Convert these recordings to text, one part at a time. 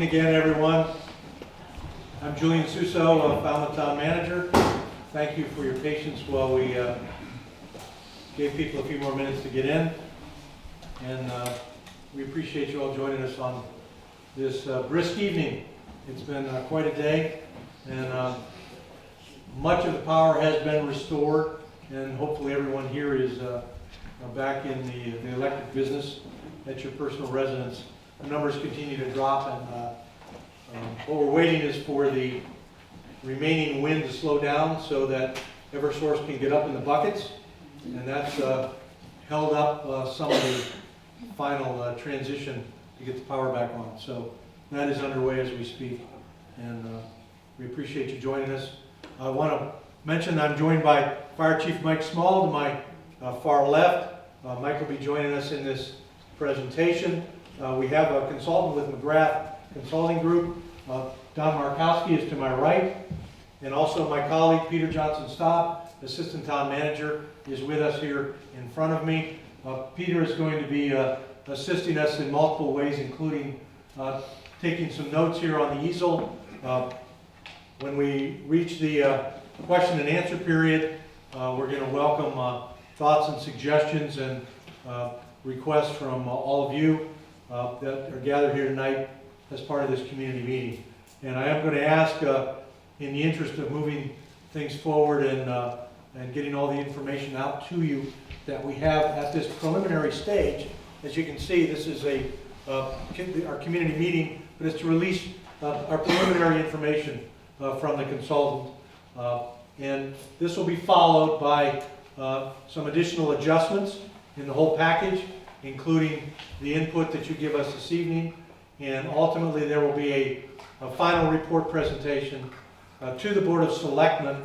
again, everyone. I'm Julian Suso, Falmouth Town Manager. Thank you for your patience while we gave people a few more minutes to get in. And we appreciate you all joining us on this brisk evening. It's been quite a day, and much of the power has been restored, and hopefully everyone here is back in the electric business at your personal residence. The numbers continue to drop, and what we're waiting is for the remaining wind to slow down so that Eversource can get up in the buckets, and that's held up some of the final transition to get the power back on. So that is underway as we speak, and we appreciate you joining us. I want to mention I'm joined by Fire Chief Mike Small to my far left. Mike will be joining us in this presentation. We have a consultant with McGrath Consulting Group. Don Markowski is to my right, and also my colleague Peter Johnson-Staub, Assistant Town Manager, is with us here in front of me. Peter is going to be assisting us in multiple ways, including taking some notes here on the easel. When we reach the question and answer period, we're going to welcome thoughts and suggestions and requests from all of you that are gathered here tonight as part of this community meeting. And I am going to ask, in the interest of moving things forward and getting all the information out to you that we have at this preliminary stage. As you can see, this is our community meeting, but it's to release our preliminary information from the consultant. And this will be followed by some additional adjustments in the whole package, including the input that you give us this evening. And ultimately, there will be a final report presentation to the Board of Selectmen,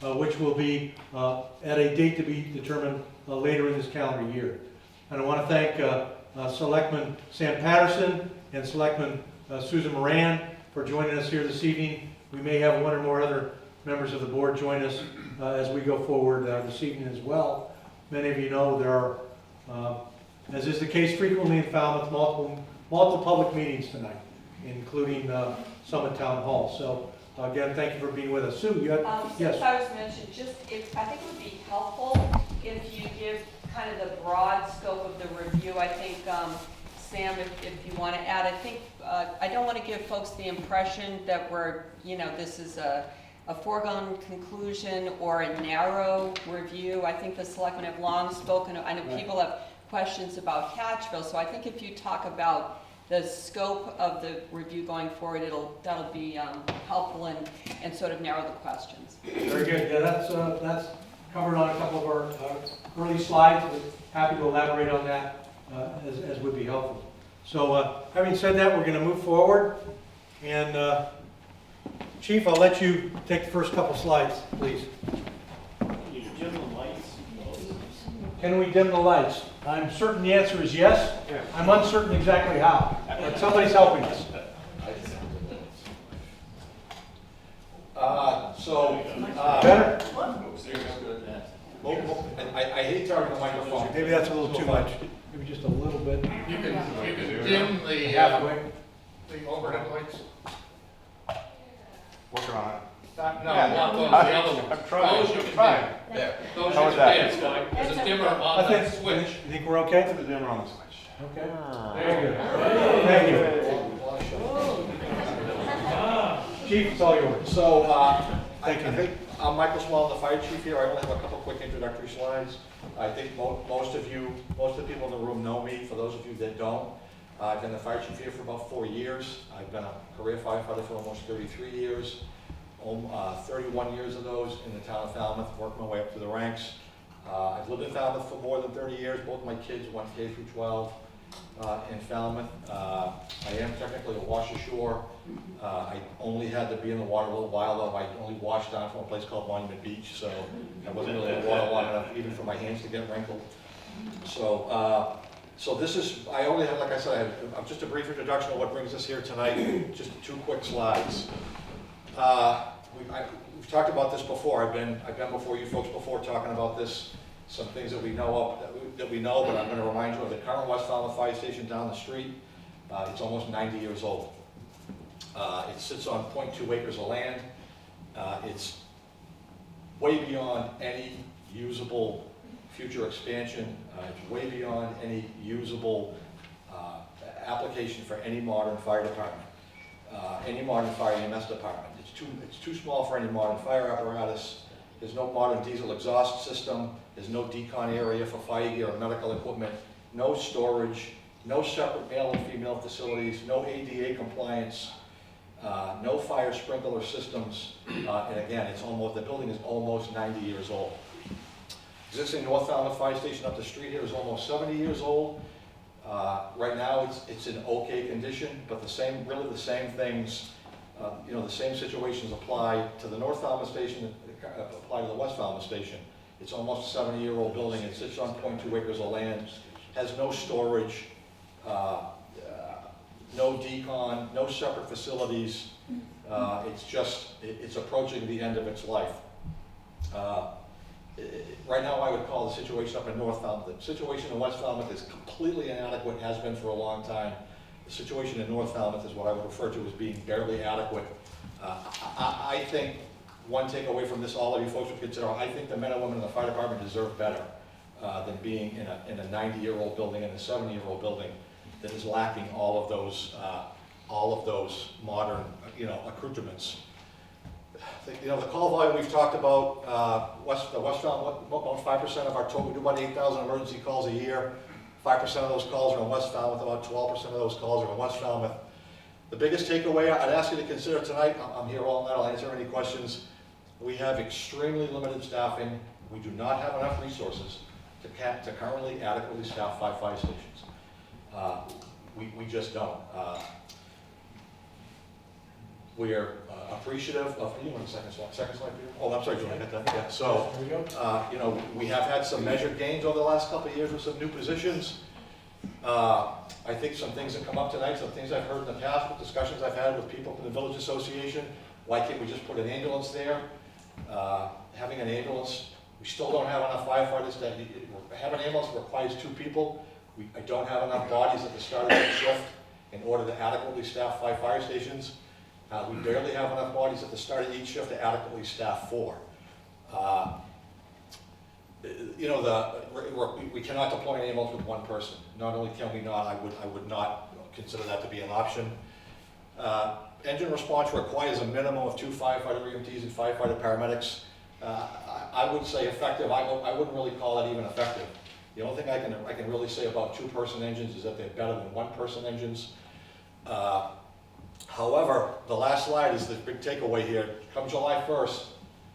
which will be at a date to be determined later in this calendar year. And I want to thank Selectman Sam Patterson and Selectman Susan Moran for joining us here this evening. We may have one or more other members of the board join us as we go forward this evening as well. Many of you know there are, as is the case frequently in Falmouth, multiple public meetings tonight, including some at Town Hall. So again, thank you for being with us. Sue, you had, yes? Since I was mentioned, I think it would be helpful if you give kind of the broad scope of the review. I think, Sam, if you want to add, I don't want to give folks the impression that this is a foregone conclusion or a narrow review. I think the selectmen have long spoken. I know people have questions about Hatchville, so I think if you talk about the scope of the review going forward, that'll be helpful and sort of narrow the questions. Very good. Yeah, that's covered on a couple of our early slides. We're happy to elaborate on that as would be helpful. So having said that, we're going to move forward. And Chief, I'll let you take the first couple slides, please. Can we dim the lights? I'm certain the answer is yes. I'm uncertain exactly how, but somebody's helping us. Better? I hate talking to the microphone. Maybe that's a little too much. Maybe just a little bit. You can dim the Halfway. overhead lights. Working on it. Not those, the other ones. I'm trying. Those you can dim. There. Those How you was can that? dim. There's a dimmer on that switch. You think we're okay? Put the dimmer on the switch. Okay. There you go. Thank you. Chief, it's all yours. So, I Thank you. think I'm Michael Small, the fire chief here. I only have a couple quick introductory slides. I think most of the people in the room know me. For those of you that don't, I've been the fire chief here for about 4 years. I've been a career firefighter for almost 33 years. 31 years of those in the town of Falmouth, worked my way up through the ranks. I've lived in Falmouth for more than 30 years. Both my kids went K through 12 in Falmouth. I am technically a wash ashore. I only had to be in the water a little while though. I only washed down from a place called Monument Beach, so I wasn't really in the water long enough even for my hands to get wrinkled. So this is, I only have, like I said, just a brief introduction of what brings us here tonight. Just 2 quick slides. We've talked about this before. I've been before you folks before talking about this. Some things that we know of, that we know, but I'm going to remind you of the current West Falmouth Fire Station down the street. It's almost 90 years old. It sits on 0.2 acres of land. It's way beyond any usable future expansion. It's way beyond any usable application for any modern fire department, any modern fire EMS department. It's too small for any modern fire apparatus. There's no modern diesel exhaust system. There's no decon area for fire gear or medical equipment. No storage. No separate male and female facilities. No ADA compliance. No fire sprinkler systems. And again, the building is almost 90 years old. Existing North Falmouth Fire Station up the street here is almost 70 years old. Right now, it's in okay condition, but really the same things, the same situations apply to the North Falmouth Station that apply to the West Falmouth Station. It's almost a 70-year-old building. It sits on 0.2 acres of land, has no storage, no decon, no separate facilities. It's approaching the end of its life. Right now, I would call the situation up in North Falmouth. The situation in West Falmouth is completely inadequate, has been for a long time. The situation in North Falmouth is what I would refer to as being barely adequate. I think one takeaway from this, all of you folks would consider, I think the men and women in the fire department deserve better than being in a 90-year-old building and a 70-year-old building that is lacking all of those modern, accoutrements. The call volume we've talked about, the West Falmouth, about 5% of our total, we do about 8,000 emergency calls a year. 5% of those calls are in West Falmouth, about 12% of those calls are in West Falmouth. The biggest takeaway I'd ask you to consider tonight, I'm here all night, I'll answer any questions. We have extremely limited staffing. We do not have enough resources to currently adequately staff 5 fire stations. We just don't. We are appreciative of, you want a second slide, Peter? Oh, I'm sorry, Julie, I got that, yeah. So, we have had some measured gains over the last couple of years with some new positions. I think some things that come up tonight, some things I've heard in the past, with discussions I've had with people from the Village Association, why can't we just put an ambulance there? Having an ambulance, we still don't have enough firefighters. Have an ambulance requires 2 people. I don't have enough bodies at the start of that shift in order to adequately staff 5 fire stations. We barely have enough bodies at the start of each shift to adequately staff 4. We cannot deploy an ambulance with 1 person. Not only can we not, I would not consider that to be an option. Engine response requires a minimum of 2 firefighter EMTs and firefighter paramedics. I would say effective. I wouldn't really call it even effective. The only thing I can really say about 2-person engines is that they're better than 1-person engines. However, the last slide is the big takeaway here. Come July 1st,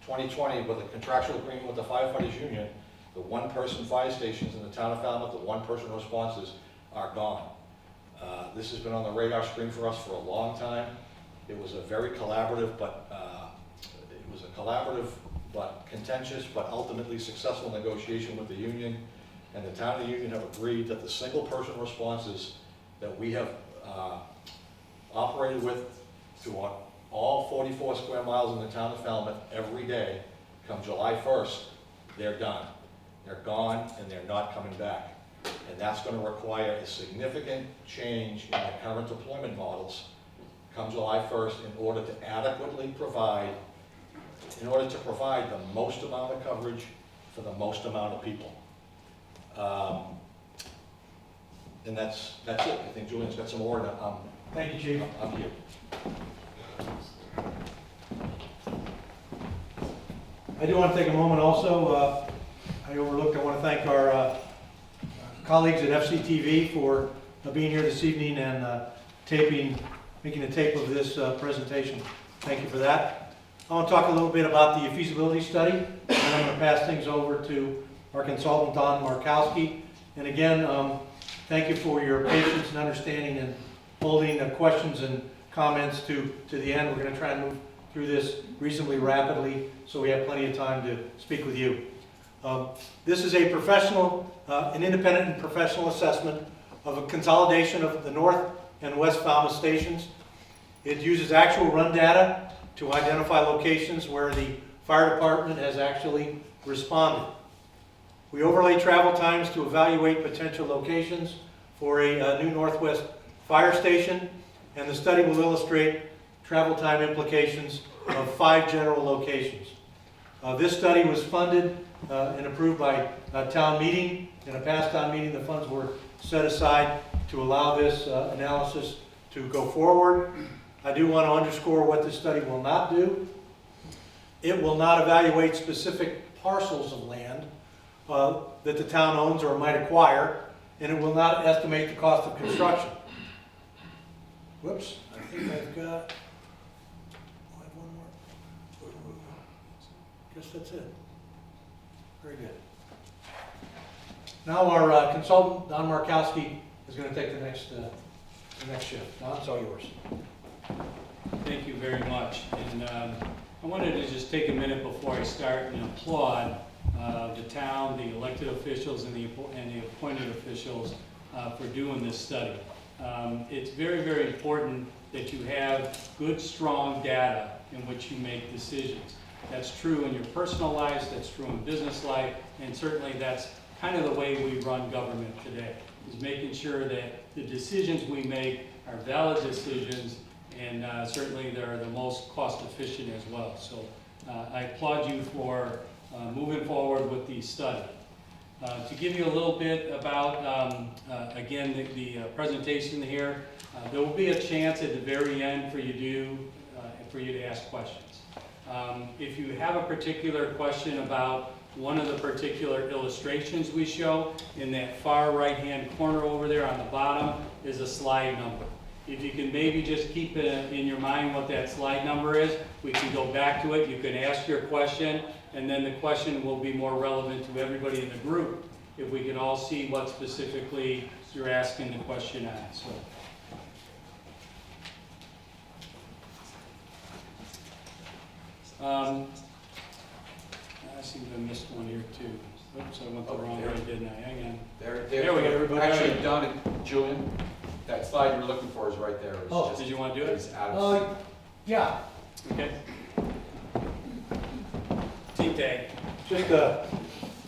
2020, with a contractual agreement with the firefighters union, the 1-person fire stations in the town of Falmouth, the 1-person responses are gone. This has been on the radar screen for us for a long time. It was a very collaborative, but contentious, but ultimately successful negotiation with the union. And the town and the union have agreed that the single-person responses that we have operated with throughout all 44 square miles in the town of Falmouth every day, come July 1st, they're done. They're gone and they're not coming back. And that's going to require a significant change in the current deployment models come July 1st in order to adequately provide, the most amount of coverage for the most amount of people. And that's it. I think Julian's got some more. Thank you, Chief. I'm here. I do want to take a moment also, I want to thank our colleagues at FCTV for being here this evening and making a tape of this presentation. Thank you for that. I want to talk a little bit about the feasibility study, and I'm going to pass things over to our consultant, Don Markowski. And again, thank you for your patience and understanding and holding questions and comments to the end. We're going to try and move through this reasonably rapidly so we have plenty of time to speak with you. This is a an independent and professional assessment of a consolidation of the North and West Falmouth stations. It uses actual run data to identify locations where the fire department has actually responded. We overlay travel times to evaluate potential locations for a new Northwest fire station, and the study will illustrate travel time implications of 5 general locations. This study was funded and approved by a town meeting. In a past town meeting, the funds were set aside to allow this analysis to go forward. I do want to underscore what this study will not do. It will not evaluate specific parcels of land that the town owns or might acquire, and it will not estimate the cost of construction. Whoops, I think I've got, I have one more. Guess that's it. Very good. Now our consultant, Don Markowski, is going to take the next shift. Don, it's all yours. Thank you very much. And I wanted to just take a minute before I start and applaud the town, the elected officials, and the appointed officials for doing this study. It's very, very important that you have good, strong data in which you make decisions. That's true in your personal lives, that's true in business life, and certainly that's kind of the way we run government today, is making sure that the decisions we make are valid decisions, and certainly they're the most cost efficient as well. So I applaud you for moving forward with the study. To give you a little bit about, again, the presentation here, there will be a chance at the very end for you to ask questions. If you have a particular question about one of the particular illustrations we show, in that far right-hand corner over there on the bottom is a slide number. If you can maybe just keep it in your mind what that slide number is, we can go back to it. You can ask your question, and then the question will be more relevant to everybody in the group if we can all see what specifically you're asking the question on. So. I seem to have missed one here too. Oops, I went the wrong way, didn't I? Hang on. There we go, everybody. Actually, Don and Julian, that slide you're looking for is right there. It's Oh, just- did you want to do it? It's out of. Yeah, Okay. Team tag.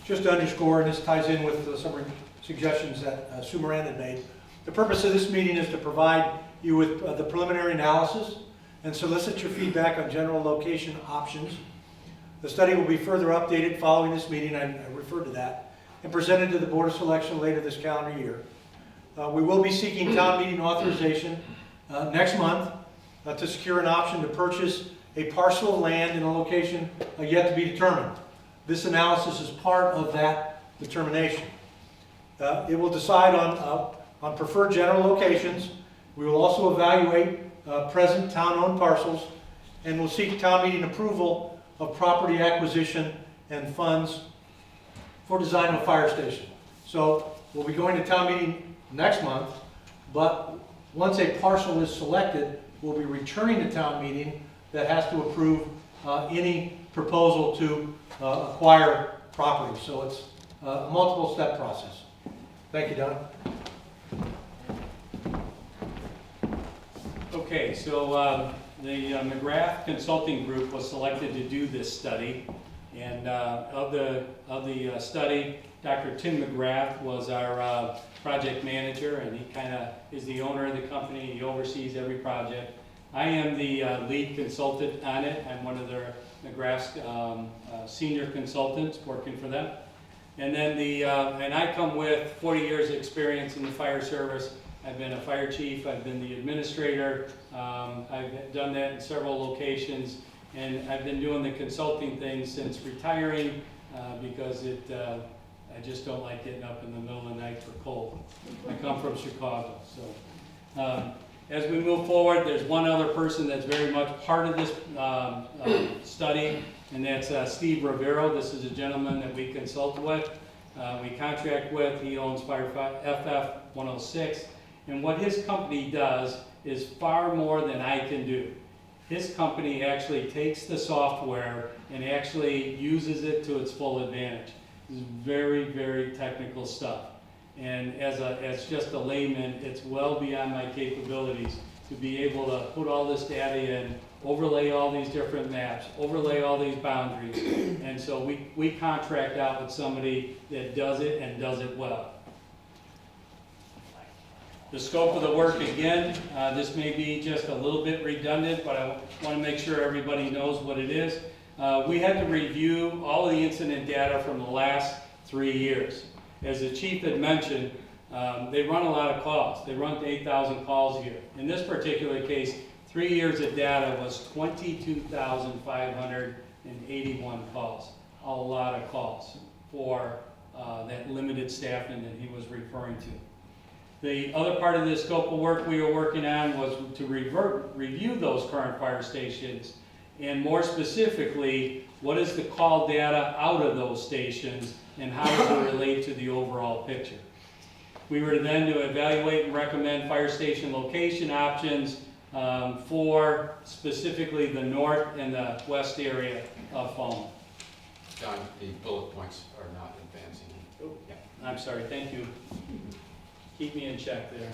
just to underscore, and this ties in with some suggestions that Sue Moran had made. The purpose of this meeting is to provide you with the preliminary analysis and solicit your feedback on general location options. The study will be further updated following this meeting, I referred to that, and presented to the Board of Selection later this calendar year. We will be seeking town meeting authorization next month to secure an option to purchase a parcel of land in a location yet to be determined. This analysis is part of that determination. It will decide on preferred general locations. We will also evaluate present town-owned parcels, and will seek town meeting approval of property acquisition and funds for design of a fire station. So we'll be going to town meeting next month, but once a parcel is selected, we'll be returning to town meeting that has to approve any proposal to acquire property. So it's a multiple step process. Thank you, Don. Okay, so the McGrath Consulting Group was selected to do this study, and of the study, Dr. Tim McGrath was our project manager, and he kind of is the owner of the company. He oversees every project. I am the lead consultant on it. I'm one of their McGrath's senior consultants working for them. And then and I come with 40 years of experience in the fire service. I've been a fire chief, I've been the administrator, I've done that in several locations, and I've been doing the consulting thing since retiring because I just don't like getting up in the middle of the night for cold. I come from Chicago, so. As we move forward, there's one other person that's very much part of this study, and that's Steve Rivero. This is a gentleman that we consult with, we contract with. He owns FF 106. And what his company does is far more than I can do. His company actually takes the software and actually uses it to its full advantage. It's very, very technical stuff. And as just a layman, it's well beyond my capabilities to be able to put all this data in, overlay all these different maps, overlay all these boundaries. And so we contract out with somebody that does it and does it well. The scope of the work, again, this may be just a little bit redundant, but I want to make sure everybody knows what it is. We had to review all of the incident data from the last 3 years. As the chief had mentioned, they run a lot of calls. They run 8,000 calls a year. In this particular case, 3 years of data was 22,581 calls. A lot of calls for that limited staffing that he was referring to. The other part of the scope of work we were working on was to review those current fire stations, and more specifically, what is the call data out of those stations and how does it relate to the overall picture. We were then to evaluate and recommend fire station location options for specifically the north and the west area of Falmouth. John, the bullet points are not advancing. Yeah. I'm sorry, thank you. Keep me in check there.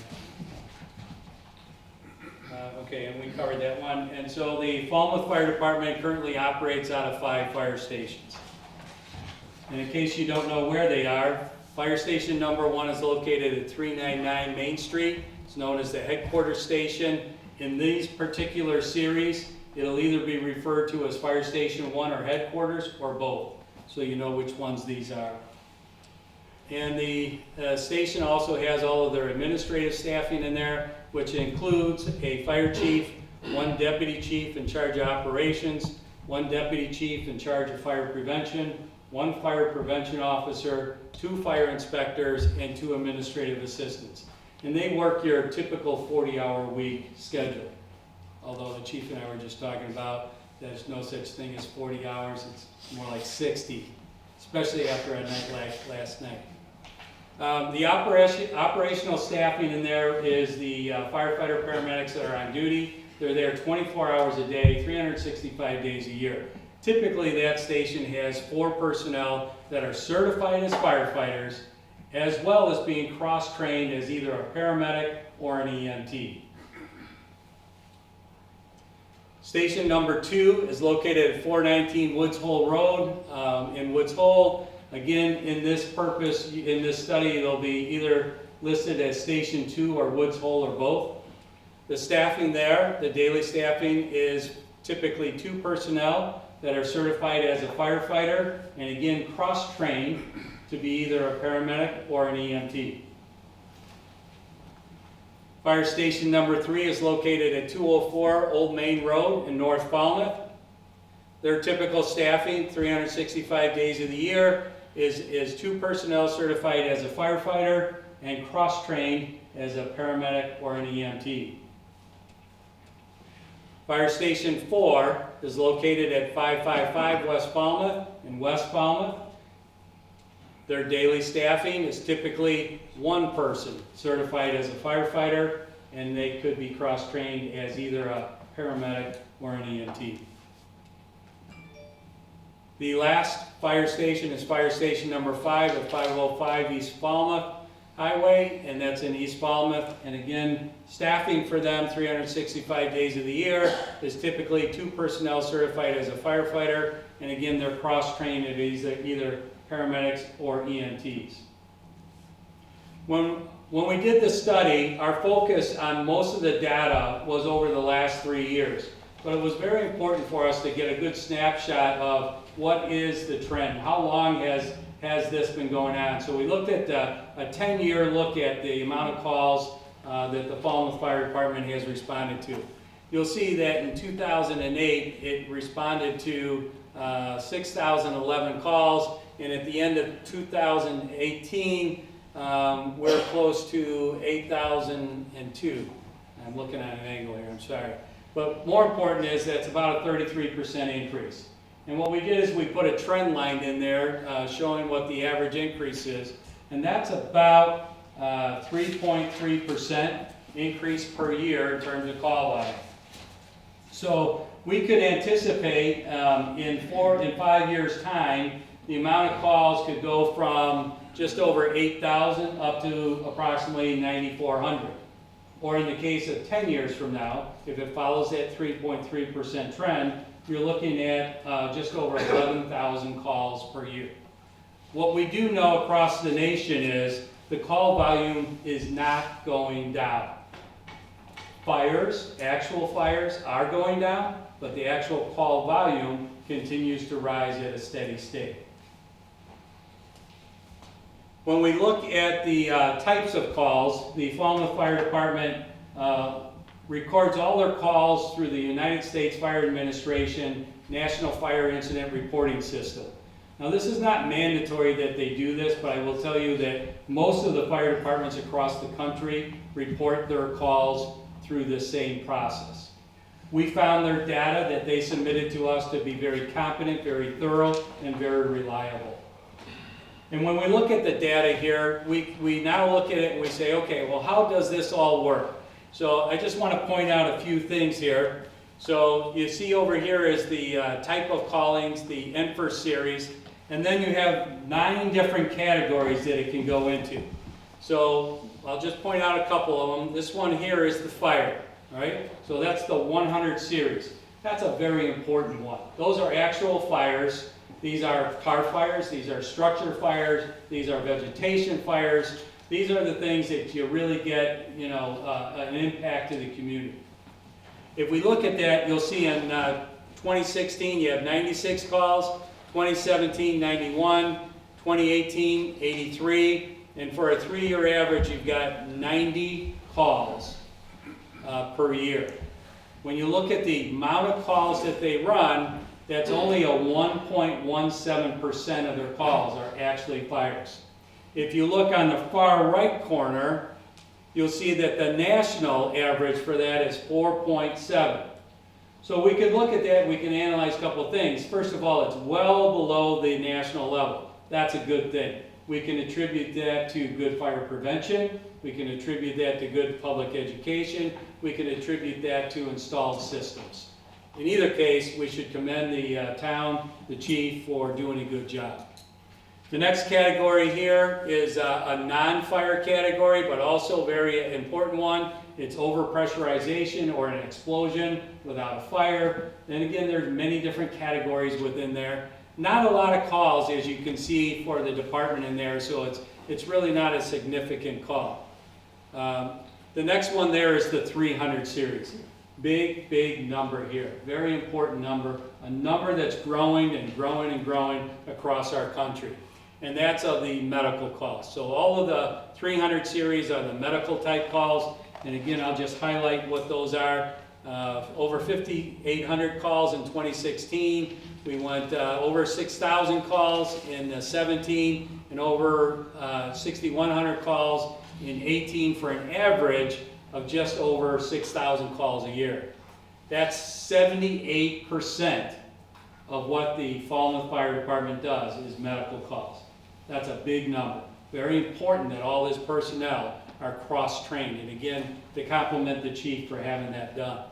Okay, and we covered that one. And so the Falmouth Fire Department currently operates out of 5 fire stations. And in case you don't know where they are, fire station number 1 is located at 399 Main Street. It's known as the headquarters station. In these particular series, it'll either be referred to as Fire Station 1 or headquarters, or both, so you know which ones these are. And the station also has all of their administrative staffing in there, which includes a fire chief, 1 deputy chief in charge of operations, 1 deputy chief in charge of fire prevention, 1 fire prevention officer, 2 fire inspectors, and 2 administrative assistants. And they work your typical 40-hour-a-week schedule. Although the chief and I were just talking about there's no such thing as 40 hours, it's more like 60, especially after a night like last night. The operational staffing in there is the firefighter paramedics that are on duty. They're there 24 hours a day, 365 days a year. Typically, that station has 4 personnel that are certified as firefighters, as well as being cross-trained as either a paramedic or an EMT. Station number 2 is located at 419 Woods Hole Road in Woods Hole. Again, in this study, they'll be either listed as Station 2 or Woods Hole or both. The staffing there, the daily staffing, is typically 2 personnel that are certified as a firefighter and again cross-trained to be either a paramedic or an EMT. Fire station number 3 is located at 204 Old Main Road in North Falmouth. Their typical staffing, 365 days of the year, is 2 personnel certified as a firefighter and cross-trained as a paramedic or an EMT. Fire Station 4 is located at 555 West Falmouth in West Falmouth. Their daily staffing is typically 1 person certified as a firefighter, and they could be cross-trained as either a paramedic or an EMT. The last fire station is Fire Station number 5 at 505 East Falmouth Highway, and that's in East Falmouth. And again, staffing for them 365 days of the year is typically 2 personnel certified as a firefighter, and again, they're cross-trained at either paramedics or EMTs. When we did the study, our focus on most of the data was over the last 3 years. But it was very important for us to get a good snapshot of what is the trend. How long has this been going on? So we looked at a 10-year look at the amount of calls that the Falmouth Fire Department has responded to. You'll see that in 2008, it responded to 6,011 calls, and at the end of 2018, we're close to 8,002. I'm looking at an angle here, I'm sorry. But more important is that's about a 33% increase. And what we did is we put a trend line in there showing what the average increase is. And that's about 3.3% increase per year in terms of call volume. So we could anticipate in 5 years' time, the amount of calls could go from just over 8,000 up to approximately 9,400. Or in the case of 10 years from now, if it follows that 3.3% trend, you're looking at just over 11,000 calls per year. What we do know across the nation is the call volume is not going down. Fires, actual fires are going down, but the actual call volume continues to rise at a steady state. When we look at the types of calls, the Falmouth Fire Department records all their calls through the United States Fire Administration National Fire Incident Reporting System. Now, this is not mandatory that they do this, but I will tell you that most of the fire departments across the country report their calls through this same process. We found their data that they submitted to us to be very competent, very thorough, and very reliable. And when we look at the data here, we now look at it and we say, okay, well, how does this all work? So I just want to point out a few things here. So you see over here is the type of callings, the ENFR series, and then you have 9 different categories that it can go into. So I'll just point out a couple of them. This one here is the fire, right? So that's the 100 series. That's a very important one. Those are actual fires. These are car fires, these are structure fires, these are vegetation fires. These are the things that you really get, you know, an impact to the community. If we look at that, you'll see in 2016 you have 96 calls, 2017 91, 2018 83, and for a 3-year average you've got 90 calls per year. When you look at the amount of calls that they run, that's only a 1.17% of their calls are actually fires. If you look on the far right corner, you'll see that the national average for that is 4.7. So we could look at that, we can analyze a couple of things. First of all, it's well below the national level. That's a good thing. We can attribute that to good fire prevention. We can attribute that to good public education. We can attribute that to installed systems. In either case, we should commend the town, the chief, for doing a good job. The next category here is a non-fire category, but also a very important one. It's overpressurization or an explosion without a fire. And again, there's many different categories within there. Not a lot of calls, as you can see, for the department in there, so it's really not a significant call. The next one there is the 300 series. Big number here. Very important number. A number that's growing and growing and growing across our country. And that's of the medical calls. So all of the 300 series are the medical type calls. And again, I'll just highlight what those are. Over 5,800 calls in 2016. We went over 6,000 calls in 17 and over 6,100 calls in 18 for an average of just over 6,000 calls a year. That's 78% of what the Falmouth Fire Department does is medical calls. That's a big number. Very important that all this personnel are cross-trained. And again, to compliment the chief for having that done.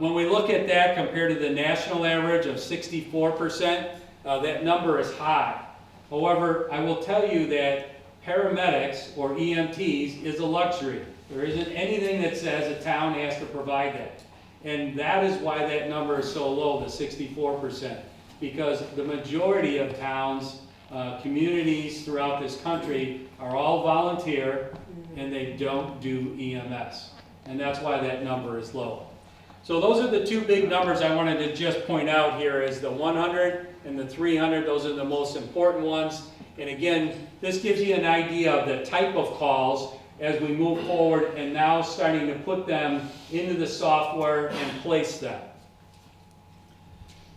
When we look at that compared to the national average of 64%, that number is high. However, I will tell you that paramedics or EMTs is a luxury. There isn't anything that says a town has to provide that. And that is why that number is so low, the 64%. Because the majority of towns, communities throughout this country are all volunteer and they don't do EMS. And that's why that number is low. So those are the 2 big numbers I wanted to just point out here is the 100 and the 300. Those are the most important ones. And again, this gives you an idea of the type of calls as we move forward and now starting to put them into the software and place them.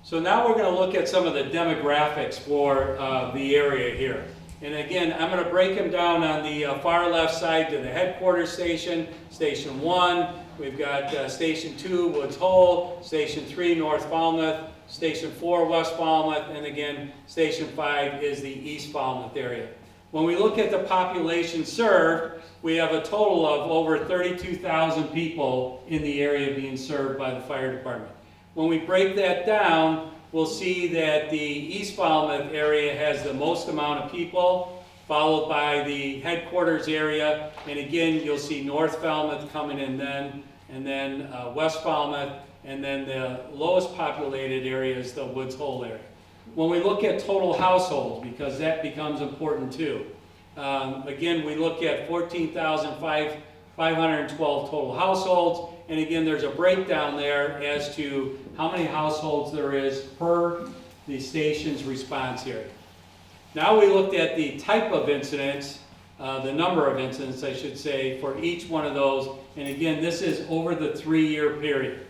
So now we're going to look at some of the demographics for the area here. And again, I'm going to break them down on the far left side to the headquarters station, Station 1. We've got Station 2, Woods Hole, Station 3, North Falmouth, Station 4, West Falmouth, and again, Station 5 is the East Falmouth area. When we look at the population served, we have a total of over 32,000 people in the area being served by the fire department. When we break that down, we'll see that the East Falmouth area has the most amount of people, followed by the headquarters area, and again, you'll see North Falmouth coming in then, and then West Falmouth, and then the lowest populated area is the Woods Hole area. When we look at total households, because that becomes important too, Again, we look at 14,512 total households, and again, there's a breakdown there as to how many households there is per the station's response area. Now we looked at the type of incidents, the number of incidents, I should say, for each one of those, and again, this is over the 3-year period.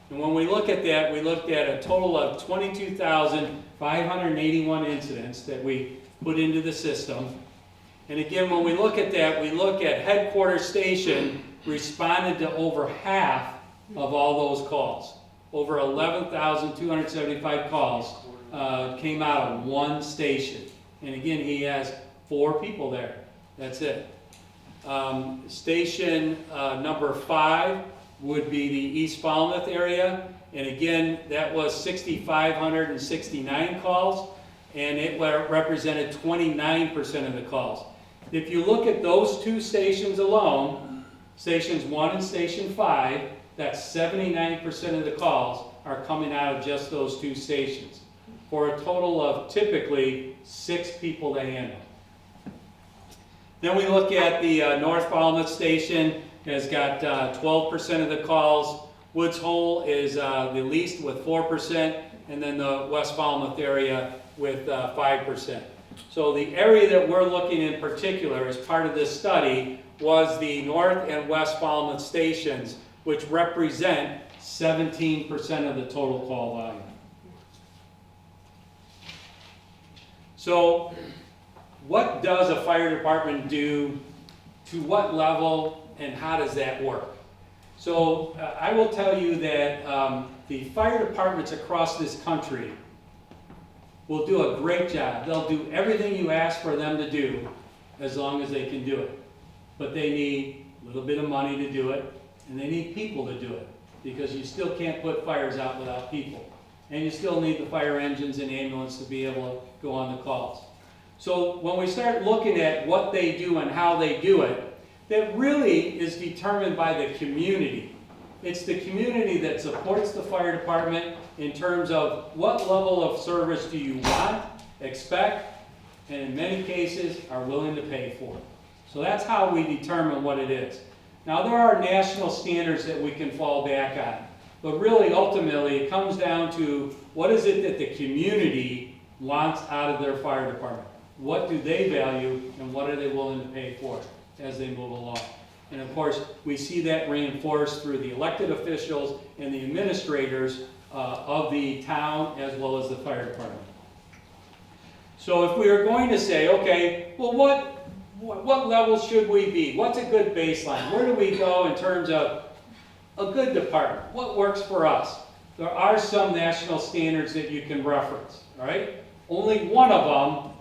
And when we look at that, we looked at a total of 22,581 incidents that we put into the system. And again, when we look at that, we look at headquarters station responded to over half of all those calls. Over 11,275 calls came out of one station. And again, he has 4 people there. That's it. Station number 5 would be the East Falmouth area. And again, that was 6,569 calls, and it represented 29% of the calls. If you look at those 2 stations alone, stations 1 and station 5, that's 79% of the calls are coming out of just those 2 stations, for a total of typically 6 people to handle. Then we look at the North Falmouth station, has got 12% of the calls. Woods Hole is the least with 4%, and then the West Falmouth area with 5%. So the area that we're looking in particular as part of this study was the North and West Falmouth stations, which represent 17% of the total call volume. So what does a fire department do? To what level, and how does that work? So I will tell you that the fire departments across this country will do a great job. They'll do everything you ask for them to do as long as they can do it. But they need a little bit of money to do it, and they need people to do it, because you still can't put fires out without people. And you still need the fire engines and ambulance to be able to go on the calls. So when we start looking at what they do and how they do it, that really is determined by the community. It's the community that supports the fire department in terms of what level of service do you want, expect, and in many cases are willing to pay for. So that's how we determine what it is. Now there are national standards that we can fall back on, but really ultimately it comes down to what is it that the community wants out of their fire department? What do they value, and what are they willing to pay for as they move along? And of course, we see that reinforced through the elected officials and the administrators of the town as well as the fire department. So if we are going to say, okay, well what levels should we be? What's a good baseline? Where do we go in terms of a good department? What works for us? There are some national standards that you can reference, all right? Only one of them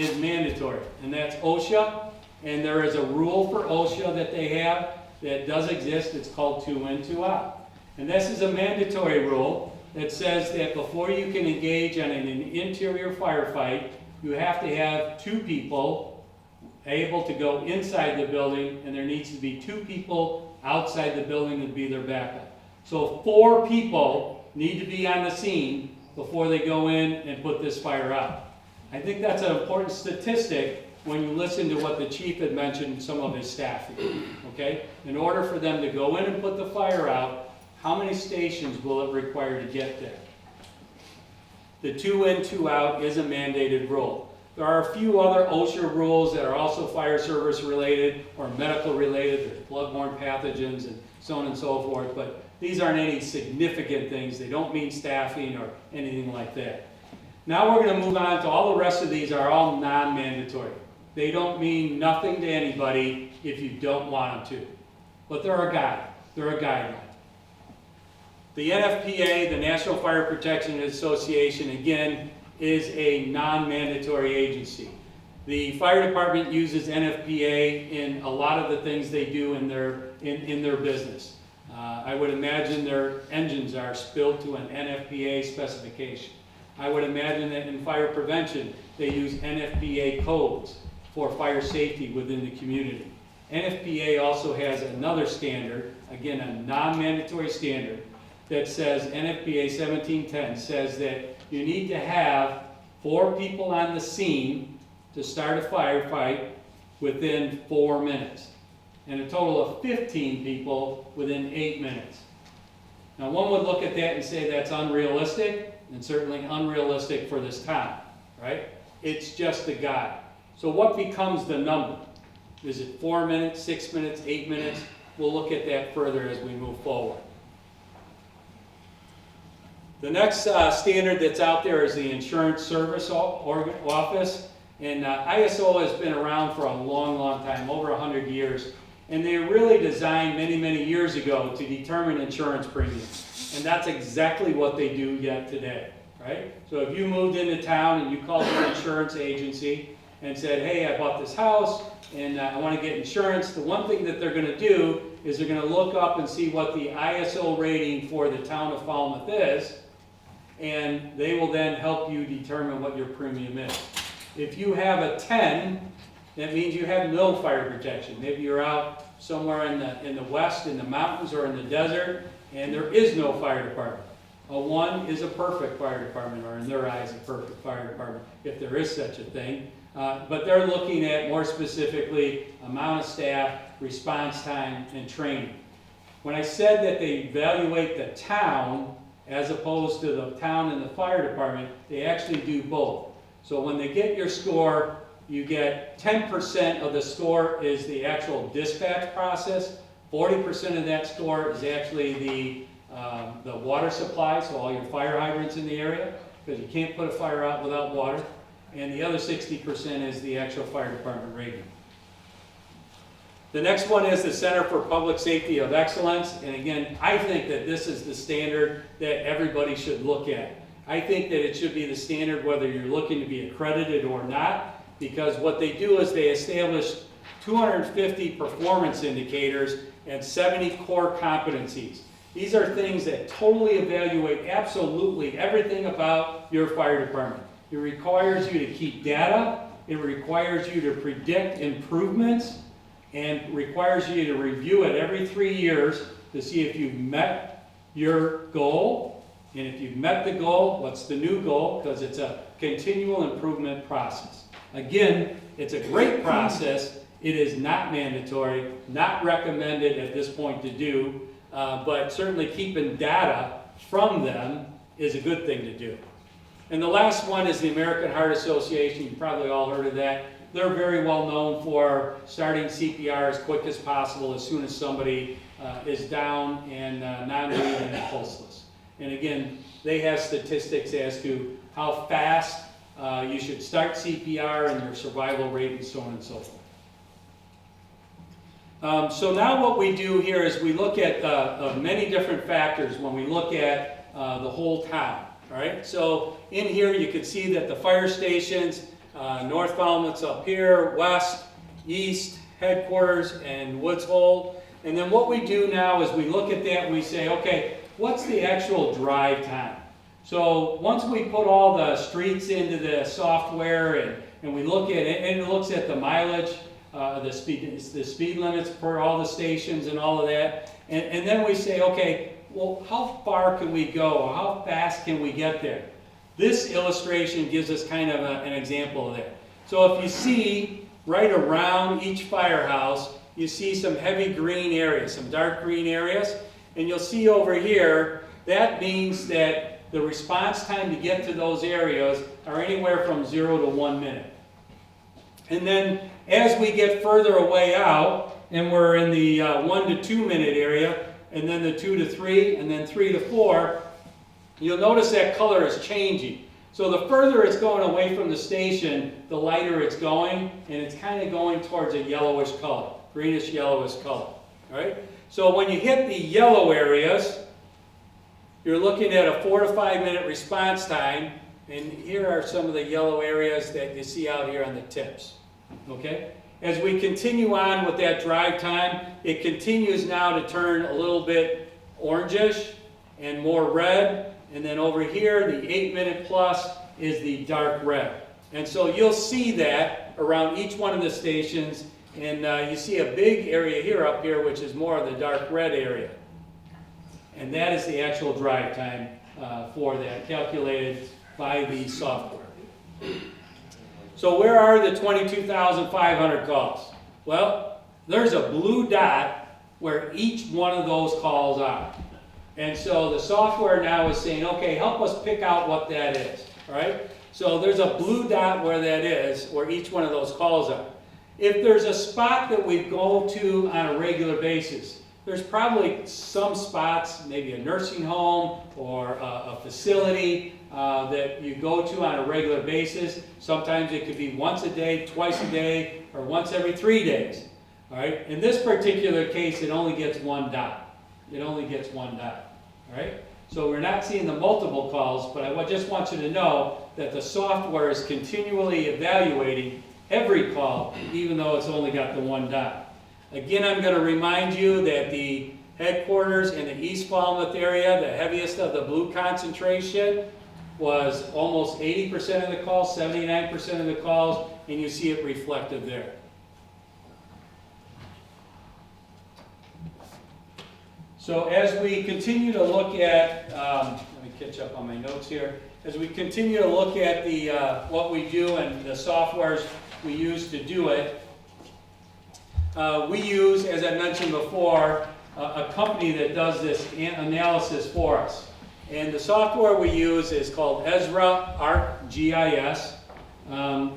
is mandatory, and that's OSHA. And there is a rule for OSHA that they have that does exist. It's called 2 in, 2 out. And this is a mandatory rule that says that before you can engage in an interior firefight, you have to have 2 people able to go inside the building, and there needs to be 2 people outside the building to be their backup. So 4 people need to be on the scene before they go in and put this fire out. I think that's an important statistic when you listen to what the chief had mentioned, some of his staff, okay? In order for them to go in and put the fire out, how many stations will it require to get there? The 2 in, 2 out is a mandated rule. There are a few other OSHA rules that are also fire service related or medical related. There's bloodborne pathogens and so on and so forth, but these aren't any significant things. They don't mean staffing or anything like that. Now we're going to move on to all the rest of these are all non-mandatory. They don't mean nothing to anybody if you don't want them to. But they're a guide. They're a guideline. The NFPA, the National Fire Protection Association, again, is a non-mandatory agency. The fire department uses NFPA in a lot of the things they do in their business. I would imagine their engines are built to an NFPA specification. I would imagine that in fire prevention, they use NFPA codes for fire safety within the community. NFPA also has another standard, again a non-mandatory standard, that says, NFPA 1710 says that you need to have 4 people on the scene to start a firefight within 4 minutes, and a total of 15 people within 8 minutes. Now, one would look at that and say that's unrealistic, and certainly unrealistic for this town, right? It's just a guide. So what becomes the number? Is it 4 minutes, 6 minutes, 8 minutes? We'll look at that further as we move forward. The next standard that's out there is the Insurance Service Office. And ISO has been around for a long, long time, over 100 years. And they really designed many, many years ago to determine insurance premiums. And that's exactly what they do yet today, right? So if you moved into town and you called your insurance agency and said, hey, I bought this house and I want to get insurance, the one thing that they're going to do is they're going to look up and see what the ISO rating for the town of Falmouth is, and they will then help you determine what your premium is. If you have a 10, that means you have no fire protection. Maybe you're out somewhere in the west, in the mountains or in the desert, and there is no fire department. A 1 is a perfect fire department, or in their eyes, a perfect fire department, if there is such a thing. But they're looking at, more specifically, amount of staff, response time, and training. When I said that they evaluate the town as opposed to the town and the fire department, they actually do both. So when they get your score, you get 10% of the score is the actual dispatch process. 40% of that score is actually the water supply, so all your fire hydrants in the area, because you can't put a fire out without water. And the other 60% is the actual fire department rating. The next one is the Center for Public Safety of Excellence. And again, I think that this is the standard that everybody should look at. I think that it should be the standard whether you're looking to be accredited or not, because what they do is they establish 250 performance indicators and 70 core competencies. These are things that totally evaluate absolutely everything about your fire department. It requires you to keep data, it requires you to predict improvements, and requires you to review it every 3 years to see if you've met your goal. And if you've met the goal, what's the new goal? Because it's a continual improvement process. Again, it's a great process. It is not mandatory, not recommended at this point to do, but certainly keeping data from them is a good thing to do. And the last one is the American Heart Association. You've probably all heard of that. They're very well known for starting CPR as quick as possible as soon as somebody is down and non-breathing and pulseless. And again, they have statistics as to how fast you should start CPR and your survival rate and so on and so forth. So now what we do here is we look at many different factors when we look at the whole town. All right, so in here you can see that the fire stations, North Falmouth's up here, west, east, headquarters, and Woods Hole. And then what we do now is we look at that and we say, okay, what's the actual drive time? So once we put all the streets into the software and we look at it, and it looks at the mileage, the speed limits for all the stations and all of that, and then we say, okay, well, how far can we go? How fast can we get there? This illustration gives us kind of an example of that. So if you see right around each firehouse, you see some heavy green areas, some dark green areas, and you'll see over here, that means that the response time to get to those areas are anywhere from 0 to 1 minute. And then as we get further away out, and we're in the 1 to 2 minute area, and then the 2 to 3, and then 3 to 4, you'll notice that color is changing. So the further it's going away from the station, the lighter it's going, and it's kind of going towards a yellowish color, greenish yellowish color. All right? So when you hit the yellow areas, you're looking at a 4 to 5 minute response time, and here are some of the yellow areas that you see out here on the tips. Okay? As we continue on with that drive time, it continues now to turn a little bit orangish and more red. And then over here, the 8 minute plus is the dark red. And so you'll see that around each one of the stations. And you see a big area here up here, which is more of the dark red area. And that is the actual drive time for that, calculated by the software. So where are the 22,500 calls? Well, there's a blue dot where each one of those calls are. And so the software now is saying, okay, help us pick out what that is, all right? So there's a blue dot where that is, where each one of those calls are. If there's a spot that we go to on a regular basis, there's probably some spots, maybe a nursing home or a facility that you go to on a regular basis. Sometimes it could be once a day, twice a day, or once every 3 days. All right? In this particular case, it only gets one dot. It only gets one dot. All right? So we're not seeing the multiple calls, but I just want you to know that the software is continually evaluating every call, even though it's only got the one dot. Again, I'm going to remind you that the headquarters in the East Falmouth area, the heaviest of the blue concentration, was almost 80% of the calls, 79% of the calls, and you see it reflected there. So as we continue to look at, let me catch up on my notes here. As we continue to look at the what we do and the softwares we use to do it, we use, as I mentioned before, a company that does this analysis for us. And the software we use is called Ezra ArcGIS.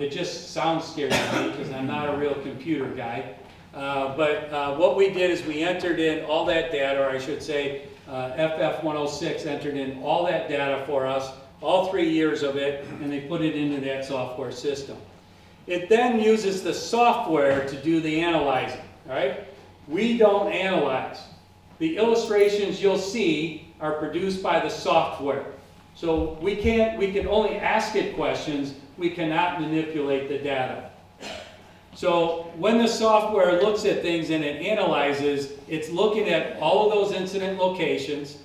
It just sounds scary to me because I'm not a real computer guy. But what we did is we entered in all that data, or I should say FF106 entered in all that data for us, all 3 years of it, and they put it into that software system. It then uses the software to do the analyzing, all right? We don't analyze. The illustrations you'll see are produced by the software. So we can only ask it questions, we cannot manipulate the data. So when the software looks at things and it analyzes, it's looking at all of those incident locations,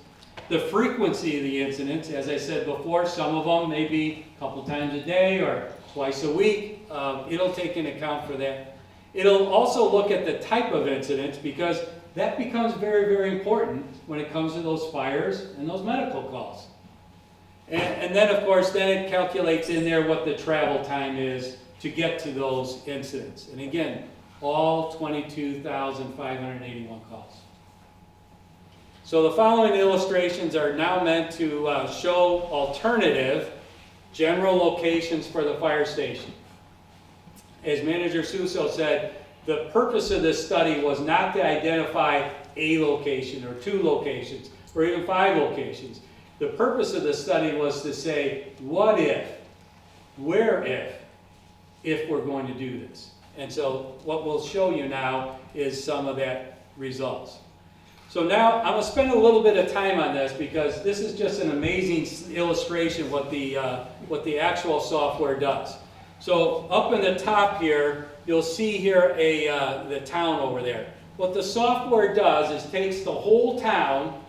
the frequency of the incidents. As I said before, some of them may be a couple times a day or twice a week. It'll take into account for that. It'll also look at the type of incidents because that becomes very, very important when it comes to those fires and those medical calls. And then, of course, then it calculates in there what the travel time is to get to those incidents. And again, all 22,581 calls. So the following illustrations are now meant to show alternative general locations for the fire station. As Manager Suso said, the purpose of this study was not to identify a location or 2 locations or even 5 locations. The purpose of the study was to say, what if, where if we're going to do this. And so what we'll show you now is some of that results. So now I'm going to spend a little bit of time on this because this is just an amazing illustration of what the actual software does. So up in the top here, you'll see here the town over there. What the software does is takes the whole town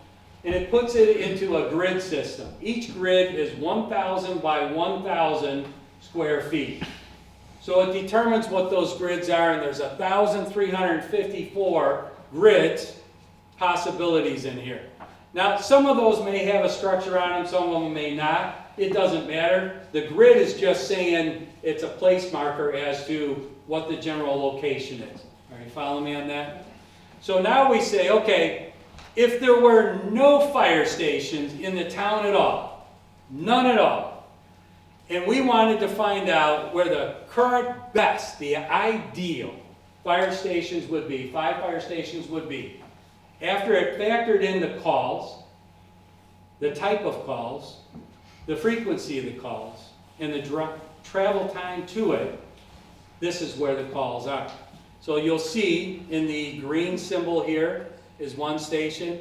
and it puts it into a grid system. Each grid is 1,000 by 1,000 square feet. So it determines what those grids are, and there's 1,354 grids possibilities in here. Now, some of those may have a structure on them, some of them may not. It doesn't matter. The grid is just saying it's a place marker as to what the general location is. Are you following me on that? So now we say, okay, if there were no fire stations in the town at all, none at all, and we wanted to find out where the current best, the ideal fire stations would be, 5 fire stations would be, after it factored in the calls, the type of calls, the frequency of the calls, and the travel time to it, this is where the calls are. So you'll see in the green symbol here is one station,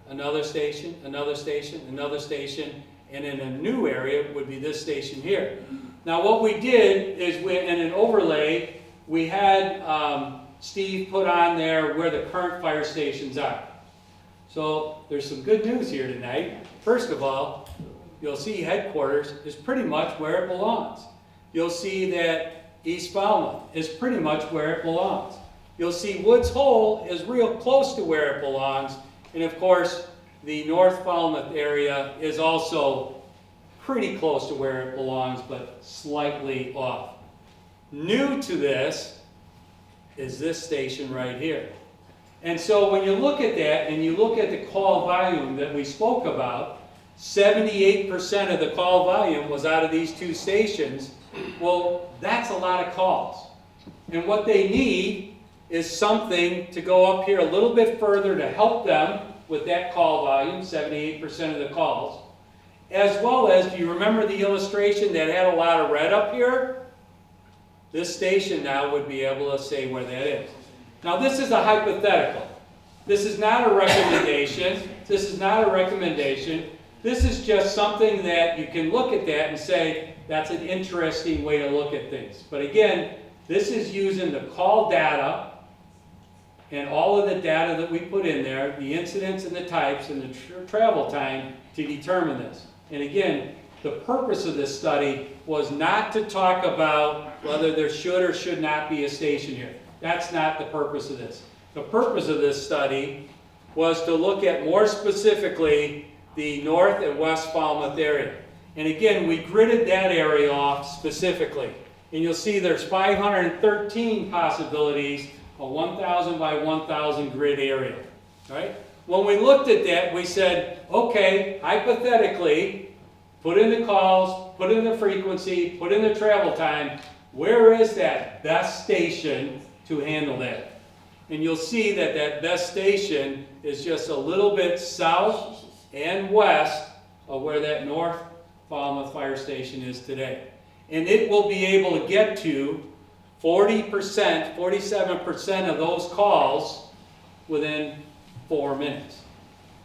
another station, another station, another station, and in a new area would be this station here. Now what we did is in an overlay, we had Steve put on there where the current fire stations are. So there's some good news here tonight. First of all, you'll see headquarters is pretty much where it belongs. You'll see that East Falmouth is pretty much where it belongs. You'll see Woods Hole is real close to where it belongs. And of course, the North Falmouth area is also pretty close to where it belongs, but slightly off. New to this is this station right here. And so when you look at that and you look at the call volume that we spoke about, 78% of the call volume was out of these two stations. Well, that's a lot of calls. And what they need is something to go up here a little bit further to help them with that call volume, 78% of the calls. As well as, do you remember the illustration that had a lot of red up here? This station now would be able to say where that is. Now this is a hypothetical. This is not a recommendation. This is not a recommendation. This is just something that you can look at that and say, that's an interesting way to look at things. But again, this is using the call data and all of the data that we put in there, the incidents and the types and the travel time to determine this. And again, the purpose of this study was not to talk about whether there should or should not be a station here. That's not the purpose of this. The purpose of this study was to look at more specifically the North and West Falmouth area. And again, we gridded that area off specifically. And you'll see there's 513 possibilities, a 1,000 by 1,000 grid area, right? When we looked at that, we said, okay, hypothetically, put in the calls, put in the frequency, put in the travel time, where is that best station to handle that? And you'll see that that best station is just a little bit south and west of where that North Falmouth Fire Station is today. And it will be able to get to 40%, 47% of those calls within 4 minutes.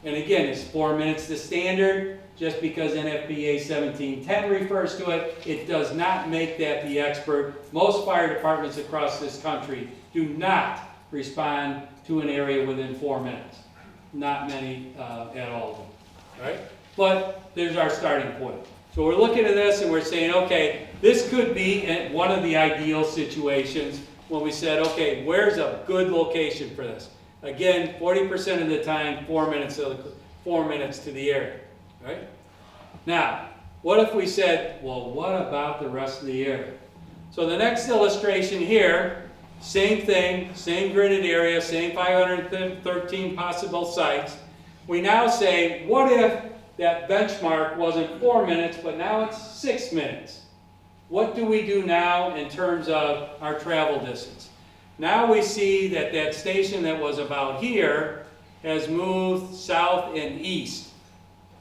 And again, is 4 minutes the standard? Just because NFPA 1710 refers to it, it does not make that the expert. Most fire departments across this country do not respond to an area within 4 minutes. Not many at all, right? But there's our starting point. So we're looking at this and we're saying, okay, this could be one of the ideal situations when we said, okay, where's a good location for this? Again, 40% of the time, 4 minutes to the area, right? Now, what if we said, well, what about the rest of the area? So the next illustration here, same thing, same gridded area, same 513 possible sites. We now say, what if that benchmark wasn't 4 minutes, but now it's 6 minutes? What do we do now in terms of our travel distance? Now we see that that station that was about here has moved south and east.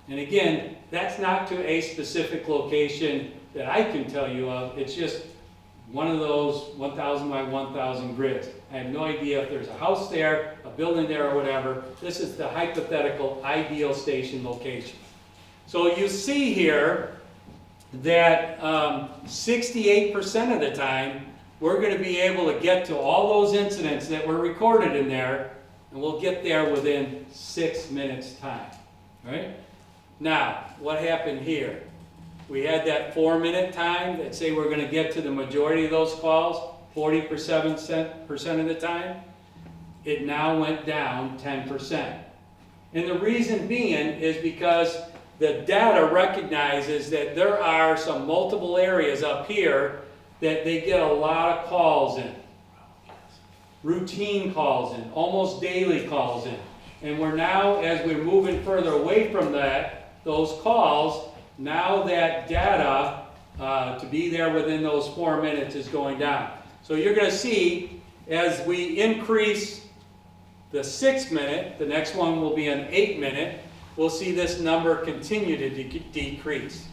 And again, that's not to a specific location that I can tell you of. It's just one of those 1,000 by 1,000 grids. I have no idea if there's a house there, a building there, or whatever. This is the hypothetical ideal station location. So you see here that 68% of the time, we're going to be able to get to all those incidents that were recorded in there, and we'll get there within 6 minutes time, right? Now, what happened here? We had that 4 minute time that say we're going to get to the majority of those calls, 47% of the time. It now went down 10%. And the reason being is because the data recognizes that there are some multiple areas up here that they get a lot of calls in. Routine calls in, almost daily calls in. And we're now, as we're moving further away from that, those calls, now that data to be there within those 4 minutes is going down. So you're going to see as we increase the 6 minute, the next one will be an 8 minute, we'll see this number continue to decrease.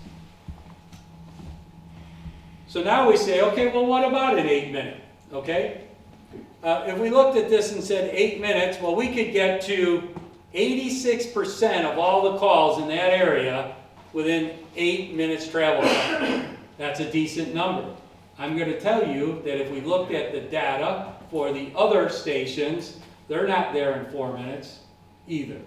So now we say, okay, well, what about an 8 minute? Okay? If we looked at this and said 8 minutes, well, we could get to 86% of all the calls in that area within 8 minutes travel time. That's a decent number. I'm going to tell you that if we looked at the data for the other stations, they're not there in 4 minutes either.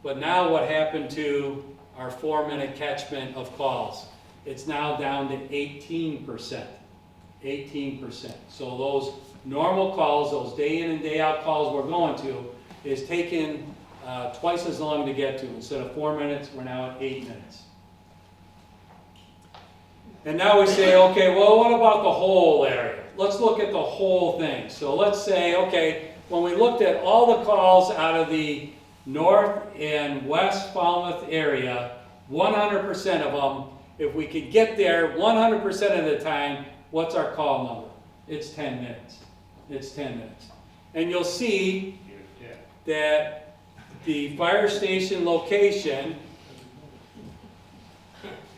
But now what happened to our 4 minute catchment of calls? It's now down to 18%. 18%. So those normal calls, those day in and day out calls we're going to, is taking twice as long to get to. Instead of 4 minutes, we're now at 8 minutes. And now we say, okay, well, what about the whole area? Let's look at the whole thing. So let's say, okay, when we looked at all the calls out of the north and west Falmouth area, 100% of them, if we could get there 100% of the time, what's our call number? It's 10 minutes. It's 10 minutes. And you'll see that the fire station location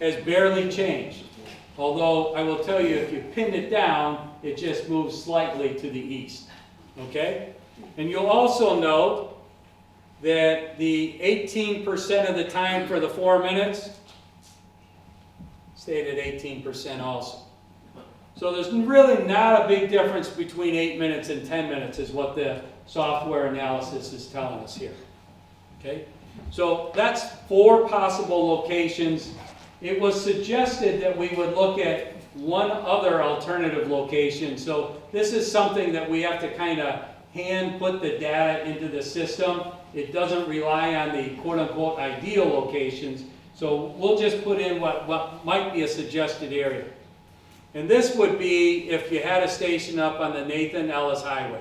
has barely changed. Although I will tell you, if you pin it down, it just moves slightly to the east. Okay? And you'll also note that the 18% of the time for the 4 minutes stayed at 18% also. So there's really not a big difference between 8 minutes and 10 minutes is what the software analysis is telling us here. Okay? So that's 4 possible locations. It was suggested that we would look at one other alternative location. So this is something that we have to kind of hand put the data into the system. It doesn't rely on the quote-unquote ideal locations. So we'll just put in what might be a suggested area. And this would be if you had a station up on the Nathan Ellis Highway.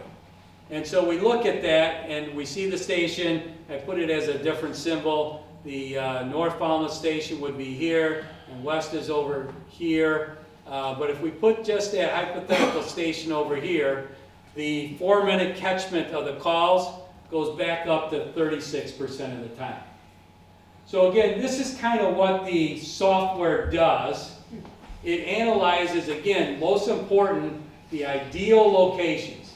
And so we look at that and we see the station. I put it as a different symbol. The North Falmouth station would be here and west is over here. But if we put just that hypothetical station over here, the 4-minute catchment of the calls goes back up to 36% of the time. So again, this is kind of what the software does. It analyzes, again, most important, the ideal locations.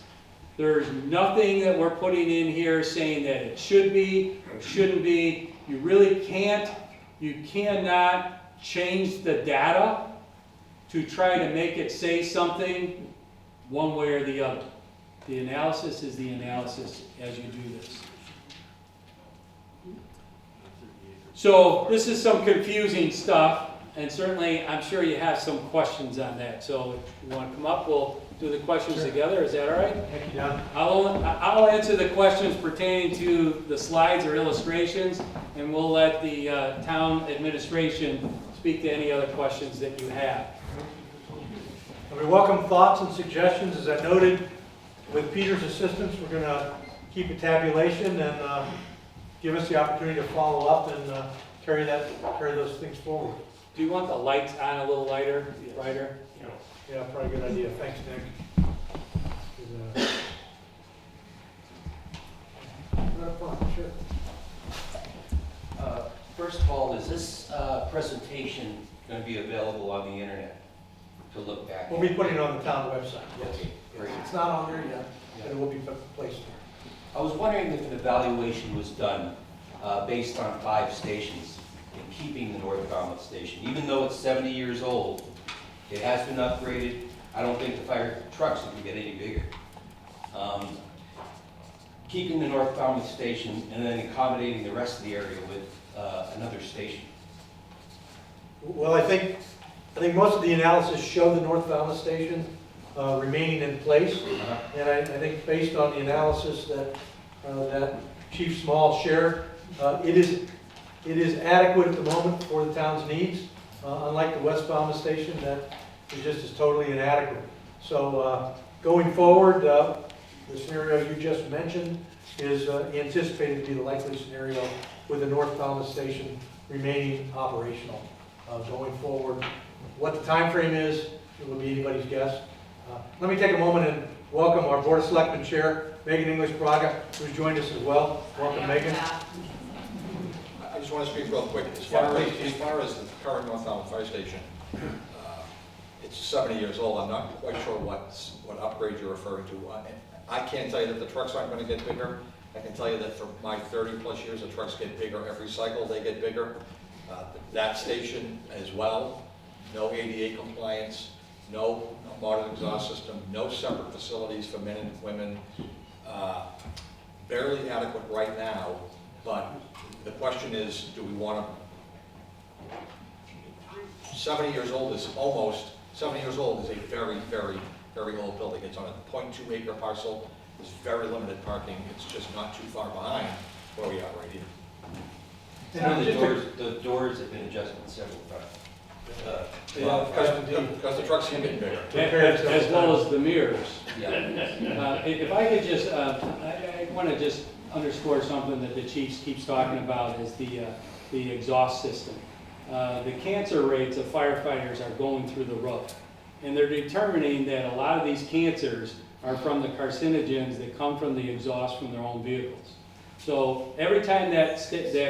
There's nothing that we're putting in here saying that it should be or shouldn't be. You really can't, you cannot change the data to try to make it say something one way or the other. The analysis is the analysis as you do this. So this is some confusing stuff, and certainly I'm sure you have some questions on that. So if you want to come up, we'll do the questions together. Is that all right? Thank you, Don. I'll answer the questions pertaining to the slides or illustrations, and we'll let the town administration speak to any other questions that you have. And we welcome thoughts and suggestions. As I noted, with Peter's assistance, we're going to keep a tabulation and give us the opportunity to follow up and carry those things forward. Do you want the lights on a little lighter, brighter? Yeah, probably a good idea. Thanks, Nick. Sure. First of all, is this presentation going to be available on the internet to look back? We'll be putting it on the town website, yes. Okay, great. It's not on there yet, but it will be placed there. I was wondering if an evaluation was done based on 5 stations in keeping the North Falmouth station. Even though it's 70 years old, it has been upgraded. I don't think the fire trucks can get any bigger. Keeping the North Falmouth station and then accommodating the rest of the area with another station. Well, I think most of the analysis showed the North Falmouth station remaining in place. And I think based on the analysis that Chief Small shared, it is adequate at the moment for the town's needs, unlike the West Falmouth station that is totally inadequate. So going forward, the scenario you just mentioned is anticipated to be the likely scenario with the North Falmouth station remaining operational going forward. What the time frame is, it will be anybody's guess. Let me take a moment and welcome our Board of Selectmen Chair, Megan English Braga, who's joined us as well. Welcome, Megan. I just want to speak real quick. As far as the current North Falmouth Fire Station, it's 70 years old. I'm not quite sure what upgrade you're referring to. I can't tell you that the trucks aren't going to get bigger. I can tell you that for my 30-plus years, the trucks get bigger every cycle. They get bigger. That station as well, no ADA compliance, no modern exhaust system, no separate facilities for men and women. Barely adequate right now, but the question is, do we want to... 70 years old is a very, very, very old building. It's on a 0.2 acre parcel. There's very limited parking. It's just not too far behind where we are right here. The doors have been adjusted several times. Because the trucks keep getting bigger. As well as the mirrors. Yeah. If I could just, I want to just underscore something that the chief keeps talking about is the exhaust system. The cancer rates of firefighters are going through the roof. And they're determining that a lot of these cancers are from the carcinogens that come from the exhaust from their own vehicles. So every time that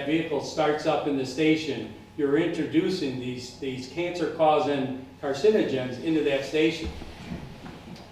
vehicle starts up in the station, you're introducing these cancer-causing carcinogens into that station.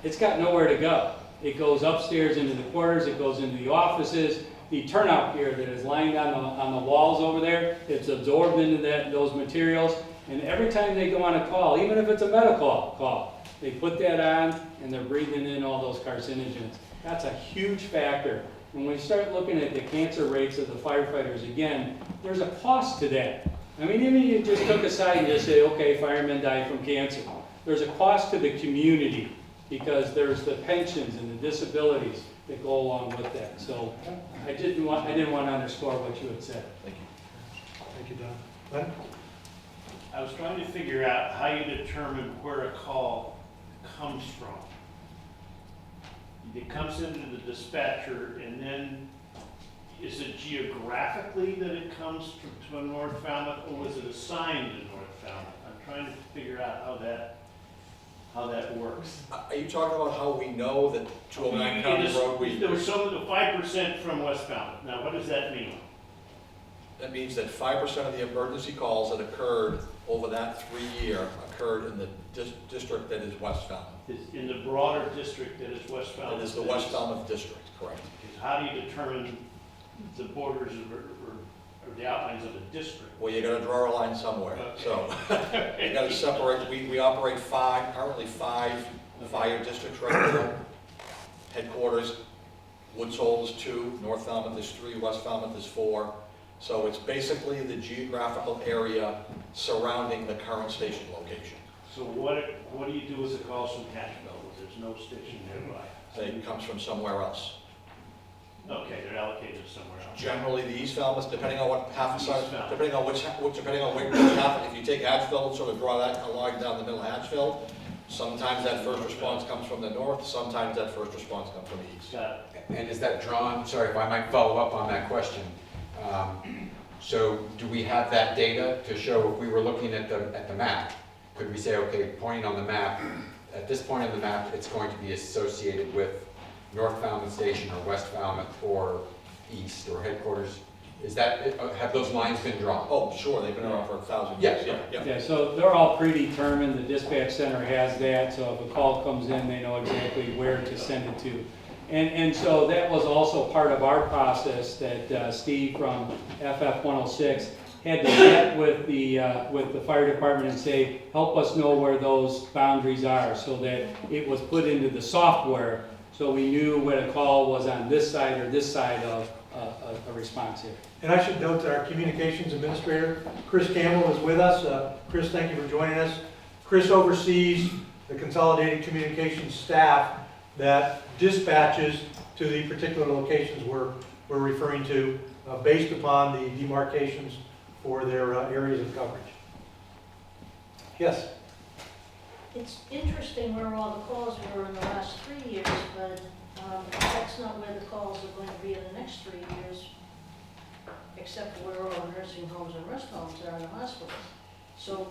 It's got nowhere to go. It goes upstairs into the quarters, it goes into the offices. The turnout gear that is lying on the walls over there, it's absorbed into those materials. And every time they go on a call, even if it's a medical call, they put that on and they're breathing in all those carcinogens. That's a huge factor. When we start looking at the cancer rates of the firefighters, again, there's a cost to that. I mean, even if you just took a side and just say, okay, firemen die from cancer. There's a cost to the community because there's the pensions and the disabilities that go along with that. So I didn't want to underscore what you had said. Thank you. Thank you, Don. Len? I was trying to figure out how you determine where a call comes from. It comes into the dispatcher, and then is it geographically that it comes to North Falmouth, or was it assigned to North Falmouth? I'm trying to figure out how that works. Are you talking about how we know that 209 County Road, There was some of the 5% from West Falmouth. Now, what does that mean? that means that 5% of the emergency calls that occurred over that 3-year occurred in the district that is West Falmouth. Is in the broader district that is West Falmouth? It is the West Falmouth district, correct. How do you determine the borders or the outlines of a district? Well, you gotta draw a line somewhere, so you gotta separate, we operate currently five fire districts right now. Headquarters, Woods Hole is 2, North Falmouth is 3, West Falmouth is 4. So it's basically the geographical area surrounding the current station location. So what do you do with the calls from Catchville? There's no station nearby. It comes from somewhere else. Okay, they're allocated somewhere else. Generally, the East Falmouth, depending on what half side, East Falmouth. depending on which half, if you take Hatchville and sort of draw that line down the middle of Hatchville, sometimes that first response comes from the north, sometimes that first response comes from the east. Got it. And is that drawn, sorry if I might follow up on that question. So do we have that data to show if we were looking at the map, could we say, okay, pointing on the map, at this point on the map, it's going to be associated with North Falmouth Station or West Falmouth or East or headquarters? Is that, have those lines been drawn? Oh, sure, they've been around for 1,000 Yes. years, yeah. Yeah, so they're all predetermined. The dispatch center has that, so if a call comes in, they know exactly where to send it to. And so that was also part of our process that Steve from FF 106 had to get with the fire department and say, help us know where those boundaries are, so that it was put into the software, so we knew when a call was on this side or this side of a response here. And I should note that our communications administrator, Chris Campbell, is with us. Chris, thank you for joining us. Chris oversees the consolidated communications staff that dispatches to the particular locations we're referring to based upon the demarcations for their areas of coverage. Yes? It's interesting where all the calls were in the last 3 years, but that's not where the calls are going to be in the next 3 years, except for where all the nursing homes and rest homes are in the hospitals. So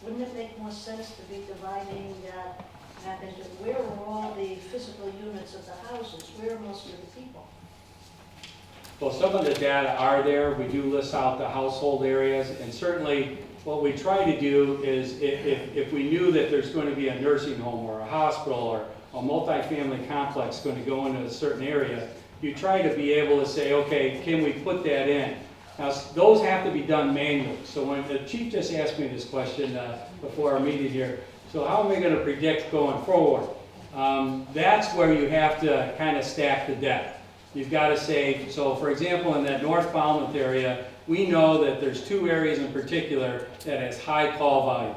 wouldn't it make more sense to be dividing that map into where are all the physical units of the houses? Where are most of the people? Well, some of the data are there. We do list out the household areas, and certainly what we try to do is if we knew that there's going to be a nursing home or a hospital or a multifamily complex going to go into a certain area, you try to be able to say, okay, can we put that in? Now, those have to be done manually. So when the chief just asked me this question before our meeting here, so how am I going to predict going forward? That's where you have to kind of stack the deck. You've got to say, so for example, in that North Falmouth area, we know that there's 2 areas in particular that has high call volume.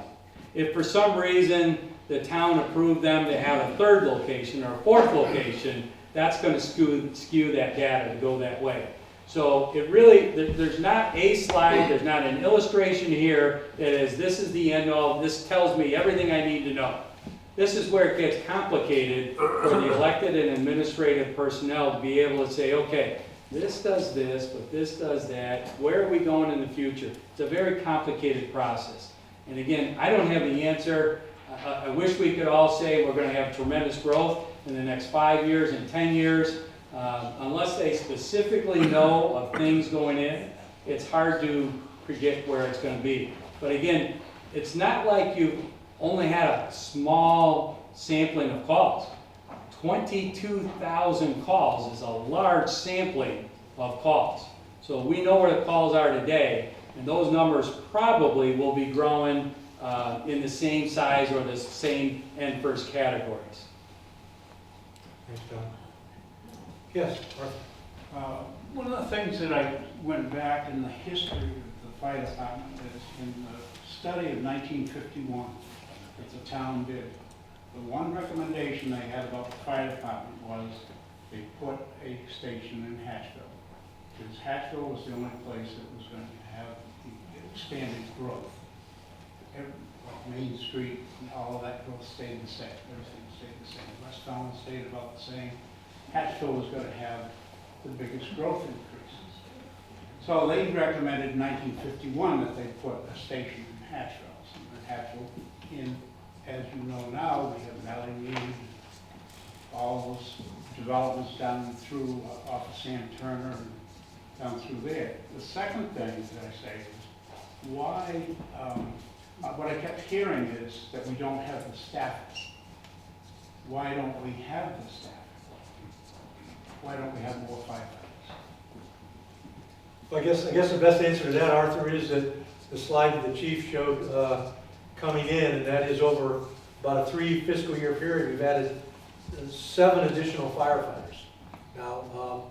If for some reason the town approved them to have a 3rd location or a 4th location, that's going to skew that data to go that way. So it really, there's not a slide, there's not an illustration here that is, this is the end all, this tells me everything I need to know. This is where it gets complicated for the elected and administrative personnel to be able to say, okay, this does this, but this does that, where are we going in the future? It's a very complicated process. And again, I don't have the answer. I wish we could all say we're gonna have tremendous growth in the next 5 years and 10 years. Unless they specifically know of things going in, it's hard to predict where it's gonna be. But again, it's not like you've only had a small sampling of calls. 22,000 calls is a large sampling of calls. So we know where the calls are today, and those numbers probably will be growing in the same size or the same end first categories. Thanks, John. Yes, Arthur. One of the things that I went back in the history of the fire department is in the study of 1951 that the town did. The one recommendation they had about the fire department was they put a station in Hatchville. Because Hatchville was the only place that was going to have the expanded growth. Main Street and all of that growth stayed the same. Everything stayed the same. West Falmouth stayed about the same. Hatchville was going to have the biggest growth increases. So they recommended in 1951 that they put a station in Hatchville. So in Hatchville, as you know now, we have Valley Reed, all those developments down through off of Sam Turner and down through there. The second thing that I say is why, what I kept hearing is that we don't have the staffing. Why don't we have the staffing? Why don't we have more firefighters? Well, I guess the best answer to that, Arthur, is that the slide that the chief showed coming in, and that is over about a 3 fiscal year period, we've added 7 additional firefighters. Now,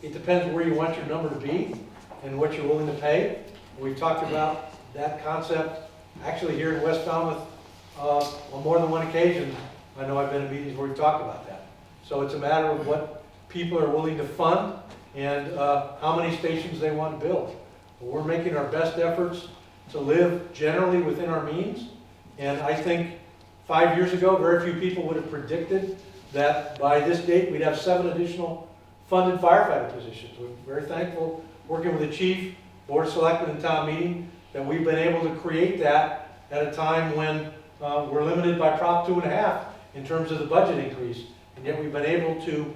it depends where you want your number to be and what you're willing to pay. We've talked about that concept actually here in West Falmouth on more than one occasion. I know I've been in meetings where we've talked about that. So it's a matter of what people are willing to fund and how many stations they want to build. We're making our best efforts to live generally within our means. And I think 5 years ago, very few people would have predicted that by this date, we'd have 7 additional funded firefighter positions. We're very thankful, working with the chief, board of selectmen, and town meeting, that we've been able to create that at a time when we're limited by Prop 2.5 in terms of the budget increase. And yet we've been able to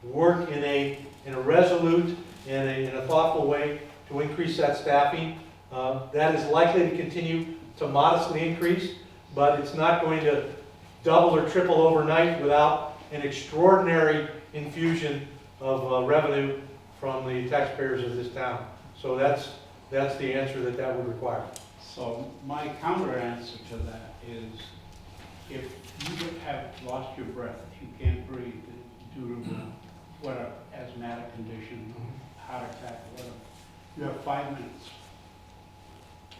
work in a resolute and in a thoughtful way to increase that staffing. That is likely to continue to modestly increase, but it's not going to double or triple overnight without an extraordinary infusion of revenue from the taxpayers of this town. So that's the answer that would require. So my counter answer to that is, if you have lost your breath, if you can't breathe due to whatever, asthmatic condition, heart attack, whatever, you have 5 minutes.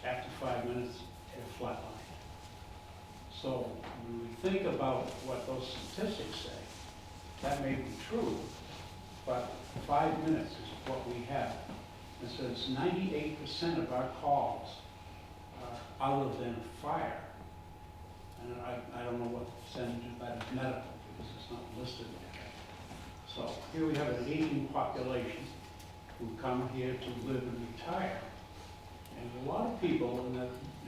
After 5 minutes, you're flatlined. So when we think about what those statistics say, that may be true, but 5 minutes is what we have. It says 98% of our calls are other than fire. And I don't know what the percentage of that is medical, because it's not listed there. So here we have an aging population who come here to live and retire. And a lot of people in the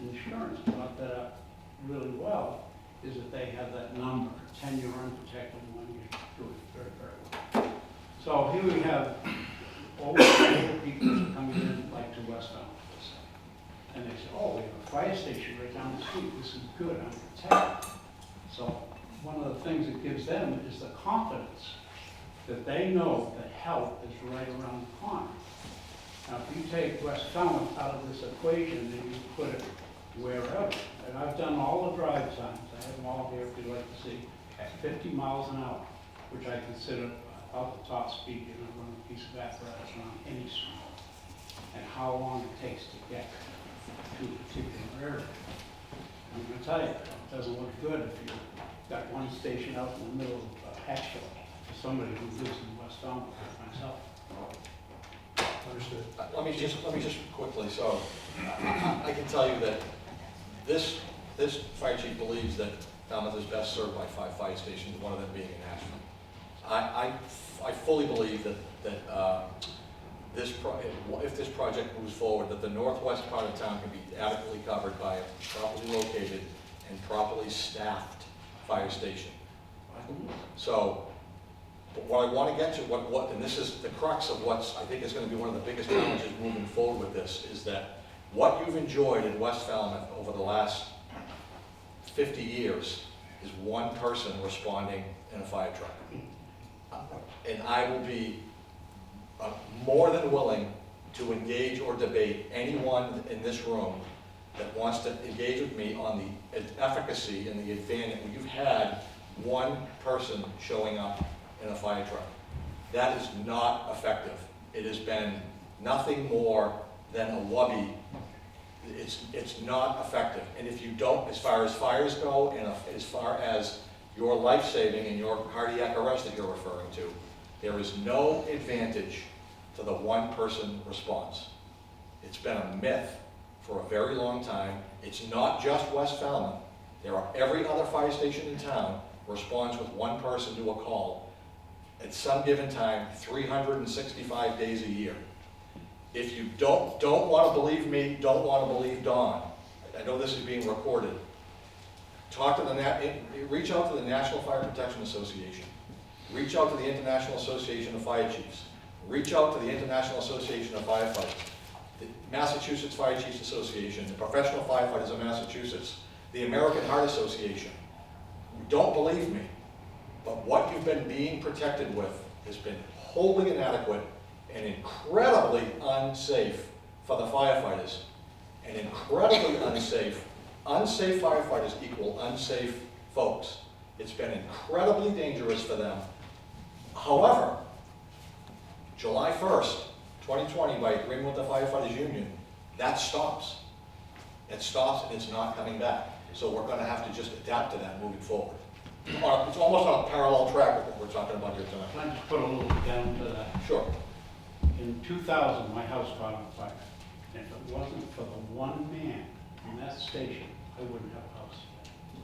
insurance brought that up really well, is that they have that number, 10-year unprotected when you do it very, very well. So here we have older people coming in, like to West Falmouth, let's say. And they say, oh, we have a fire station right down the street. This is good, I'm protected. So one of the things it gives them is the confidence that they know that help is right around the corner. Now, if you take West Falmouth out of this equation and you put it wherever, and I've done all the drive times, I have them all here if you'd like to see, at 50 miles an hour, which I consider about the top speed in a running piece of apparatus around any street, and how long it takes to get to a particular area. I'm going to tell you, it doesn't look good if you've got one station out in the middle of Hatchville for somebody who lives in West Falmouth, like myself. Understood. Let me just quickly, so, I can tell you that this fire chief believes that Falmouth is best served by 5 fire stations, one of them being in Ashland. I fully believe that if this project moves forward, that the northwest part of town can be adequately covered by a properly located and properly staffed fire station. So, what I want to get to, and this is the crux of what's, I think is going to be one of the biggest challenges moving forward with this, is that what you've enjoyed in West Falmouth over the last 50 years is one person responding in a fire truck. And I will be more than willing to engage or debate anyone in this room that wants to engage with me on the efficacy and the advantage. You've had one person showing up in a fire truck. That is not effective. It has been nothing more than a lobby. It's not effective. And if you don't, as far as fires go, and as far as your life-saving and your cardiac arrest that you're referring to, there is no advantage to the one-person response. It's been a myth for a very long time. It's not just West Falmouth. There are every other fire station in town responds with one person to a call at some given time, 365 days a year. If you don't want to believe me, don't want to believe Dawn, I know this is being recorded, reach out to the National Fire Protection Association. Reach out to the International Association of Fire Chiefs. Reach out to the International Association of Firefighters, the Massachusetts Fire Chiefs Association, the Professional Firefighters of Massachusetts, the American Heart Association. Don't believe me, but what you've been being protected with has been wholly inadequate and incredibly unsafe for the firefighters. And incredibly unsafe. Unsafe firefighters equal unsafe folks. It's been incredibly dangerous for them. However, July 1st, 2020, by agreement with the Firefighters Union, that stops. It stops and it's not coming back. So we're going to have to just adapt to that moving forward. It's almost on a parallel track with what we're talking about here tonight. Can I just put a little down to that? Sure. In 2000, my house caught on fire. And if it wasn't for the one man in that station, I wouldn't have a house.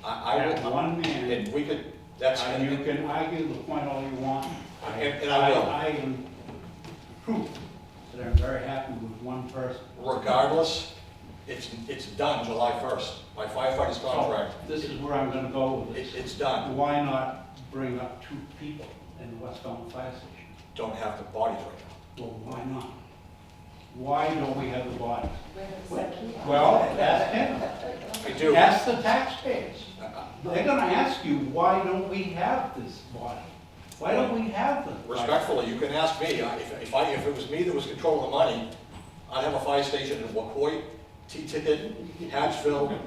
I That will, one man, and we could, that's, and you can argue the point all you want. And I will. I am proof that I'm very happy with one person. regardless, it's done July 1st by firefighters contract. This is where I'm gonna go with this. It's done. Why not bring up 2 people in the West Falmouth Fire Station? Don't have the bodies right Well, why not? Why don't we have the bodies? Well, Well, ask him. now. I do. Ask the taxpayers. They're gonna ask you, why don't we have this body? Why don't we have the? Respectfully, you can ask me. If it was me that was controlling the money, I'd have a fire station in Wacoit, T-Ticket, Hatchville.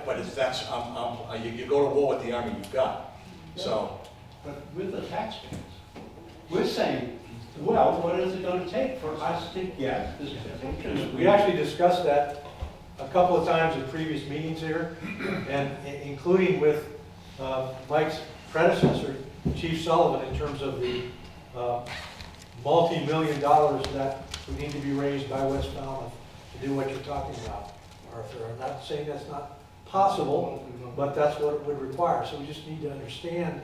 But it's that's, you go to war with the army you've got. So, But with the taxpayers, we're saying, well, what is it gonna take for us to get this particular? We actually discussed that a couple of times in previous meetings here, and including with Mike's predecessor, Chief Sullivan, in terms of the multi-million dollars that would need to be raised by West Falmouth to do what you're talking about, Arthur. I'm not saying that's not possible, but that's what it would require. So we just need to understand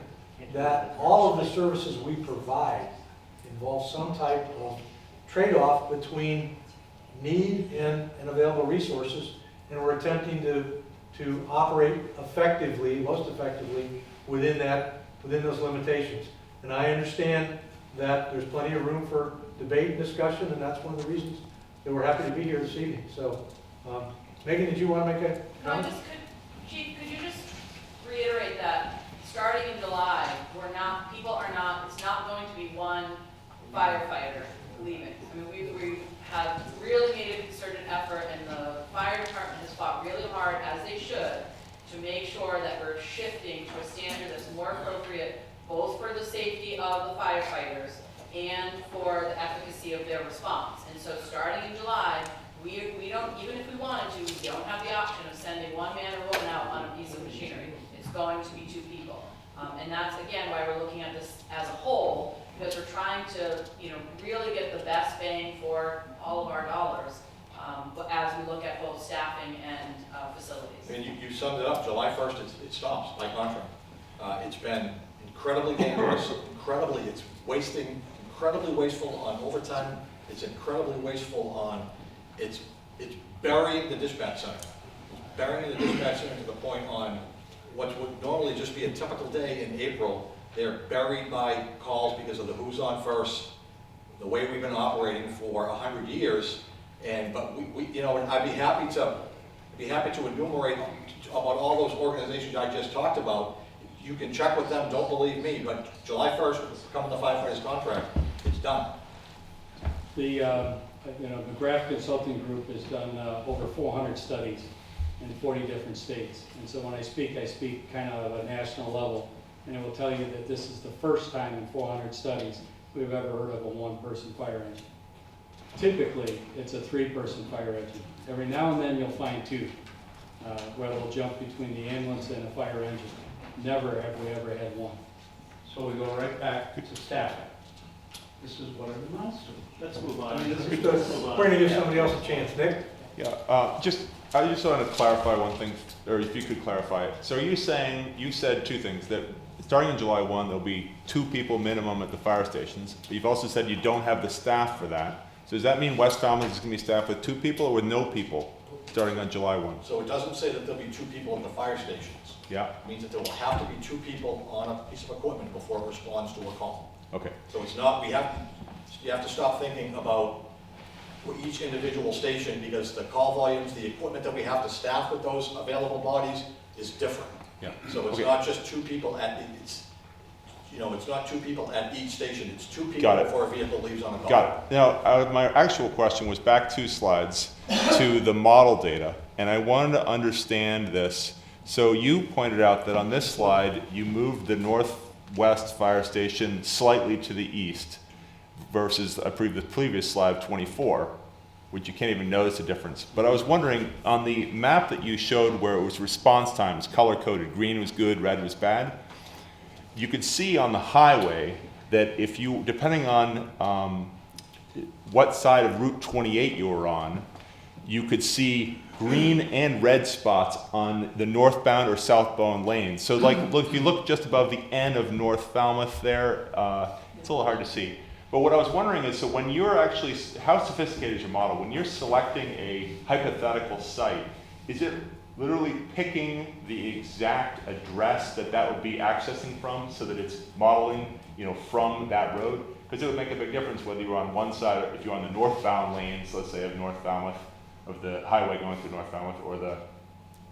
that all of the services we provide involve some type of trade-off between need and available resources, and we're attempting to operate effectively, most effectively, within those limitations. And I understand that there's plenty of room for debate and discussion, and that's one of the reasons that we're happy to be here this evening. So, Megan, did you want to make a comment? Chief, could you just reiterate that starting in July, it's not going to be one firefighter leaving. I mean, we have really made a concerted effort, and the fire department has fought really hard, as they should, to make sure that we're shifting to a standard that's more appropriate, both for the safety of the firefighters and for the efficacy of their response. And so starting in July, we don't, even if we wanted to, we don't have the option of sending one man or woman out on a piece of machinery. It's going to be 2 people. And that's, again, why we're looking at this as a whole, because we're trying to, really get the best bang for all of our dollars, but as we look at both staffing and facilities. I mean, you summed it up, July 1st, it stops by contract. It's been incredibly dangerous, it's incredibly wasteful on overtime, it's incredibly wasteful on, it's burying the dispatch center. It's burying the dispatch center to the point on what would normally just be a typical day in April. They're buried by calls because of the who's on first, the way we've been operating for 100 years. But I'd be happy to enumerate about all those organizations I just talked about. You can check with them, don't believe me, but July 1st, coming the firefighters contract, it's done. The McGrath Consulting Group has done over 400 studies in 40 different states. And so when I speak kind of at a national level. And I will tell you that this is the first time in 400 studies we've ever heard of a one-person fire engine. Typically, it's a three-person fire engine. Every now and then you'll find two, where they'll jump between the ambulance and a fire engine. Never have we ever had one. So we go right back to staffing. This is what it amounts to. Let's move on. We're going to give somebody else a chance. Nick? Yeah, I just wanted to clarify one thing, or if you could clarify it. So are you saying, you said two things, that starting on July 1, there'll be 2 people minimum at the fire stations, but you've also said you don't have the staff for that. So does that mean West Falmouth is going to be staffed with 2 people or with no people starting on July 1? So it doesn't say that there'll be 2 people at the fire stations. Yeah, It means that there will have to be 2 people on a piece of equipment before it responds to a call. okay. So it's not, you have to stop thinking about each individual station, because the call volumes, the equipment that we have to staff with those available bodies is different. Yeah. So it's Okay. not just 2 people it's not 2 people at each station, it's 2 people Got it. before a vehicle leaves on a call. Got it. Now, my actual question was back 2 slides to the model data, and I wanted to understand this. So you pointed out that on this slide, you moved the Northwest Fire Station slightly to the east versus the previous slide, 24, which you can't even notice the difference. But I was wondering, on the map that you showed where it was response times, color-coded, green was good, red was bad, you could see on the highway that if you, depending on what side of Route 28 you were on, you could see green and red spots on the northbound or southbound lanes. So like, if you look just above the end of North Falmouth there, it's a little hard to see. But what I was wondering is, so when you're actually, how sophisticated is your model? When you're selecting a hypothetical site, is it literally picking the exact address that would be accessing from, so that it's modeling, from that road? Because it would make a big difference whether you're on one side, if you're on the northbound lanes, let's say of North Falmouth, of the highway going through North Falmouth, or the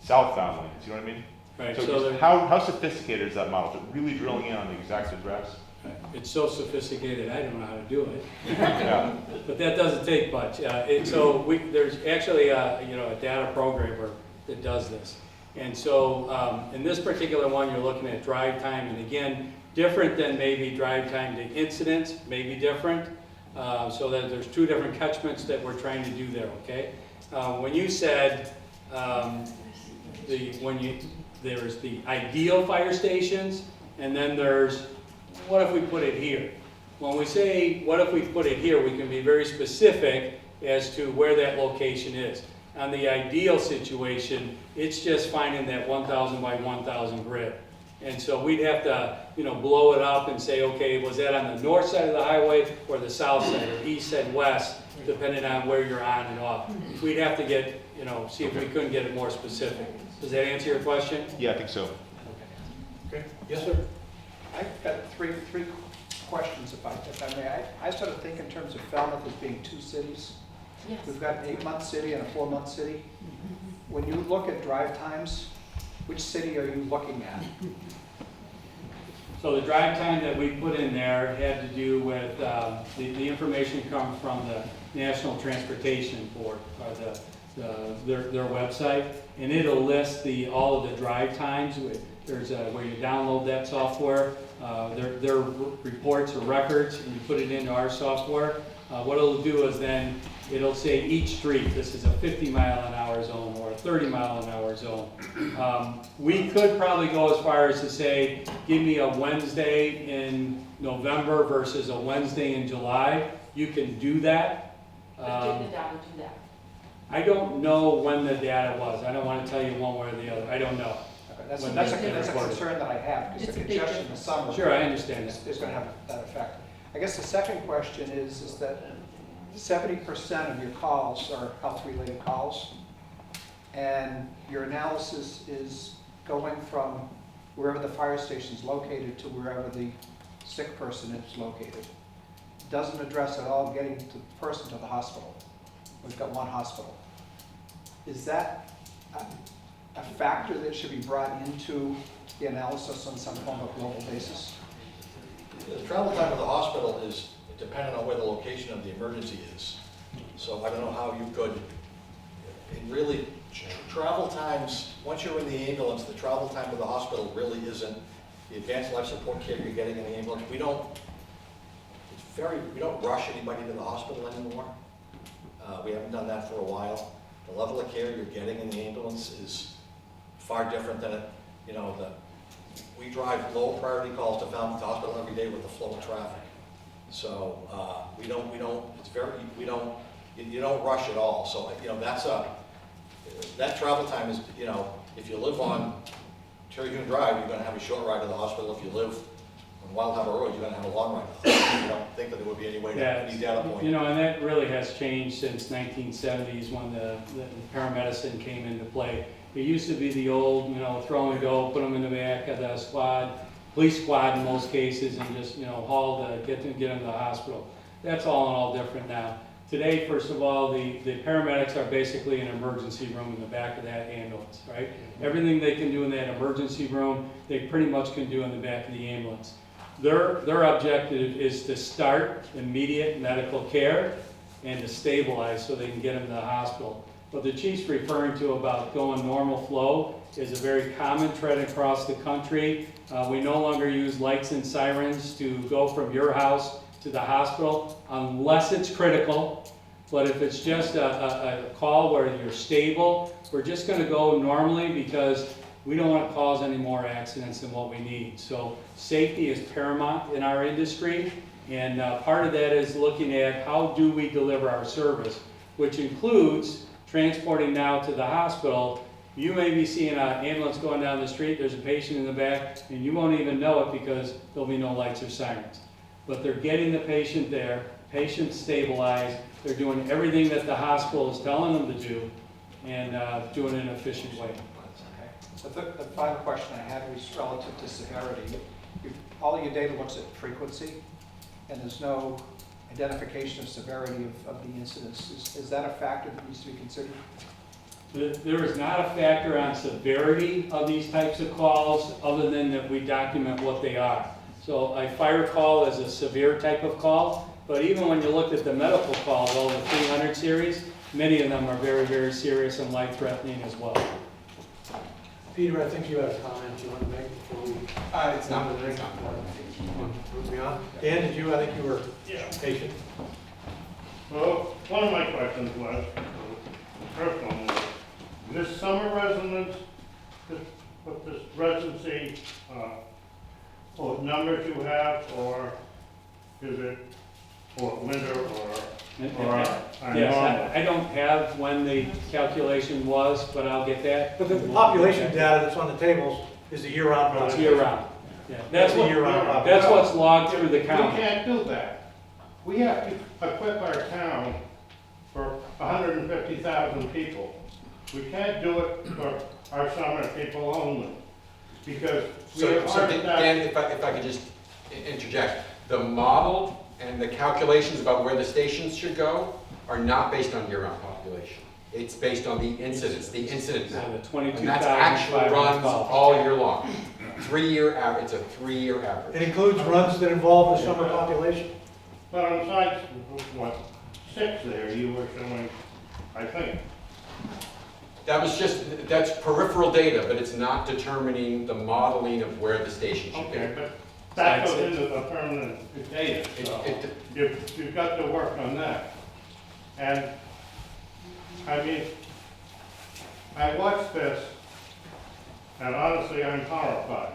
southbound lanes, you know what I mean? Right, So so just how sophisticated is that model? Is it really drilling in on the exact address? it's so sophisticated, I don't know how to do it. Yeah. But that doesn't take much. There's actually a data programmer that does this. And so in this particular one, you're looking at drive time, and again, different than maybe drive time to incidents, maybe different. So that there's 2 different catchments that we're trying to do there, okay? When you said there's the ideal fire stations, and then there's, what if we put it here? When we say, what if we put it here, we can be very specific as to where that location is. On the ideal situation, it's just finding that 1,000 by 1,000 grid. And so we'd have to, blow it up and say, okay, was that on the north side of the highway or the south side, or east and west, depending on where you're on and off. We'd have to get, see if we couldn't get it more specific. Does that answer your question? Yeah, I think so. Okay. Yes, sir. I've got three questions, if I may. I sort of think in terms of Falmouth as being 2 cities. Yes. We've got an 8-month city and a 4-month city. When you look at drive times, which city are you looking at? So the drive time that we put in there had to do with, the information comes from the National Transportation Board, or their website, and it'll list all of the drive times. There's where you download that software, their reports or records, and you put it into our software. What it'll do is then, it'll say each street, this is a 50-mile-an-hour zone or a 30-mile-an-hour zone. We could probably go as far as to say, give me a Wednesday in November versus a Wednesday in July. You can do that. But did the data do that? I don't know when the data was. I don't want to tell you one way or the other. I don't know. Okay, That's When that's a they that's a recorded. concern that I have, because It's the a big congestion in the summer. Sure, I understand that. Is gonna have that effect. I guess the second question is that 70% of your calls are health-related calls, and your analysis is going from wherever the fire station is located to wherever the sick person is located. Doesn't address at all getting the person to the hospital. We've got one hospital. Is that a factor that should be brought into the analysis on some form of global basis? The travel time to the hospital is dependent on where the location of the emergency is. So I don't know how you could, it really, travel times, once you're in the ambulance, the travel time to the hospital really isn't the advanced life support care you're getting in the ambulance. We don't rush anybody to the hospital anymore. We haven't done that for a while. The level of care you're getting in the ambulance is far different than we drive low priority calls to Falmouth Hospital every day with the flow of traffic. So you don't rush at all. So that travel time is, if you live on Terhune Drive, you're gonna have a short ride to the hospital. If you live on Wild Harbor Road, you're gonna have a long ride to the hospital. I don't think that there would be any way to, any data point. And that really has changed since 1970s when the paramedicine came into play. It used to be the old, throw and go, put them in the back of the squad, police squad in most cases, and just, haul get them to the hospital. That's all in all different now. Today, first of all, the paramedics are basically an emergency room in the back of that ambulance, right? Everything they can do in that emergency room, they pretty much can do in the back of the ambulance. Their objective is to start immediate medical care and to stabilize so they can get them to the hospital. What the chief's referring to about going normal flow is a very common trend across the country. We no longer use lights and sirens to go from your house to the hospital unless it's critical. But if it's just a call where you're stable, we're just going to go normally because we don't want to cause any more accidents than what we need. So safety is paramount in our industry, and part of that is looking at how do we deliver our service, which includes transporting now to the hospital. You may be seeing an ambulance going down the street, there's a patient in the back, and you won't even know it because there'll be no lights or sirens. But they're getting the patient there, patient stabilized, they're doing everything that the hospital is telling them to do, and doing it in an efficient way. Okay. The final question I had was relative to severity. All of your data looks at frequency, and there's no identification of severity of the incidents. Is that a factor that needs to be considered? There is not a factor on severity of these types of calls, other than that we document what they are. So a fire call is a severe type of call, but even when you look at the medical calls, all the 300 series, many of them are very, very serious and life-threatening as well. Peter, I think you had a comment you want to make before we... It's not. Moving on. Dan, did you? I think you were patient. Well, one of my questions was, first one was, this summer residence, this residency, what numbers you have, or is it for winter or Yes, normal? I don't have when the calculation was, but I'll get that. But the population data that's on the tables is the year-round. It's year-round. Yeah, that's a what, year-round. that's what's logged through the We county. can't do that. We have to equip our town for 150,000 people. We can't do it for our summer people only, because we So are Dan, if I could just interject, the model and the calculations about where the stations should go are not based on year-round population. It's based on the incidence, the incident So map. the And 22,500 that's actually runs calls. all year long. 3-year average, it's a 3-year average. It includes runs that involve the summer population. But on side, 6 there, you were showing, I think. That's peripheral data, but it's not determining the modeling of where the station should be. Okay, but that goes into the permanent data, so It- you've got to work on that. And, I mean, I watched this, and honestly, I'm horrified.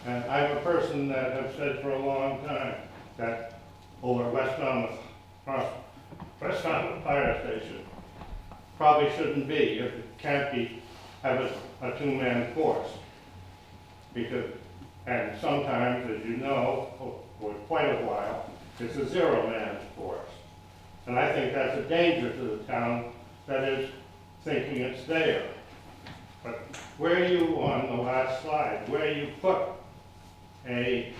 And I'm a person that have said for a long time that over West Falmouth Fire Station probably shouldn't be, if it can't be, have a two-man force. Because, and sometimes, as you know, for quite a while, it's a zero-man force. And I think that's a danger to the town that is thinking it's there. But where you, on the last slide, where you put a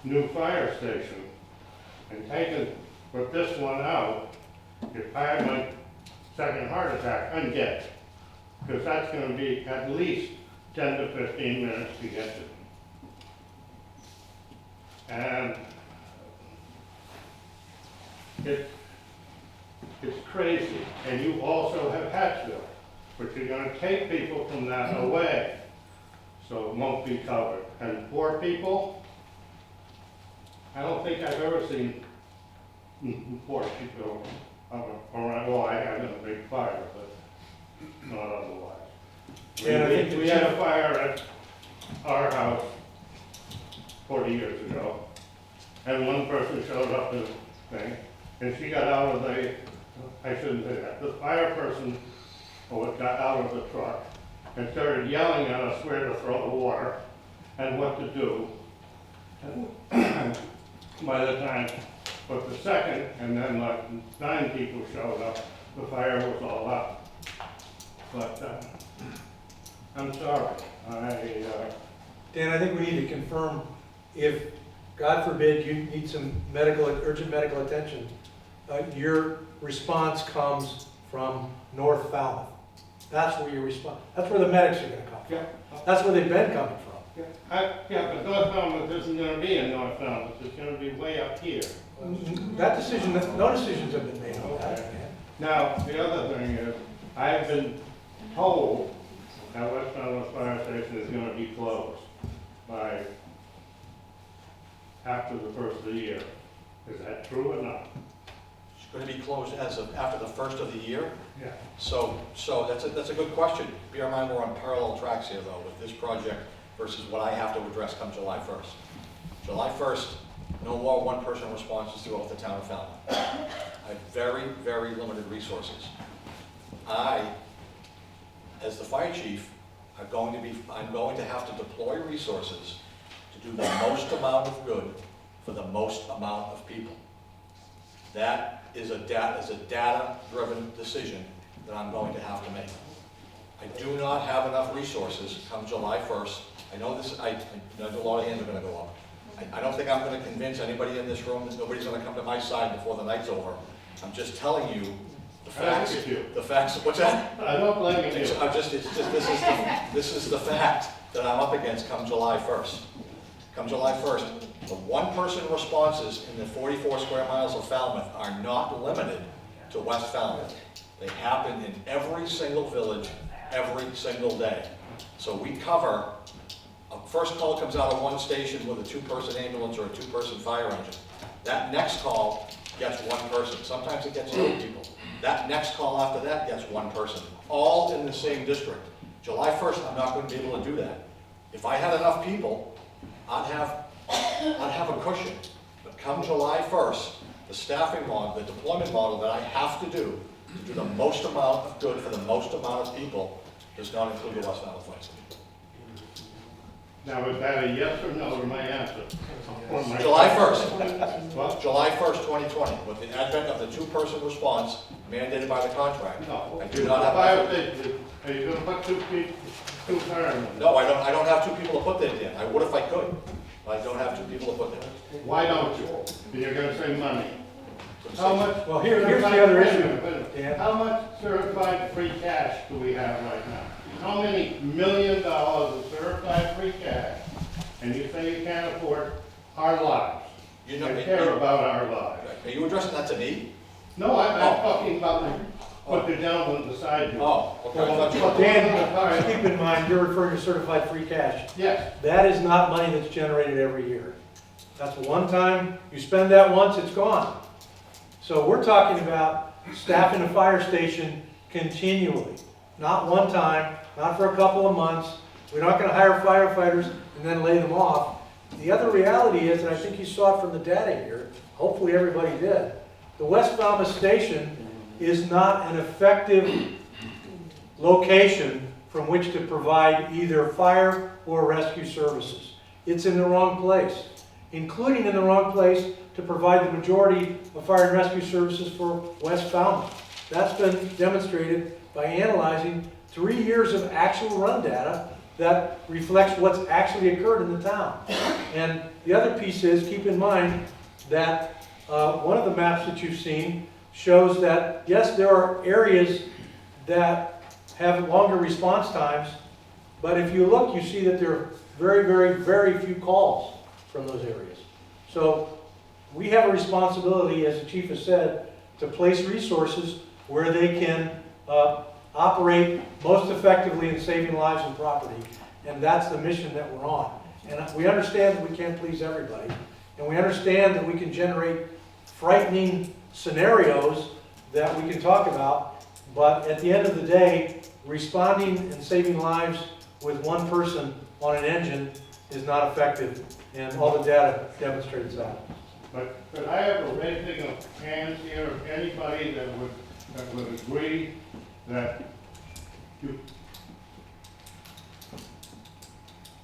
new fire station and put this one out, if I had my second heart attack, I'm dead. Because that's gonna be at least 10 to 15 minutes to get to. And it's crazy. And you also have Hatchville, but you're gonna take people from that away, so it won't be covered. And poor people, I don't think I've ever seen poor people around, well, I had a big fire, but not otherwise. And I think We had a fire at our house 40 years ago, and one person showed up in the thing, and she got out of the, I shouldn't say that, the fire person got out of the truck and started yelling at us where to throw the water and what to do. And by the time, but the second, and then like 9 people showed up, the fire was all up. But I'm sorry, Dan, I think we need to confirm if, God forbid, you need some urgent medical attention, your response comes from North Falmouth. That's where your response, that's where the medics are gonna come from. Yeah. That's where they've been coming from. yeah, but North Falmouth isn't gonna be in North Falmouth, it's gonna be way up here. That decision, no decisions have been made on that. Okay. Now, the other thing is, I've been told that West Falmouth Fire Station is gonna be closed by after the first of the year. Is that true or not? It's going to be closed as of after the first of the year. Yeah. So that's a good question. Bear in mind, we're on parallel tracks here, though, with this project versus what I have to address come July 1st. July 1st, no more one-person responses throughout the town of Falmouth. I have very, very limited resources. I, as the fire chief, I'm going to have to deploy resources to do the most amount of good for the most amount of people. That is a data-driven decision that I'm going to have to make. I do not have enough resources come July 1st. I know this, I know a lot of hands are gonna go up. I don't think I'm gonna convince anybody in this room that nobody's gonna come to my side before the night's over. I'm just telling you the facts. The facts, what's that? I don't blame you. This is the fact that I'm up against come July 1st. Come July 1st, the one-person responses in the 44 square miles of Falmouth are not limited to West Falmouth. They happen in every single village, every single day. So we cover, a first call comes out of one station with a 2-person ambulance or a 2-person fire engine. That next call gets 1 person. Sometimes it gets 2 people. That next call after that gets 1 person, all in the same district. July 1st, I'm not going to be able to do that. If I had enough people, I'd have a cushion. But come July 1st, the staffing model, the deployment model that I have to do the most amount of good for the most amount of people does not include the West Falmouth Fire Station. Now, is that a yes or no to my answer? July 1st. What? July 1st, 2020, with the advent of the 2-person response mandated by the contract. No. I do not have. Fire station, are you gonna put 2 people, 2 firemen? No, I don't have 2 people to put there, Dan. I would if I could, but I don't have 2 people to put there. Why don't you? You're gonna save money. How much? Well, here's the other issue, Dan. How much certified free cash do we have right now? How many $1 million of certified free cash? And you say you can't afford our lives. You know, I care about our lives. Are you addressing that to me? No, I'm talking about but they're down on the side. Oh, okay. Well, Dan, keep in mind, you're referring to certified free cash. Yes, That is not money that's generated every year. That's one time, you spend that once, it's gone. So we're talking about staffing a fire station continually, not one time, not for a couple of months. We're not gonna hire firefighters and then lay them off. The other reality is, and I think you saw it from the data here, hopefully everybody did, the West Falmouth Station is not an effective location from which to provide either fire or rescue services. It's in the wrong place, including in the wrong place to provide the majority of fire and rescue services for West Falmouth. That's been demonstrated by analyzing 3 years of actual run data that reflects what's actually occurred in the town. And the other piece is, keep in mind that one of the maps that you've seen shows that, yes, there are areas that have longer response times, but if you look, you see that there are very, very, very few calls from those areas. So we have a responsibility, as the chief has said, to place resources where they can operate most effectively in saving lives and property. And that's the mission that we're on. And we understand that we can't please everybody. And we understand that we can generate frightening scenarios that we can talk about. But at the end of the day, responding and saving lives with one person on an engine is not effective. And all the data demonstrates that. but I have a raising of hands here of anybody that would agree that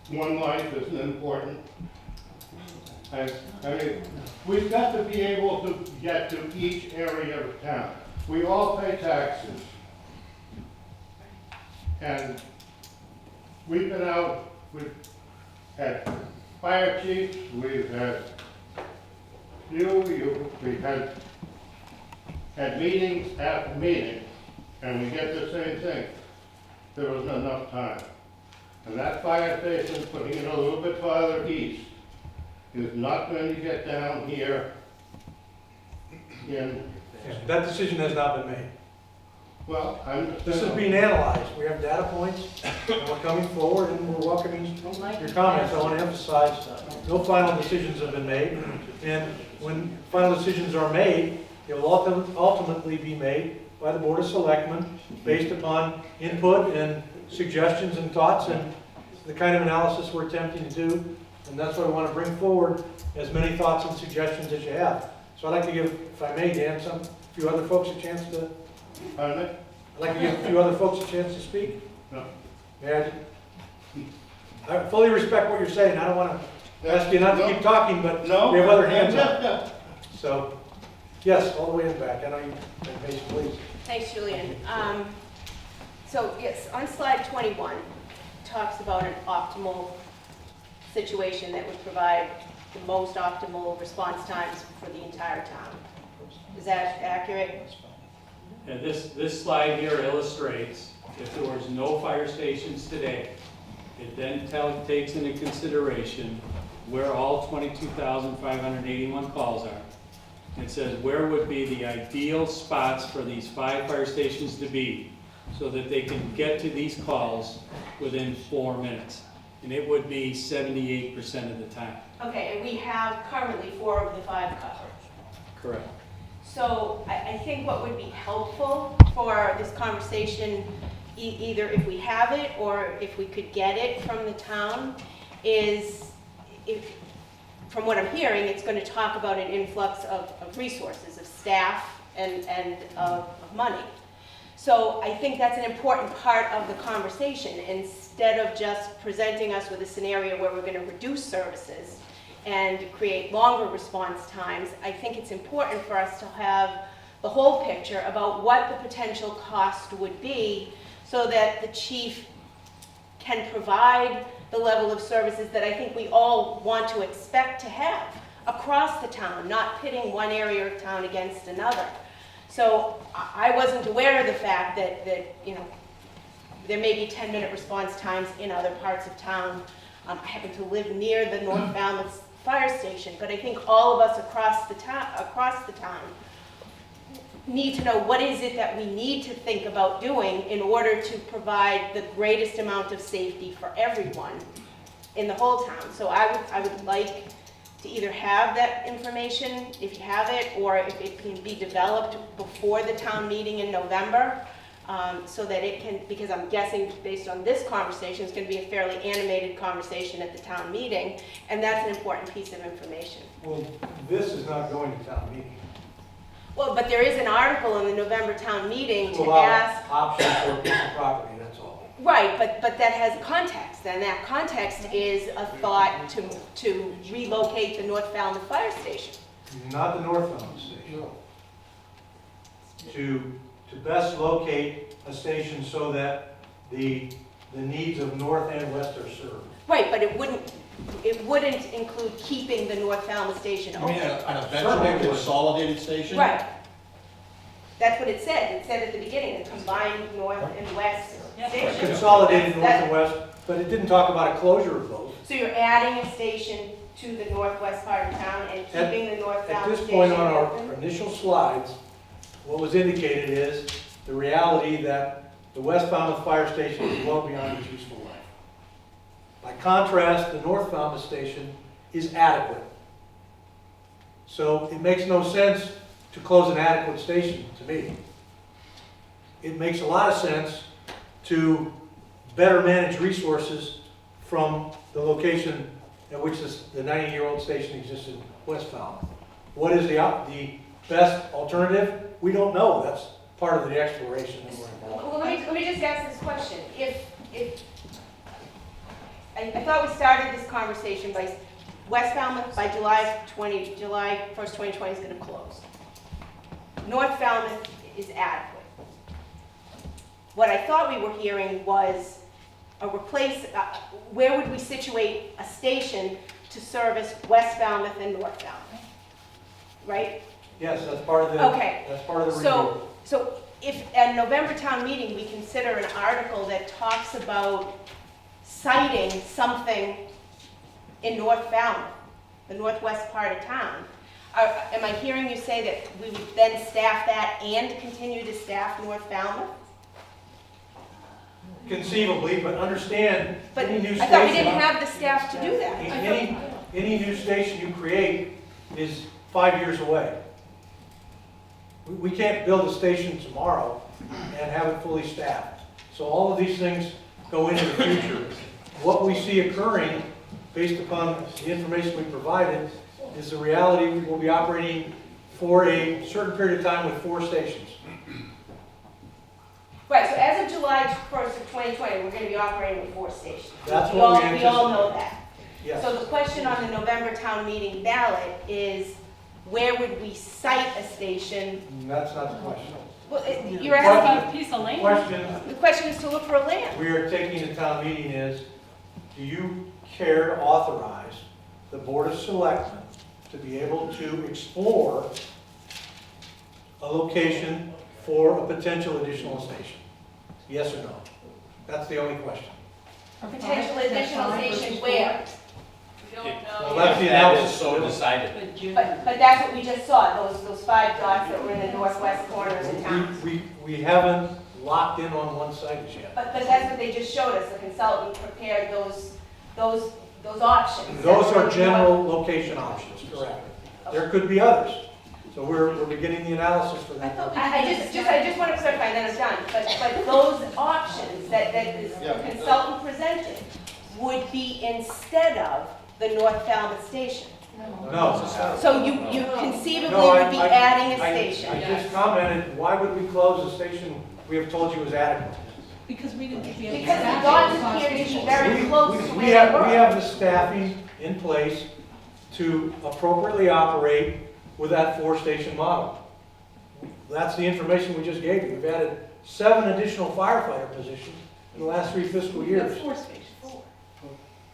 one life isn't important. I mean, we've got to be able to get to each area of town. We all pay taxes. And we've been out, we've had fire chiefs, we've had we've had meetings after meeting, and we get the same thing. There wasn't enough time. And that fire station, putting it a little bit farther east, is not going to get down here in, That decision has not been made. well, This is being analyzed. We have data points, and we're coming forward, and we're welcoming your comments. I want to emphasize, no final decisions have been made, and when final decisions are made, they will ultimately be made by the Board of Selectmen based upon input and suggestions and thoughts and the kind of analysis we're attempting to do. And that's why I want to bring forward as many thoughts and suggestions as you have. So I'd like to give, if I may, Dan, a few other folks a chance to. pardon me? I'd like to give a few other folks a chance to speak. No. Yeah, I fully respect what you're saying. I don't want to ask you not to keep talking, but No. we have other hands up. No. So, yes, all the way in the back. I know you've been patient, please. Thanks, Julian. So, yes, on slide 21, talks about an optimal situation that would provide the most optimal response times for the entire town. Is that accurate? And this slide here illustrates, if there was no fire stations today, it then takes into consideration where all 22,581 calls are. It says where would be the ideal spots for these 5 fire stations to be so that they can get to these calls within 4 minutes. And it would be 78% of the time. Okay, and we have currently 4 of the 5 covered. Correct. So I think what would be helpful for this conversation, either if we have it or if we could get it from the town, is from what I'm hearing, it's going to talk about an influx of resources, of staff and of money. So I think that's an important part of the conversation. Instead of just presenting us with a scenario where we're going to reduce services and create longer response times, I think it's important for us to have the whole picture about what the potential cost would be so that the chief can provide the level of services that I think we all want to expect to have across the town, not pitting one area of town against another. So I wasn't aware of the fact that there may be 10-minute response times in other parts of town. I happen to live near the North Falmouth Fire Station, but I think all of us across the town need to know what is it that we need to think about doing in order to provide the greatest amount of safety for everyone in the whole town. So I would like to either have that information, if you have it, or if it can be developed before the town meeting in November, so that it can, because I'm guessing based on this conversation, it's going to be a fairly animated conversation at the town meeting, and that's an important piece of information. Well, this is not going to town meeting. Well, but there is an article in the November town meeting To to allow ask. options for a piece of property, that's all. Right, but that has a context, and that context is a thought to relocate the North Falmouth Fire Station. Not the North Falmouth station. To best locate a station so that the needs of north and west are served. Right, but it wouldn't include keeping the North Falmouth Station You mean open. an eventual consolidated station? Right. That's what it said. It said at the beginning, a combined north and west station. Consolidated north That- and west, but it didn't talk about a closure of both. So you're adding a station to the northwest part of town and keeping the North At Falmouth this Station point on our open? initial slides, what was indicated is the reality that the West Falmouth Fire Station is well beyond its useful life. By contrast, the North Falmouth Station is adequate. So it makes no sense to close an adequate station, to me. It makes a lot of sense to better manage resources from the location at which the 90-year-old station exists in West Falmouth. What is the best alternative? We don't know. That's part of the exploration that we're involved in. Well, let me just ask this question. I thought we started this conversation by West Falmouth by July 1st, 2020 is going to close. North Falmouth is adequate. What I thought we were hearing was where would we situate a station to service West Falmouth and North Falmouth? Right? Yes, that's part of the, Okay. that's part of the review. So if at November town meeting, we consider an article that talks about citing something in North Falmouth, the northwest part of town, am I hearing you say that we would then staff that and continue to staff North Falmouth? Conceivably, but understand, But any new I station. thought we didn't have the staff to do that. Any new station you create is 5 years away. We can't build a station tomorrow and have it fully staffed. So all of these things go into the future. What we see occurring, based upon the information we provided, is the reality we will be operating for a certain period of time with 4 stations. Right, so as of July 1st of 2020, we're going to be operating with 4 stations. That's what we We all anticipate. know that. Yes. So the question on the November town meeting ballot is, where would we cite a station? That's not the question. Well, you're asking, Piece of land. Question the question is to look for a land. we are taking to town meeting is, do you care to authorize the Board of Selectmen to be able to explore a location for a potential additional station? Yes or no? That's the only question. A potential additional station where? We don't Well, know. that's the That is analysis. so decided. But that's what we just saw, those 5 dots that were in the northwest corner of the town. We haven't locked in on one site as yet. But that's what they just showed us, the consultant prepared those options. Those are general location options, correct. There could be others. So we're beginning the analysis for that. I just want to clarify, and then I'm done, but those options that this consultant presented would be instead of the North Falmouth station. No. So you conceivably No, would be adding a station. I just commented, why would we close a station we have told you is adequate? Because we didn't give you. Because the dots appear to be very close to We where they have were. the staffing in place to appropriately operate with that 4-station model. That's the information we just gave you. We've added 7 additional firefighter positions in the last 3 fiscal years. 4 stations.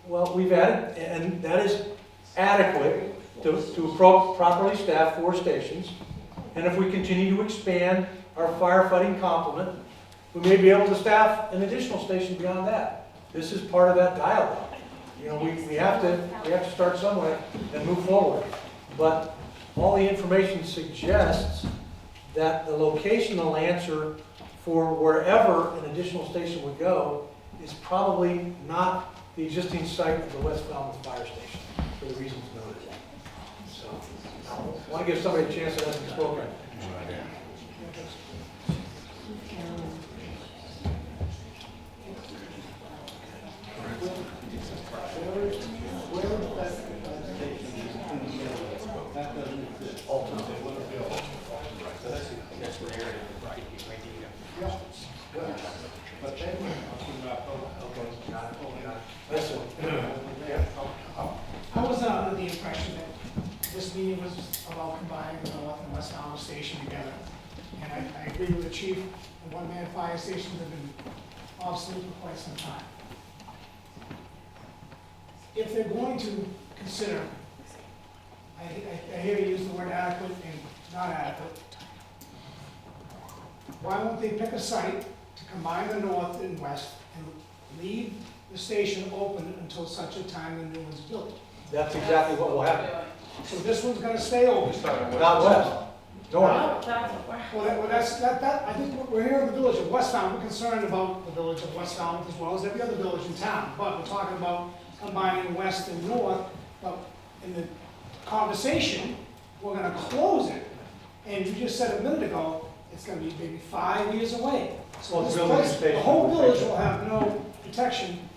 Well, we've added, and that is adequate to properly staff 4 stations. And if we continue to expand our firefighting complement, we may be able to staff an additional station beyond that. This is part of that dialogue. You know, we have to start somewhere and move forward. But all the information suggests that the locational answer for wherever an additional station would go is probably not the existing site of the West Falmouth Fire Station, for the reasons noted. So, I want to give somebody a chance that hasn't spoken. Listen, I was under the impression that this meeting was about combining the North and West Falmouth Station together. And I agree with the chief, the one-man fire stations have been obsolete for quite some time. If they're going to consider, I hear you use the word adequate and not adequate, why won't they pick a site to combine the north and west and leave the station open until such a time the new one's built? that's exactly what will happen. So this one's gonna stay open. Not west, north. Well, I think we're here in the village of West Falmouth, we're concerned about the village of West Falmouth as well as every other village in town, but we're talking about combining west and north, but in the conversation, we're gonna close it. And you just said a minute ago, it's gonna be maybe 5 years away. So Well, this building place, station the whole would village take- will have no protection,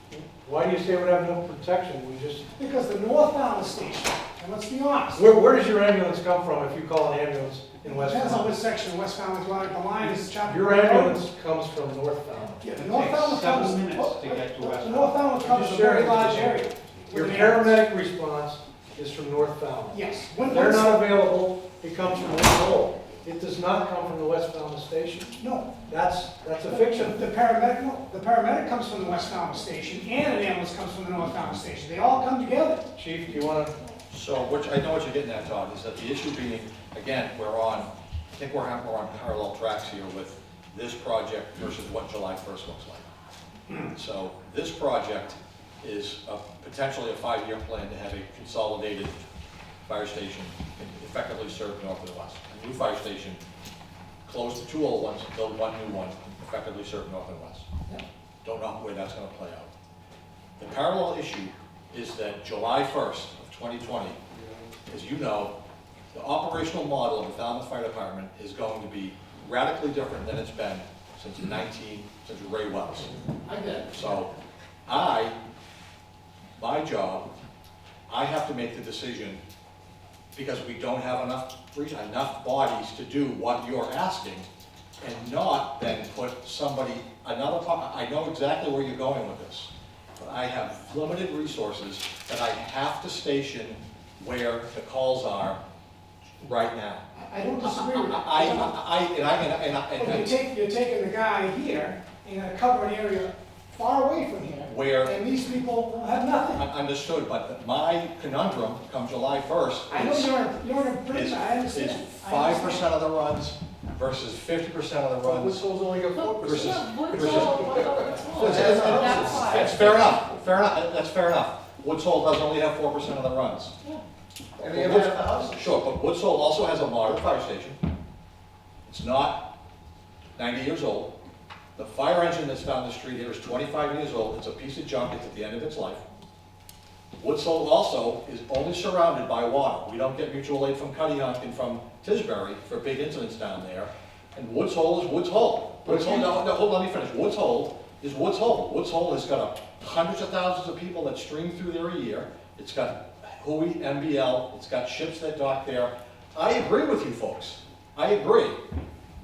Why do you say it would have no protection? We just, because the North Falmouth station, and let's be honest, where does your ambulance come from if you call an ambulance in West depends on Falmouth? which section of West Falmouth, like the line is Chapel. Your ambulance comes from North Falmouth. Yeah, the North Takes Falmouth 7 comes, minutes to get to West the North Falmouth covers a very large area. Your with an paramedic response is from North Falmouth. Yes. If they're not available, it comes from West Lowell. It does not come from the West Falmouth station. No. That's a fiction. The paramedic, no, the paramedic comes from the West Falmouth station, and an ambulance comes from the North Falmouth station. They all come together. Chief, do you want to? So, which, I know what you're getting at, Todd, is that the issue being, again, I think we're on parallel tracks here with this project versus what July 1st looks like. So, this project is potentially a 5-year plan to have a consolidated fire station effectively serve north and west. A new fire station, close the 2 old ones, build 1 new one, effectively serve north and west. Don't know where that's going to play out. The parallel issue is that July 1st of 2020, as you know, the operational model of the Falmouth Fire Department is going to be radically different than it's been since Ray Wells. I get it. So my job, I have to make the decision because we don't have enough bodies to do what you're asking and not then put I know exactly where you're going with this, but I have limited resources that I have to station where the calls are right now. I don't disagree with that. And You're taking the guy here, and you're gonna cover an area far away from here, where, and these people will have nothing. understood, but my conundrum come July 1st I know you're in a bridge, is I understand. 5% of the runs versus 50% of the runs. Whistle's only got 4%. That's fair enough, that's fair enough. Woods Hole does only have 4% of the runs. And they have half the houses. Sure, but Woods Hole also has a modern fire station. It's not 90 years old. The fire engine that's down the street here is 25 years old. It's a piece of junk, it's at the end of its life. Woods Hole also is only surrounded by water. We don't get mutual aid from Cuttyhunk and from Tisbury for big incidents down there. And Woods Hole is Woods Hole. Woods Hole, no, hold on, let me finish. Woods Hole is Woods Hole. Woods Hole has got hundreds of thousands of people that stream through there a year. It's got Hui, MBL, it's got ships that dock there. I agree with you folks. I agree.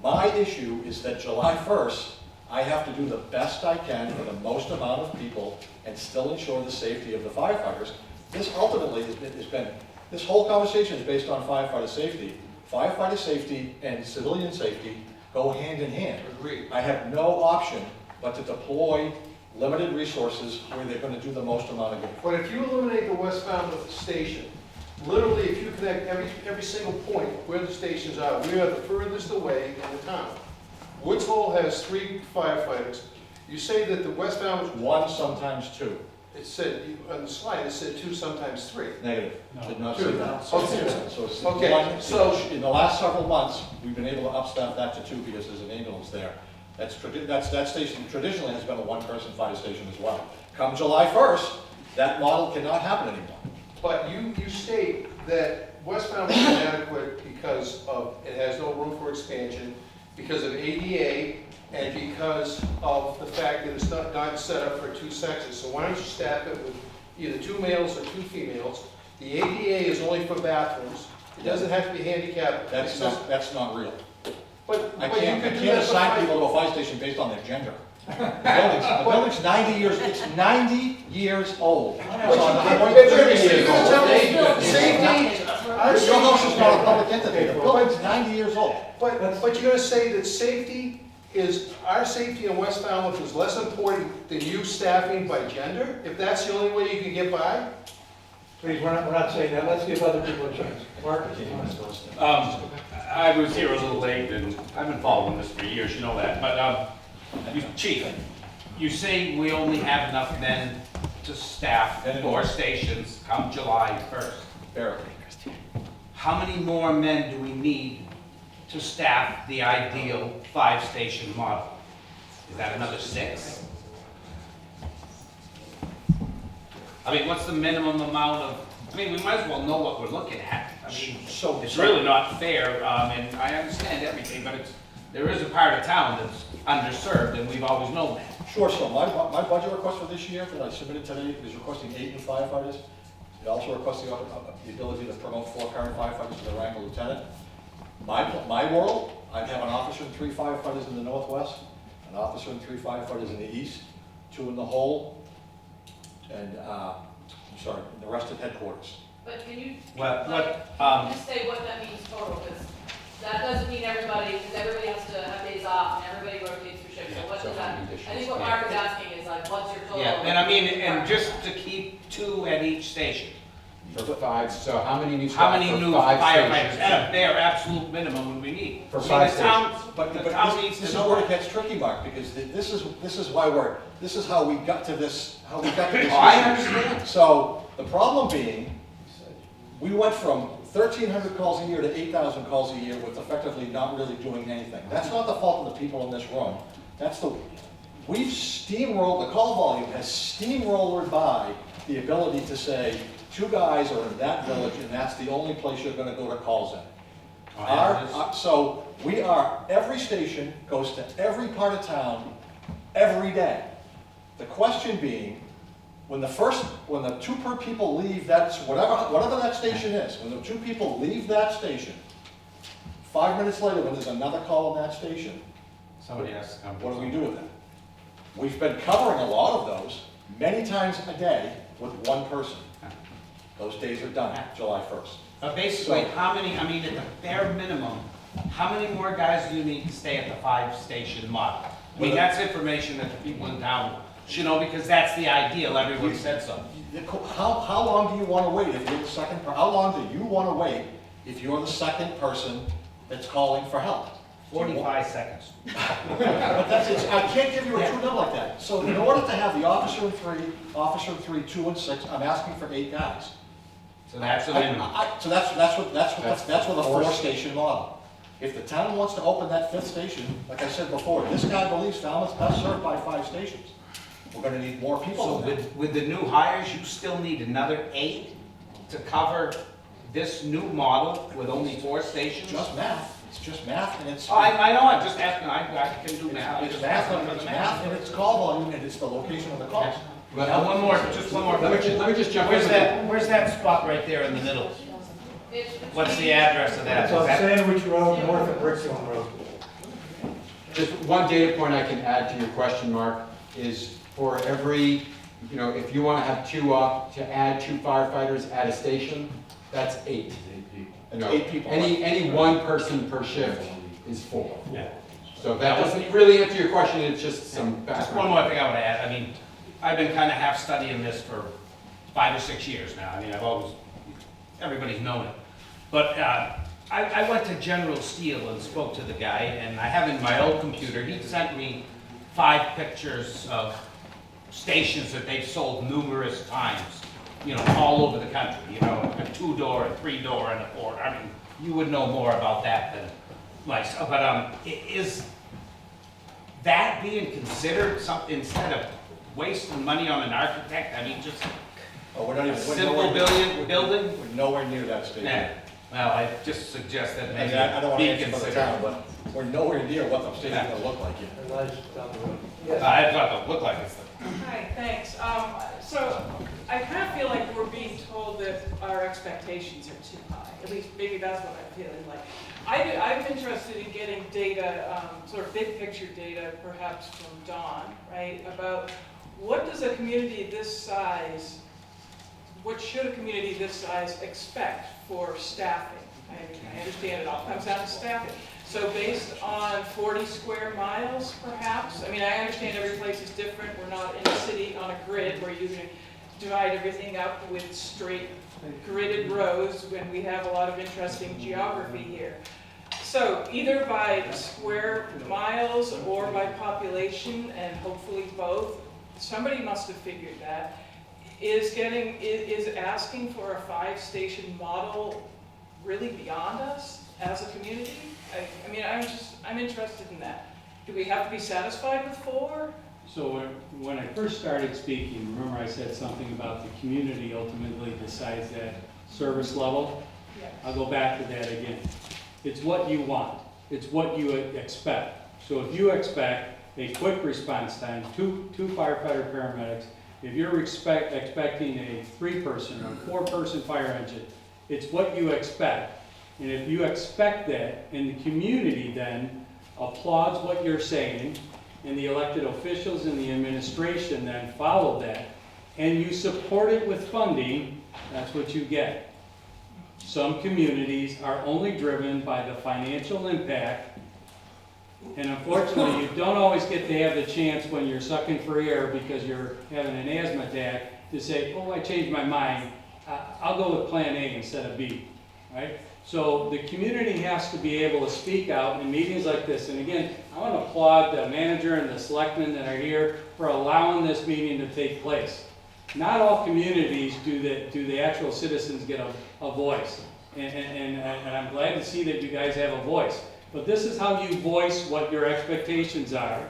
My issue is that July 1st, I have to do the best I can for the most amount of people and still ensure the safety of the firefighters. This ultimately has been, this whole conversation is based on firefighter safety. Firefighter safety and civilian safety go hand in hand. Agreed. I have no option but to deploy limited resources where they're going to do the most amount of good. But if you eliminate the West Falmouth station, literally if you connect every single point where the stations are, we are the furthest away in the town. Woods Hole has 3 firefighters. You say that the West Falmouth, One, sometimes 2. it said, on the slide, it said 2, sometimes 3. Negative. No. Did not say that. Okay. So it's Okay, one- so- in the last several months, we've been able to upstaff that to 2 because there's an ambulance there. That station traditionally has been a one-person fire station as well. Come July 1st, that model cannot happen anymore. But you state that West Falmouth is inadequate because of, it has no room for expansion, because of ADA, and because of the fact that it's not set up for 2 sexes. So why don't you staff it with either 2 males or 2 females? The ADA is only for bathrooms. It doesn't have to be handicapped. That's not real. But I but you can't could do that for assign fire- people to a fire station based on their gender. The building's 90 years, it's 90 years old. So I'm going But 30 you're years gonna old. tell me safety, Your house is not a public entity, the building's 90 years old. but you're gonna say that safety is, our safety in West Falmouth is less important than you staffing by gender? If that's the only way you can get by? Please, we're not saying that. Let's give other people a chance. Mark? I was here a little late, and I've been following this for years, you know that, but, Chief, you say we only have enough men to staff 4 stations come July 1st. Barely. How many more men do we need to staff the ideal 5-station model? Is that another 6? I mean, what's the minimum amount of, I mean, we might as well know what we're looking at. I mean, it's really not fair, and I understand everything, but there is a part of town that's underserved, and we've always known that. Sure, so my budget request for this year that I submitted today is requesting 8 new firefighters. It also requests the ability to promote 4 current firefighters to the rank of lieutenant. My world, I'd have an officer and 3 firefighters in the northwest, an officer and 3 firefighters in the east, 2 in the whole, and, the rest at headquarters. But can you, What- can you just say what that means total? Because that doesn't mean everybody, because everybody has to have days off, and everybody rotates through shifts, so what does that, I think what Mark is asking is like, what's your total? Yeah, and I mean, and just to keep 2 at each station. For 5, so how many new How staff many for new 5 firefighters stations? at their absolute minimum would we need? For I mean, 5 the town- stations. But the town needs this to is know where it that. gets tricky, Mark, because this is how we got to this, Oh, I understand. So, the problem being, we went from 1,300 calls a year to 8,000 calls a year with effectively not really doing anything. That's not the fault of the people in this room. We've steamrolled, the call volume has steamrolled by the ability to say, 2 guys are in that village and that's the only place you're gonna go to calls in. So every station goes to every part of town, every day. The question being, when the 2 people leave whatever that station is, when the 2 people leave that station, 5 minutes later, when there's another call in that station, Somebody has to come. what do we do with that? We've been covering a lot of those many times a day with 1 person. Those days are done, July 1st. But basically, how many, I mean, at the bare minimum, how many more guys do you need to stay at the 5-station model? I mean, that's information that the people in town should know, because that's the ideal, everyone said so. How long do you want to wait if you're the second, how long do you want to wait if you're the second person that's calling for help? 45 seconds. But I can't give you a true number like that. So in order to have the officer and 3, 2 and 6, I'm asking for 8 guys. So that's the minimum. So that's with a 4-station model. If the town wants to open that 5th station, like I said before, this guy believes Falmouth's best served by 5 stations. We're gonna need more people So than that. with the new hires, you still need another 8 to cover this new model with only 4 stations? Just math. It's just math and it's. Oh, I know, I'm just asking, I can do math. It's math and it's call volume and it's the location of the calls. Now, one more question. Let me just jump Where's in. where's that spot right there in the middle? What's the address of that? It's on Sandwich Road, north of Brickstone Road. Just one data point I can add to your question, Mark, is for every, if you want to have 2 up, to add 2 firefighters at a station, that's 8. That's 8 people. Any 1 person per shift is 4. Yeah. So that doesn't really answer your question, it's just some background. Just one more thing I want to add. I mean, I've been kind of half studying this for 5 or 6 years now. I mean, everybody's known it. But I went to General Steel and spoke to the guy, and I have in my old computer, he sent me 5 pictures of stations that they've sold numerous times, you know, all over the country, you know, a 2-door, a 3-door, and a 4. I mean, you would know more about that than myself, but is that being considered something instead of wasting money on an architect? I mean, just Oh, we're not a even, simple building? We're nowhere near that stage. Yeah. Well, I just suggest that I maybe mean, I don't want to be answer for the considered. town, but we're nowhere near what the stage is gonna look like yet. I thought it looked like it's Hi, thanks. So I kind of feel like we're being told that our expectations are too high. At least maybe that's what I'm feeling like. I'm interested in getting data, sort of big picture data, perhaps from Don, right? About what does a community this size, what should a community this size expect for staffing? I understand it all comes down to staffing. So based on 40 square miles, perhaps? I mean, I understand every place is different. We're not in a city on a grid where you can divide everything up with straight gridded rows when we have a lot of interesting geography here. So either by square miles or by population, and hopefully both, somebody must have figured that, is asking for a 5-station model really beyond us as a community? I mean, I'm interested in that. Do we have to be satisfied with 4? So when I first started speaking, remember I said something about the community ultimately decides that service level? Yes. I'll go back to that again. It's what you want. It's what you expect. So if you expect a quick response time, two firefighter paramedics, if you're expecting a 3-person or 4-person fire engine, it's what you expect. And if you expect that, and the community then applauds what you're saying, and the elected officials and the administration then follow that, and you support it with funding, that's what you get. Some communities are only driven by the financial impact, and unfortunately, you don't always get to have the chance when you're sucking for air because you're having an asthma attack to say, oh, I changed my mind, I'll go with plan A instead of B, right? So the community has to be able to speak out in meetings like this. And again, I want to applaud the manager and the selectmen that are here for allowing this meeting to take place. Not all communities do the actual citizens get a voice. And I'm glad to see that you guys have a voice. But this is how you voice what your expectations are.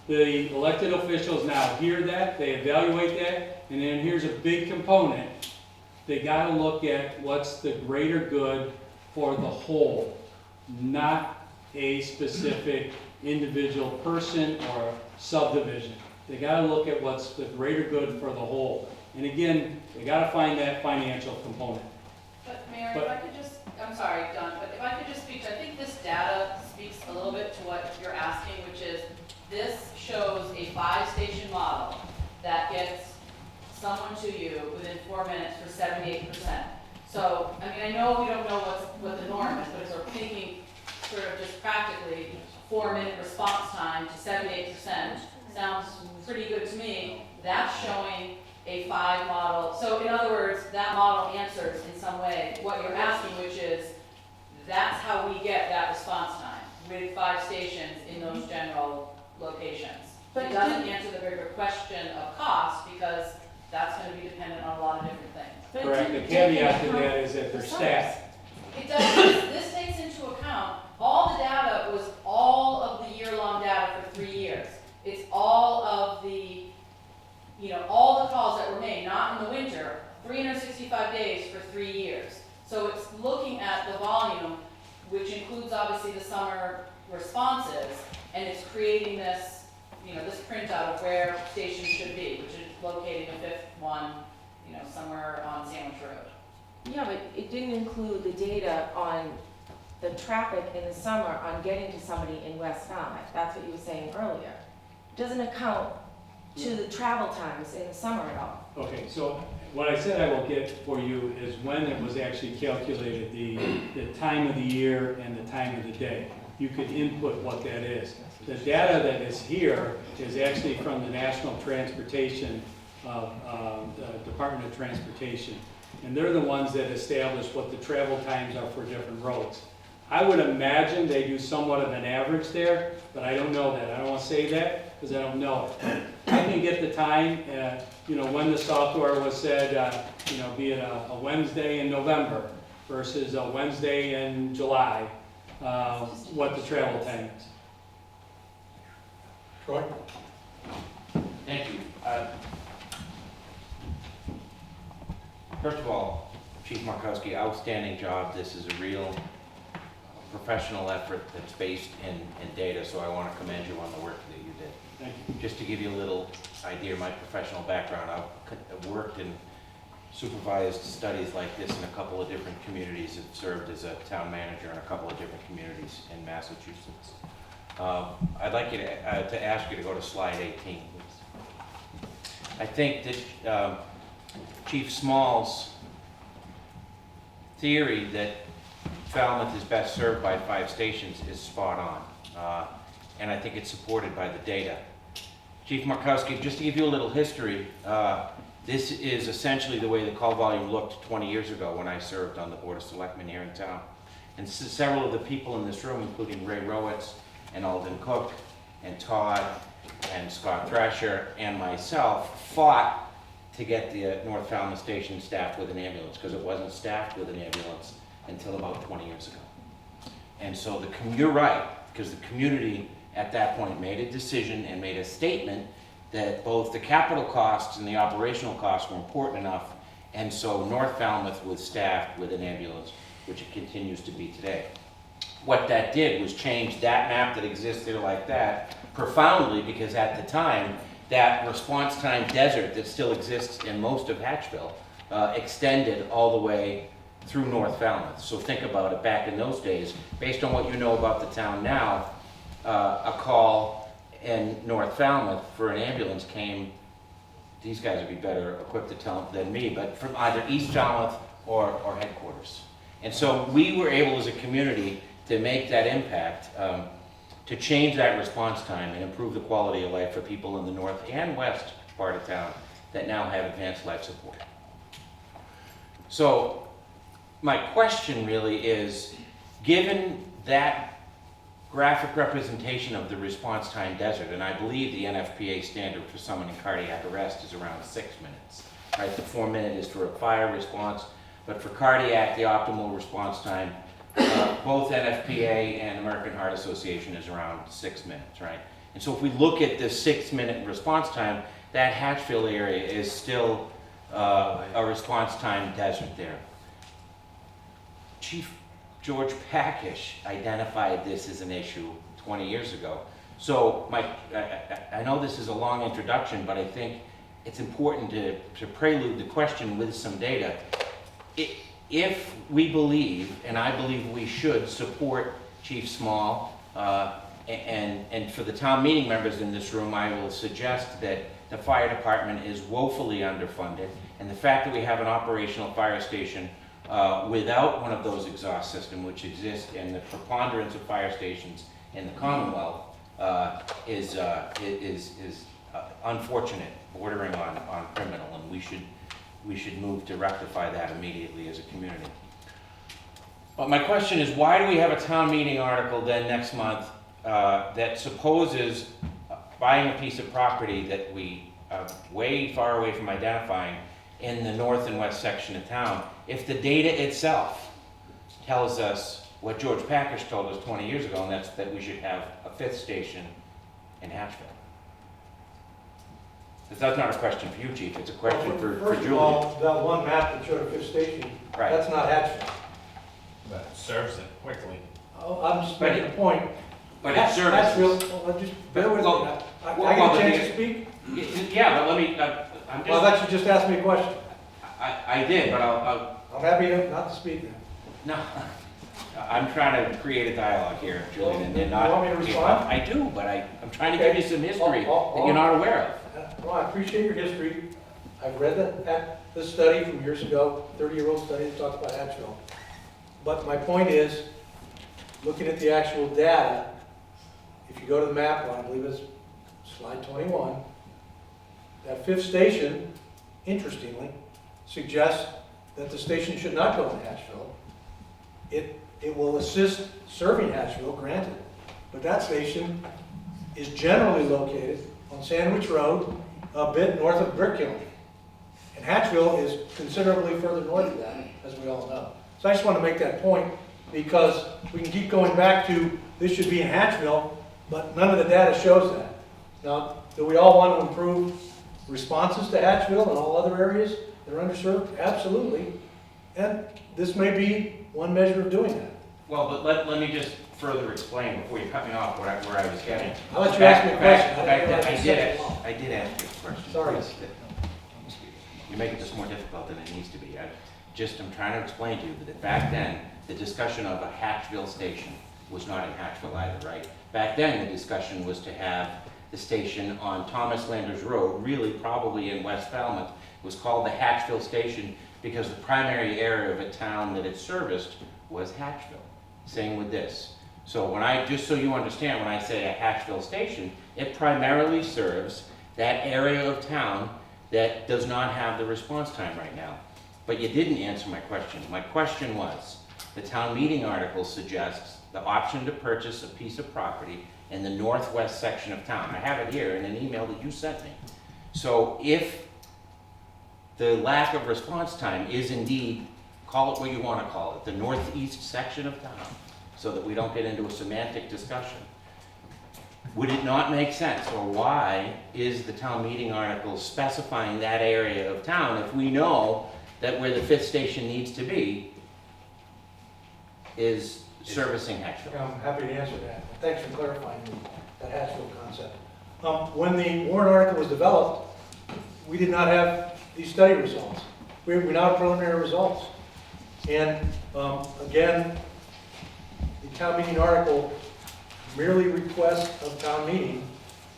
The elected officials now hear that, they evaluate that, and then here's a big component. They got to look at what's the greater good for the whole, not a specific individual person or subdivision. They got to look at what's the greater good for the whole. And again, they got to find that financial component. But Mayor, if I could just, I'm sorry, Don, but if I could just speak, I think this data speaks a little bit to what you're asking, which is this shows a 5-station model that gets someone to you within 4 minutes for 78%. So, I mean, I know we don't know what the norm is, but if we're thinking sort of just practically, 4-minute response time to 78% sounds pretty good to me. That's showing a 5 model. So in other words, that model answers in some way what you're asking, which is that's how we get that response time with 5 stations in those general locations. But it doesn't answer the bigger question of cost because that's going to be dependent on a lot of different things. Correct. The caveat to that is that they're staffed. It does. This takes into account all the data was all of the year-long data for 3 years. It's all of the, you know, all the calls that were made, not in the winter, 365 days for 3 years. So it's looking at the volume, which includes obviously the summer responses, and it's creating this, you know, this printout of where stations should be, which is locating a 5th one, you know, somewhere on Sandwich Road. Yeah, but it didn't include the data on the traffic in the summer on getting to somebody in West Falmouth. That's what you were saying earlier. It doesn't account to the travel times in the summer at all. Okay, so what I said I will get for you is when it was actually calculated, the time of the year and the time of the day. You could input what that is. The data that is here is actually from the National Transportation, Department of Transportation. And they're the ones that establish what the travel times are for different roads. I would imagine they do somewhat of an average there, but I don't know that. I don't want to say that because I don't know it. I can get the time, when the software was said, be it a Wednesday in November versus a Wednesday in July, what the travel time is. Troy? Thank you. First of all, Chief Markowski, outstanding job. This is a real professional effort that's based in data, so I want to commend you on the work that you did. Thank you. Just to give you a little idea of my professional background, I've worked and supervised studies like this in a couple of different communities. I've served as a town manager in a couple of different communities in Massachusetts. I'd like you to ask you to go to slide 18, please. I think that Chief Small's theory that Falmouth is best served by 5 stations is spot on, and I think it's supported by the data. Chief Markowski, just to give you a little history, this is essentially the way the call volume looked 20 years ago when I served on the Board of Selectmen here in town. And several of the people in this room, including Ray Rowitz and Alden Cook and Todd and Scott Thrasher and myself, fought to get the North Falmouth station staffed with an ambulance, because it wasn't staffed with an ambulance until about 20 years ago. And so you're right, because the community at that point made a decision and made a statement that both the capital costs and the operational costs were important enough, and so North Falmouth was staffed with an ambulance, which it continues to be today. What that did was change that map that exists there like that profoundly, because at the time, that response time desert that still exists in most of Hatchville extended all the way through North Falmouth. So think about it, back in those days, based on what you know about the town now, a call in North Falmouth for an ambulance came, these guys would be better equipped to tell than me, but from either East Falmouth or headquarters. And so we were able as a community to make that impact, to change that response time and improve the quality of life for people in the north and west part of town that now have advanced life support. So my question really is, given that graphic representation of the response time desert, and I believe the NFPA standard for someone in cardiac arrest is around 6 minutes, right? The 4 minute is for a fire response, but for cardiac, the optimal response time, both NFPA and American Heart Association is around 6 minutes, right? And so if we look at the 6 minute response time, that Hatchville area is still a response time desert there. Chief George Packish identified this as an issue 20 years ago. So I know this is a long introduction, but I think it's important to prelude the question with some data. If we believe, and I believe we should, support Chief Small, and for the town meeting members in this room, I will suggest that the fire department is woefully underfunded, and the fact that we have an operational fire station without one of those exhaust systems, which exist in the preponderance of fire stations in the Commonwealth, is unfortunate, bordering on criminal, and we should move to rectify that immediately as a community. But my question is, why do we have a town meeting article then next month that supposes buying a piece of property that we are way far away from identifying in the north and west section of town, if the data itself tells us what George Packish told us 20 years ago, and that's that we should have a 5th station in Hatchville? That's not a question for you, Chief, it's a question for First of Julie. all, that one map that showed a 5th station, Right. that's not Hatchville. But it serves it quickly. Oh, I'm just making a point. But it That's serves. real, well, just bear with me. Well, I well, get a but chance the- to speak? Yeah, but let me, I'm Well, just, that you just asked me a question. I did, but I'll, I'm happy not to speak now. no. I'm trying to create a dialogue here, Julian, and You not. want me to respond? I do, but I'm trying to Okay. give you some history Oh, that you're not aware of. Well, I appreciate your history. I've read the study from years ago, 30-year-old study that talks about Hatchville. But my point is, looking at the actual data, if you go to the map, I believe it's slide 21, that 5th station, interestingly, suggests that the station should not go in Hatchville. It it will assist serving Hatchville, granted, but that station is generally located on Sandwich Road, a bit north of Brickhill. And Hatchville is considerably further north of that, as we all know. So I just want to make that point, because we can keep going back to, this should be in Hatchville, but none of the data shows that. Now, do we all want to improve responses to Hatchville and all other areas that are underserved? Absolutely. And this may be one measure of doing that. Well, but let me just further explain before you cut me off where I was getting. I'll let you ask me a question. I did ask you a question. Sorry. You're making this more difficult than it needs to be. I'm trying to explain to you that back then, the discussion of a Hatchville station was not in Hatchville either, right? Back then, the discussion was to have the station on Thomas Landers Road, really probably in West Falmouth. It was called the Hatchville Station because the primary area of a town that it serviced was Hatchville. Same with this. So just so you understand, when I say a Hatchville station, it primarily serves that area of town that does not have the response time right now. But you didn't answer my question. My question was, the town meeting article suggests the option to purchase a piece of property in the northwest section of town. I have it here in an email that you sent me. So if the lack of response time is indeed, call it what you want to call it, the northeast section of town, so that we don't get into a semantic discussion, would it not make sense, or why is the town meeting article specifying that area of town if we know that where the fifth station needs to be is servicing Hatchville? I'm happy to answer that. Thanks for clarifying that Hatchville concept. When the warrant article was developed, we did not have these study results. We now have preliminary results. And again, the town meeting article merely requests of town meeting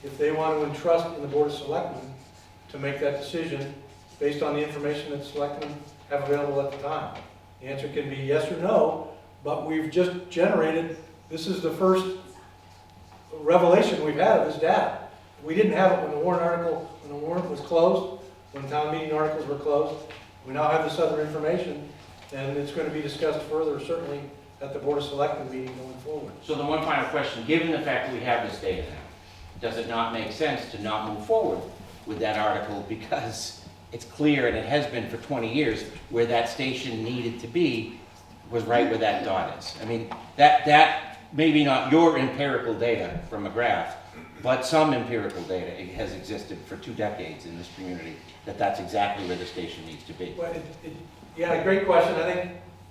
if they want to entrust in the Board of Selectmen to make that decision based on the information that selectmen have available at the time. The answer can be yes or no, but we've just generated, this is the first revelation we've had of this data. We didn't have it when the warrant was closed, when town meeting articles were closed. We now have this other information, and it's going to be discussed further, certainly, at the Board of Selectmen meeting going forward. So the one final question, given the fact that we have this data now, does it not make sense to not move forward with that article because it's clear, and it has been for 20 years, where that station needed to be was right where that dot is? I mean, that maybe not your empirical data from McGrath, but some empirical data has existed for 2 decades in this community that that's exactly where the station needs to be. Well, yeah, great question.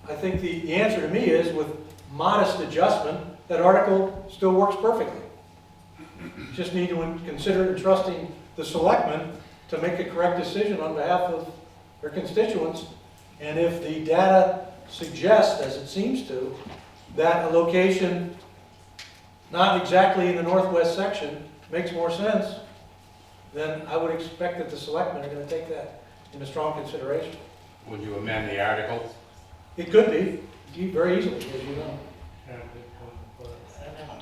I think the answer to me is, with modest adjustment, that article still works perfectly. Just need to consider entrusting the selectmen to make a correct decision on behalf of their constituents. And if the data suggests, as it seems to, that a location not exactly in the northwest section makes more sense, then I would expect that the selectmen are going to take that into strong consideration. Would you amend the article? It could be, very easily, as you know.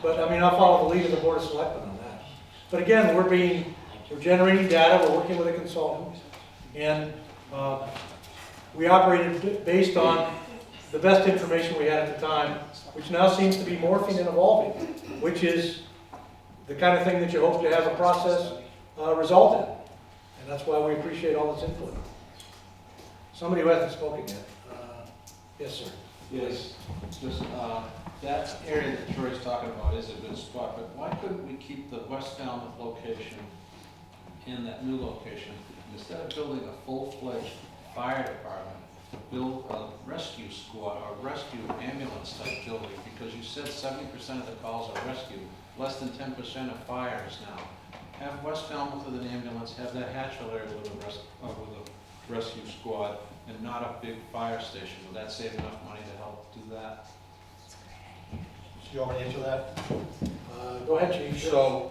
But, I mean, I'll follow the lead of the Board of Selectmen on that. But again, we're generating data, we're working with a consultant, and we operated based on the best information we had at the time, which now seems to be morphing and evolving, which is the kind of thing that you hope to have a process result in. And that's why we appreciate all this input. Somebody who hasn't spoken yet. Yes, sir. Yes, just that area that Troy's talking about is a good spot, but why couldn't we keep the West Falmouth location in that new location? Instead of building a full-fledged fire department, to build a rescue squad or rescue ambulance type building, because you said 70% of the calls are rescue, less than 10% of fires now. Have West Falmouth with an ambulance, have that Hatchville area with a rescue squad, and not a big fire station. Will that save enough money to help do that? Do you want me to answer that? Go ahead, Chief. So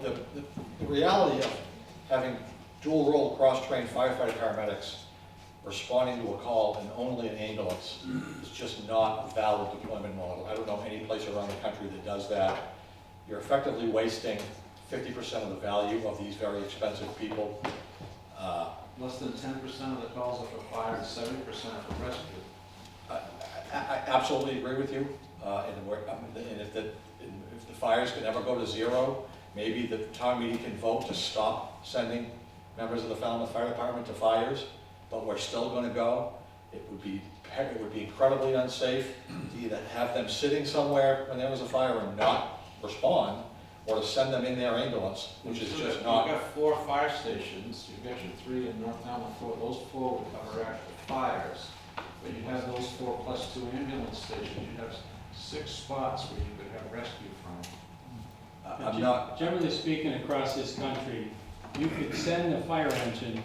the reality of having dual role cross-trained firefighter paramedics responding to a call and only an ambulance is just not a valid deployment model. I don't know any place around the country that does that. You're effectively wasting 50% of the value of these very expensive people. Less than 10% of the calls are for fire and 70% are for rescue. I absolutely agree with you, and if the fires could ever go to zero, maybe the town meeting can vote to stop sending members of the Falmouth Fire Department to fires, but we're still gonna go. It would be incredibly unsafe to either have them sitting somewhere when there was a fire and not respond, or to send them in their ambulance, which is just not. You've got 4 fire stations, you've got your 3 in North Falmouth, 4, those 4 would cover active fires. But you have those 4 plus 2 ambulance stations, you have 6 spots where you could have rescue from. I'm not. Generally speaking, across this country, you could send a fire engine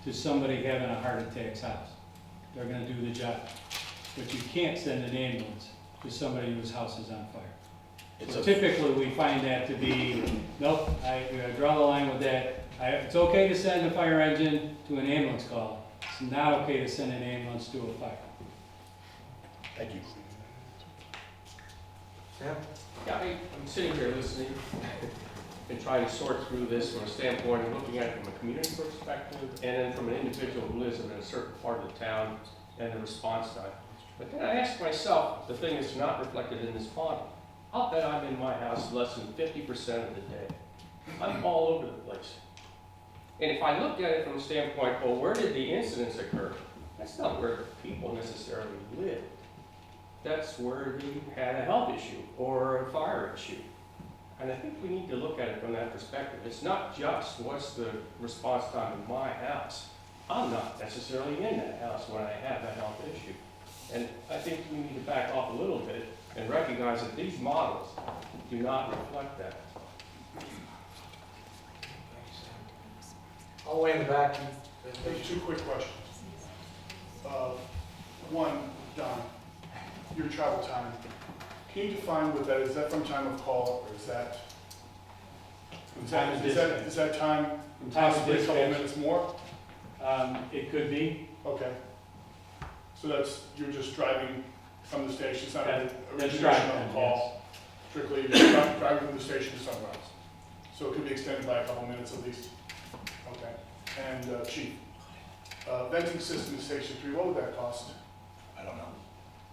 to somebody having a heart attack's house. They're gonna do the job. But you can't send an ambulance to somebody whose house is on fire. So typically, we find that to be, nope, I draw the line with that. It's okay to send a fire engine to an ambulance call. It's not okay to send an ambulance to a fire. Thank you. Sam? Yeah, I'm sitting here listening and trying to sort through this from a standpoint of looking at it from a community perspective and then from an individual who lives in a certain part of the town and the response time. But then I ask myself, the thing is not reflected in this model. I'll bet I'm in my house less than 50% of the day. I'm all over the place. And if I look at it from the standpoint, well, where did the incidents occur? That's not where the people necessarily live. That's where they had a health issue or a fire issue. And I think we need to look at it from that perspective. It's not just what's the response time in my house. I'm not necessarily in that house when I have a health issue. And I think we need to back off a little bit and recognize that these models do not reflect that. All the way in the back. There's 2 quick questions. One, Don, your travel time. Can you define what that is? Is that from time of call, or is that time of dispatch? Is that time possibly a couple minutes more? It could be. Okay. So that's, you're just driving from the station, it's not an That's origination driving, of the call. Strictly, you're just driving from the station to Sunrise. So it could be extended by a couple minutes at least. Okay. And Chief, venting system in Station 3, what would that cost? I don't know.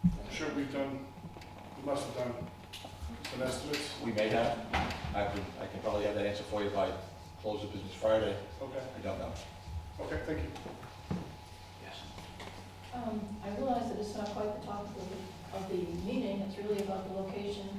I'm sure we must have done some estimates. We may have. I can probably have that answer for you by close of business Friday. Okay. I don't know. Okay, thank you. Yes. I realize that it's not quite the topic of the meeting, it's really about the location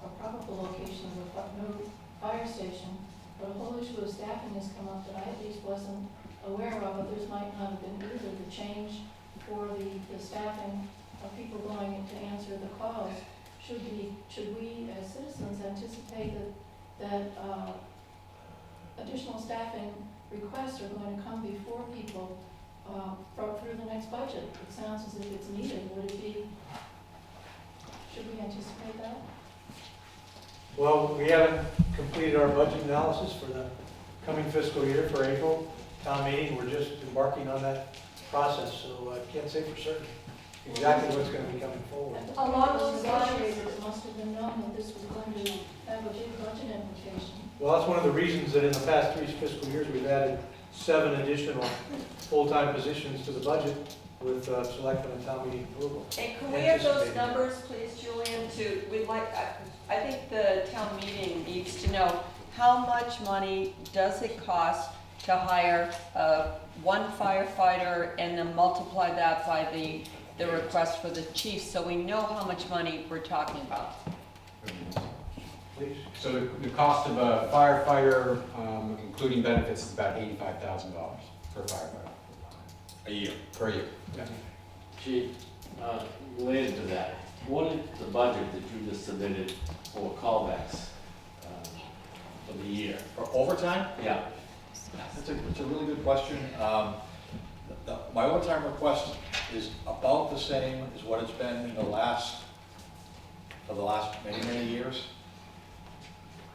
or probable location of a new fire station. But a whole issue of staffing has come up that I at least wasn't aware of, others might not have been either. The change for the staffing of people going to answer the calls. Should we as citizens anticipate that additional staffing requests are going to come before people through the next budget? It sounds as if it's needed. Would it be, should we anticipate that? Well, we haven't completed our budget analysis for the coming fiscal year for April town meeting. We're just embarking on that process, so I can't say for certain exactly what's going to be coming forward. Along those lines, it must have been known that this was going to have a big budget implication. Well, that's one of the reasons that in the past 3 fiscal years, we've added 7 additional full-time positions to the budget with selectmen and town meeting approval. And can we have those numbers, please, Julian, I think the town meeting needs to know how much money does it cost to hire one firefighter and then multiply that by the request for the chief, so we know how much money we're talking about. Please. So the cost of a firefighter, including benefits, is about $85,000 per firefighter. A year. Per year. Yeah. Chief, related to that, what is the budget that you just submitted for callbacks for the year? For overtime? Yeah. That's a really good question. My overtime request is about the same as what it's been in for the last many, many years.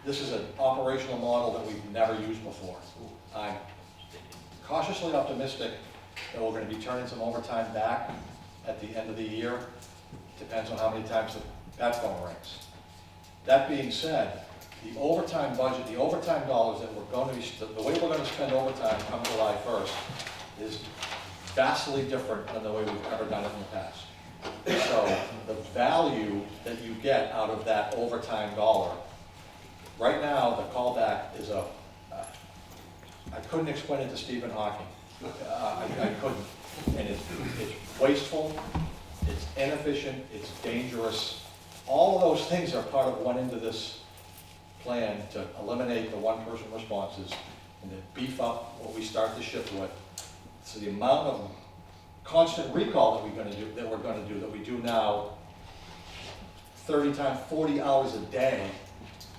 This is an operational model that we've never used before. I'm cautiously optimistic that we're going to be turning some overtime back at the end of the year. Depends on how many times that phone rings. That being said, the overtime budget, the overtime dollars that we're going to be, the way we're going to spend overtime come July 1st is vastly different than the way we've ever done it in the past. So the value that you get out of that overtime dollar, right now, the callback is I couldn't explain it to Stephen Hawking. I couldn't. And it's wasteful, it's inefficient, it's dangerous. All of those things are part of one end of this plan to eliminate the one-person responses and to beef up what we start the shift with. So the amount of constant recall that we're gonna do, that we do now 30 times, 40 hours a day,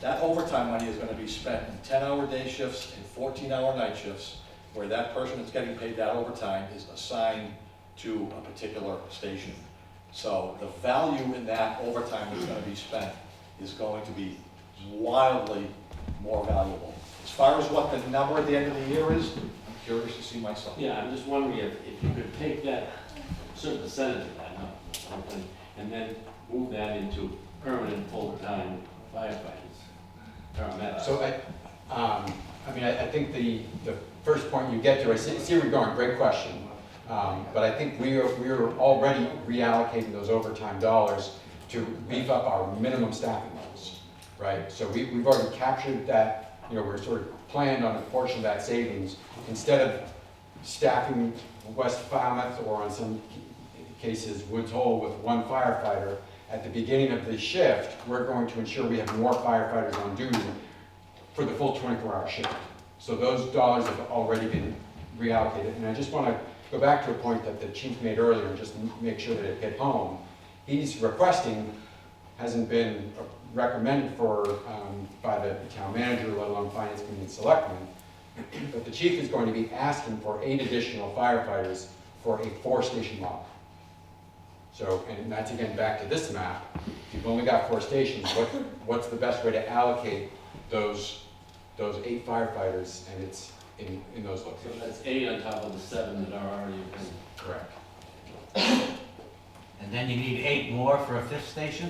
that overtime money is gonna be spent in 10-hour day shifts and 14-hour night shifts, where that person that's getting paid that overtime is assigned to a particular station. So the value in that overtime that's gonna be spent is going to be wildly more valuable. As far as what the number at the end of the year is, I'm curious to see myself. Yeah, I'm just wondering if you could take that, certain percentage of that number, something, and then move that into permanent full-time firefighters, paramedics. So I think the first point you get to, I see where you're going, great question. But I think we are already reallocating those overtime dollars to beef up our minimum staffing levels, right? So we've already captured that, we're sort of planned on a portion of that savings. Instead of staffing West Falmouth, or in some cases Woods Hole, with one firefighter, at the beginning of the shift, we're going to ensure we have more firefighters on duty for the full 24-hour shift. So those dollars have already been reallocated. And I just want to go back to a point that the chief made earlier, and just make sure that it hit home. He's requesting, hasn't been recommended for by the town manager, let alone finance committee and selectmen, but the chief is going to be asking for 8 additional firefighters for a 4-station model. So, and that's again back to this map. If you've only got 4 stations, what's the best way to allocate those 8 firefighters, and it's in those So locations. that's 8 on top of the 7 that are already in. Correct. And then you need 8 more for a 5th station?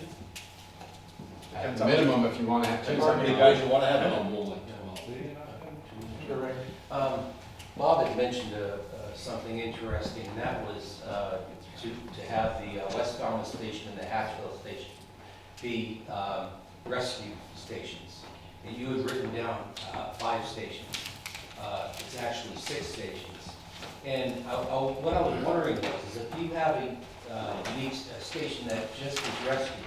At the minimum, if you want to have 10. How many guys you want to have in No, them? more like 12. Bob had mentioned something interesting, and that was to have the West Falmouth station and the Hatchville station be rescue stations. And you had written down 5 stations. It's actually 6 stations. And what I was wondering was, is if you have a station that just is rescue,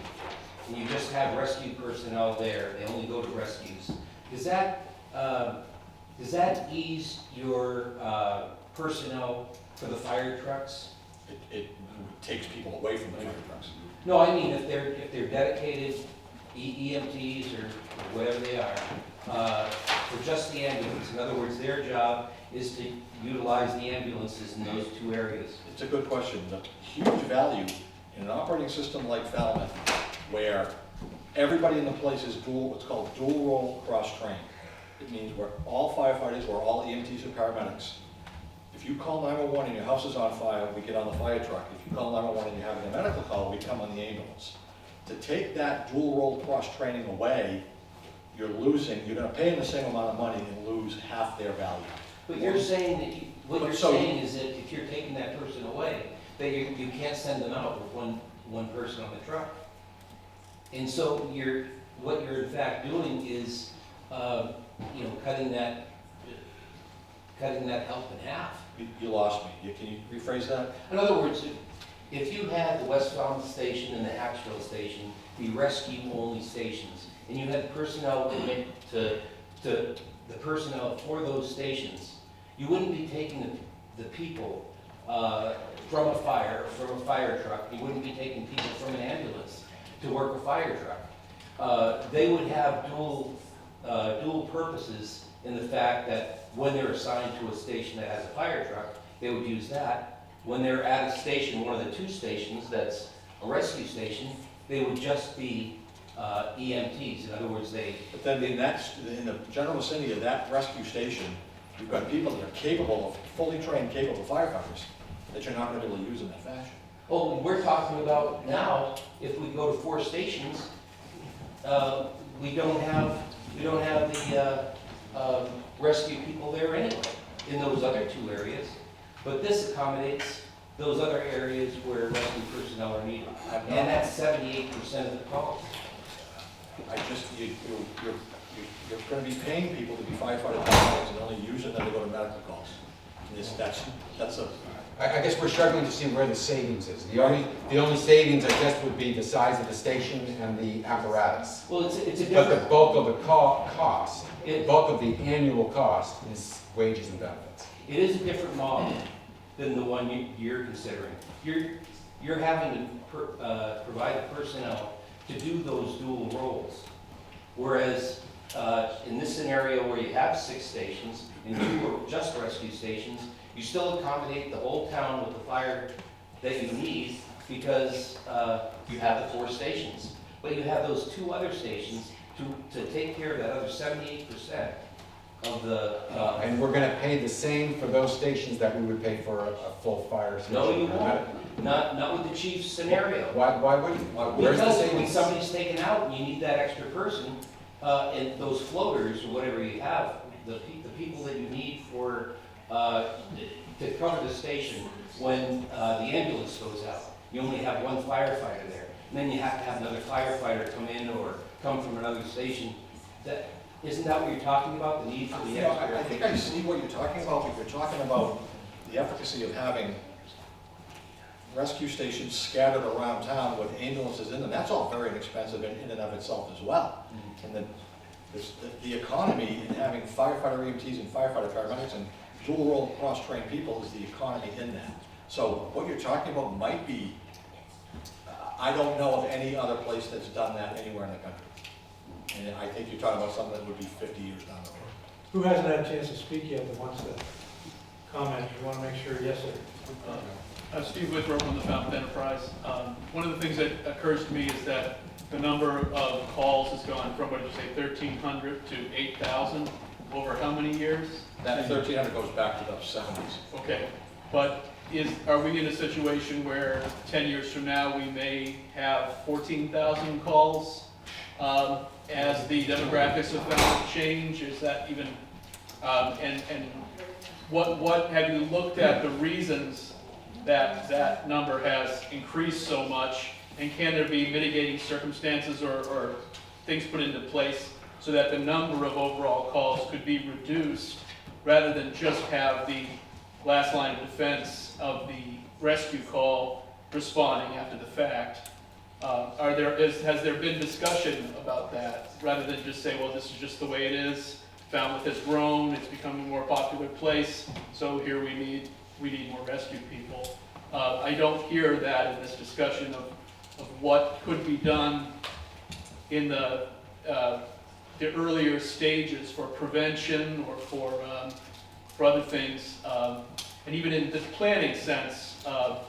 and you just have rescue personnel there, they only go to rescues, does that ease your personnel for the fire trucks? It takes people away from the fire trucks. No, I mean, if they're dedicated EMTs or whatever they are, for just the ambulance. In other words, their job is to utilize the ambulances in those 2 areas. It's a good question. The huge value in an operating system like Falmouth, where everybody in the place is what's called dual role cross-trained. It means we're all firefighters, we're all EMTs and paramedics. If you call 911 and your house is on fire, we get on the fire truck. If you call 911 and you're having a medical call, we come on the ambulance. To take that dual role cross-training away, you're gonna pay them the same amount of money and lose half their value. But you're saying that, what you're saying is that if you're taking that person away, that you can't send them out with one person on the truck. And so what you're in fact doing is, cutting that help in half. You lost me. Can you rephrase that? In other words, if you had the West Falmouth station and the Hatchville station be rescue-only stations, and you had personnel commit to the personnel for those stations, you wouldn't be taking the people from a fire truck. You wouldn't be taking people from an ambulance to work a fire truck. They would have dual purposes in the fact that when they're assigned to a station that has a fire truck, they would use that. When they're at a station, one of the 2 stations that's a rescue station, they would just be EMTs. In other words, But then in the general vicinity of that rescue station, you've got people that are fully trained, capable firefighters, that you're not going to be able to use in that fashion. Oh, we're talking about now, if we go to 4 stations, we don't have the rescue people there anyway, in those other 2 areas. But this accommodates those other areas where rescue personnel are needed. And that's 78% of the calls. You're gonna be paying people to be firefighter paramedics and only using them to go to medical calls. That's a, I guess we're struggling to see where the savings is. The only savings, I guess, would be the size of the station and the apparatus. Well, it's a different. But the bulk of the cost, the bulk of the annual cost is wages and benefits. It is a different model than the one you're considering. You're having to provide the personnel to do those dual roles. Whereas in this scenario where you have 6 stations and 2 are just rescue stations, you still accommodate the whole town with the fire that you need because you have the 4 stations. But you have those 2 other stations to take care of that other 78% of the... And we're going to pay the same for those stations that we would pay for a full fire station? No, you won't. Not with the chief's scenario. Why wouldn't you? Where's the Because when savings? somebody's taken out and you need that extra person, and those floaters or whatever you have, the people that you need for, to cover the station when the ambulance goes out, you only have 1 firefighter there. And then you have to have another firefighter come in or come from another station. Isn't that what you're talking about, the need for the extra? I think I see what you're talking about, but you're talking about the efficacy of having rescue stations scattered around town with ambulances in them. That's all very inexpensive in and of itself as well. And the economy in having firefighter EMTs and firefighter paramedics and dual role cross-trained people is the economy in that. So what you're talking about might be, I don't know of any other place that's done that anywhere in the country. And I think you're talking about something that would be 50 years down the road. Who hasn't had a chance to speak yet that wants to comment? You want to make sure, yes, sir. Steve Withrow from the Falmouth Enterprise. One of the things that occurs to me is that the number of calls has gone from, what did you say, 1,300 to 8,000 over how many years? That 1,300 goes back to the 70s. Okay, but are we in a situation where 10 years from now we may have 14,000 calls as the demographics of Falmouth change? Is that even, and what have you looked at the reasons that number has increased so much, and can there be mitigating circumstances or things put into place so that the number of overall calls could be reduced rather than just have the last line of defense of the rescue call responding after the fact? Has there been discussion about that rather than just say, well, this is just the way it is, Falmouth has grown, it's become a more popular place, so here we need more rescue people. I don't hear that in this discussion of what could be done in the earlier stages for prevention or for other things, and even in the planning sense of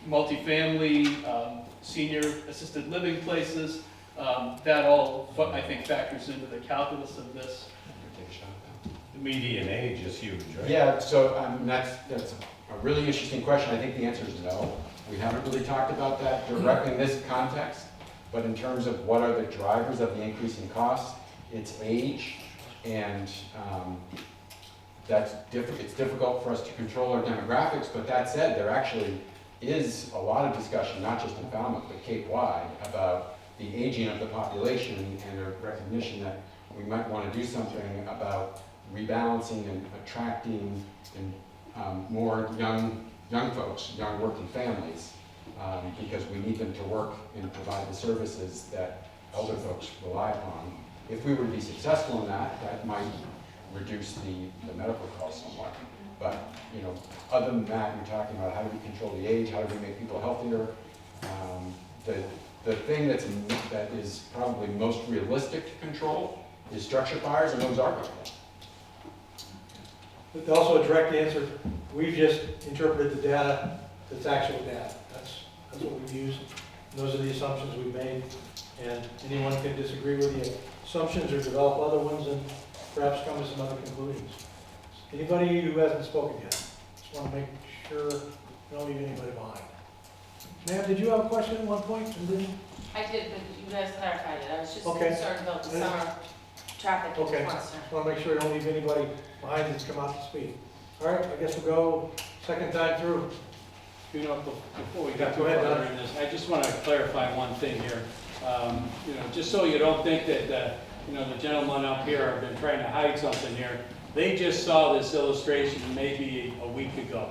multifamily, senior assisted living places, that all, I think, factors into the calculus of this. The median age is huge, right? Yeah, so that's a really interesting question. I think the answer is no. We haven't really talked about that directly in this context, but in terms of what are the drivers of the increase in costs, it's age, and it's difficult for us to control our demographics, but that said, there actually is a lot of discussion, not just in Falmouth, but Cape-wide, about the aging of the population and a recognition that we might want to do something about rebalancing and attracting more young folks, young working families, because we need them to work and provide the services that elder folks rely upon. If we were to be successful in that, that might reduce the medical costs somewhat. But, you know, other than that, you're talking about how do we control the age, how do we make people healthier. The thing that is probably most realistic to control is structure fires, and those are going to. But also a direct answer, we've just interpreted the data that's actual data. That's what we've used. And those are the assumptions we've made. And anyone can disagree with the assumptions or develop other ones and perhaps come to some other conclusions. Anybody who hasn't spoken yet? Just want to make sure we don't leave anybody behind. Ma'am, did you have a question at one point? I did, but you guys clarified it. I was just Okay. concerned about the summer traffic. Okay, just want to make sure I don't leave anybody behind that's come out to speak. All right, I guess we'll go second time through. You know, before we Yeah, get go too ahead, far Don. in this, I just want to clarify one thing here. You know, just so you don't think that, you know, the gentlemen up here have been trying to hide something here. They just saw this illustration maybe a week ago.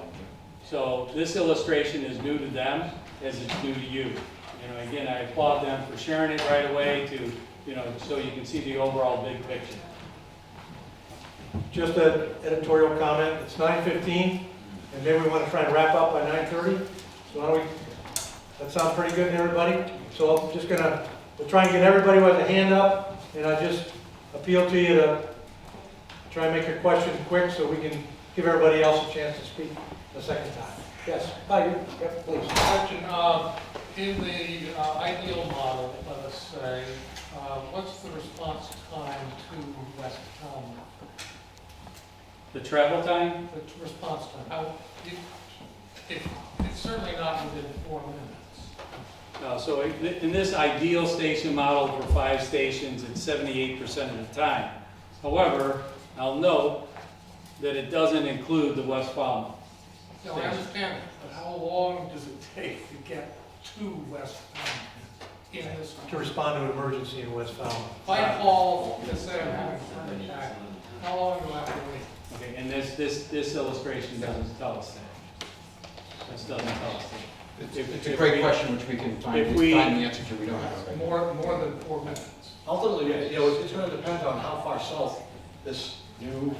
So this illustration is new to them as it's new to you. You know, again, I applaud them for sharing it right away to, you know, so you can see the overall big picture. Just an editorial comment, it's 9:15, and maybe we want to try and wrap up by 9:30. So why don't we, that sounds pretty good to everybody? So I'm just gonna, we'll try and get everybody with a hand up, and I just appeal to you to try and make your questions quick so we can give everybody else a chance to speak the second time. Yes, hi, you, yep, please. Question, in the ideal model, let us say, what's the response time to West Falmouth? The travel time? The response time, how, it's certainly not within 4 minutes. So in this ideal station model for 5 stations, it's 78% of the time. However, I'll note that it doesn't include the West Falmouth. No, I understand, but how long does it take to get to West Falmouth in this? To respond to an emergency in West Falmouth. If I call, let's say I'm having a heart attack, how long do I have to wait? Okay, and this illustration doesn't tell us that. This doesn't tell us that. It's a great question, which we can find the answer to. We don't have it. More than 4 minutes. Ultimately, you know, it's gonna depend on how far south this new,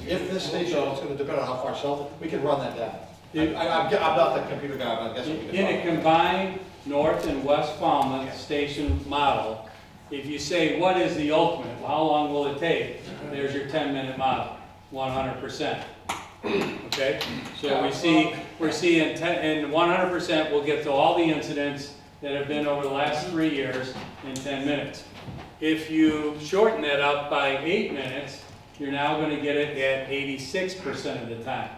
if this station, it's gonna depend on how far south, we can run that down. I'm not the computer guy, but I guess we can. In a combined north and west Falmouth station model, if you say, what is the ultimate? How long will it take? There's your 10-minute model, 100%. Okay, so we're seeing 100% we'll get to all the incidents that have been over the last 3 years in 10 minutes. If you shorten that up by 8 minutes, you're now going to get it at 86% of the time.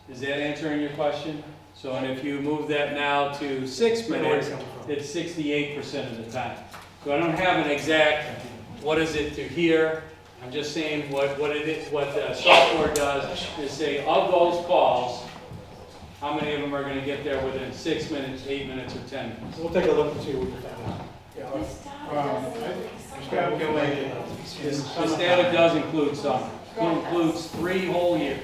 Is that answering your question? So, and if you move that now to 6 minutes, it's 68% of the time. So I don't have an exact, what is it to here? I'm just saying what the software does is say, of those calls, how many of them are going to get there within 6 minutes, 8 minutes, or 10 minutes? We'll take a look and see what we can find out. This data does include summer. It includes 3 whole years.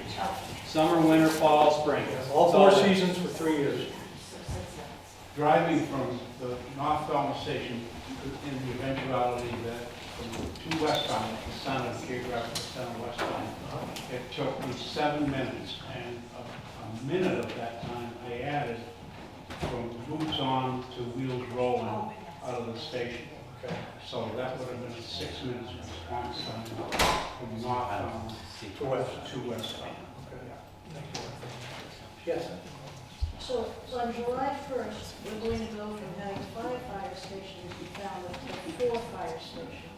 Summer, winter, fall, spring. All 4 seasons for 3 years. Driving from the North Falmouth station in the eventuality that from to West Falmouth, the center, the geographical center of West Falmouth, it took me 7 minutes, and a minute of that time I added from boots on to wheels rolling out of the station. Okay. So that would have been a 6 minutes response time from North Falmouth to West Falmouth. Yes. So on July 1st, we're going to go from having 5 fire stations in Falmouth to 4 fire stations.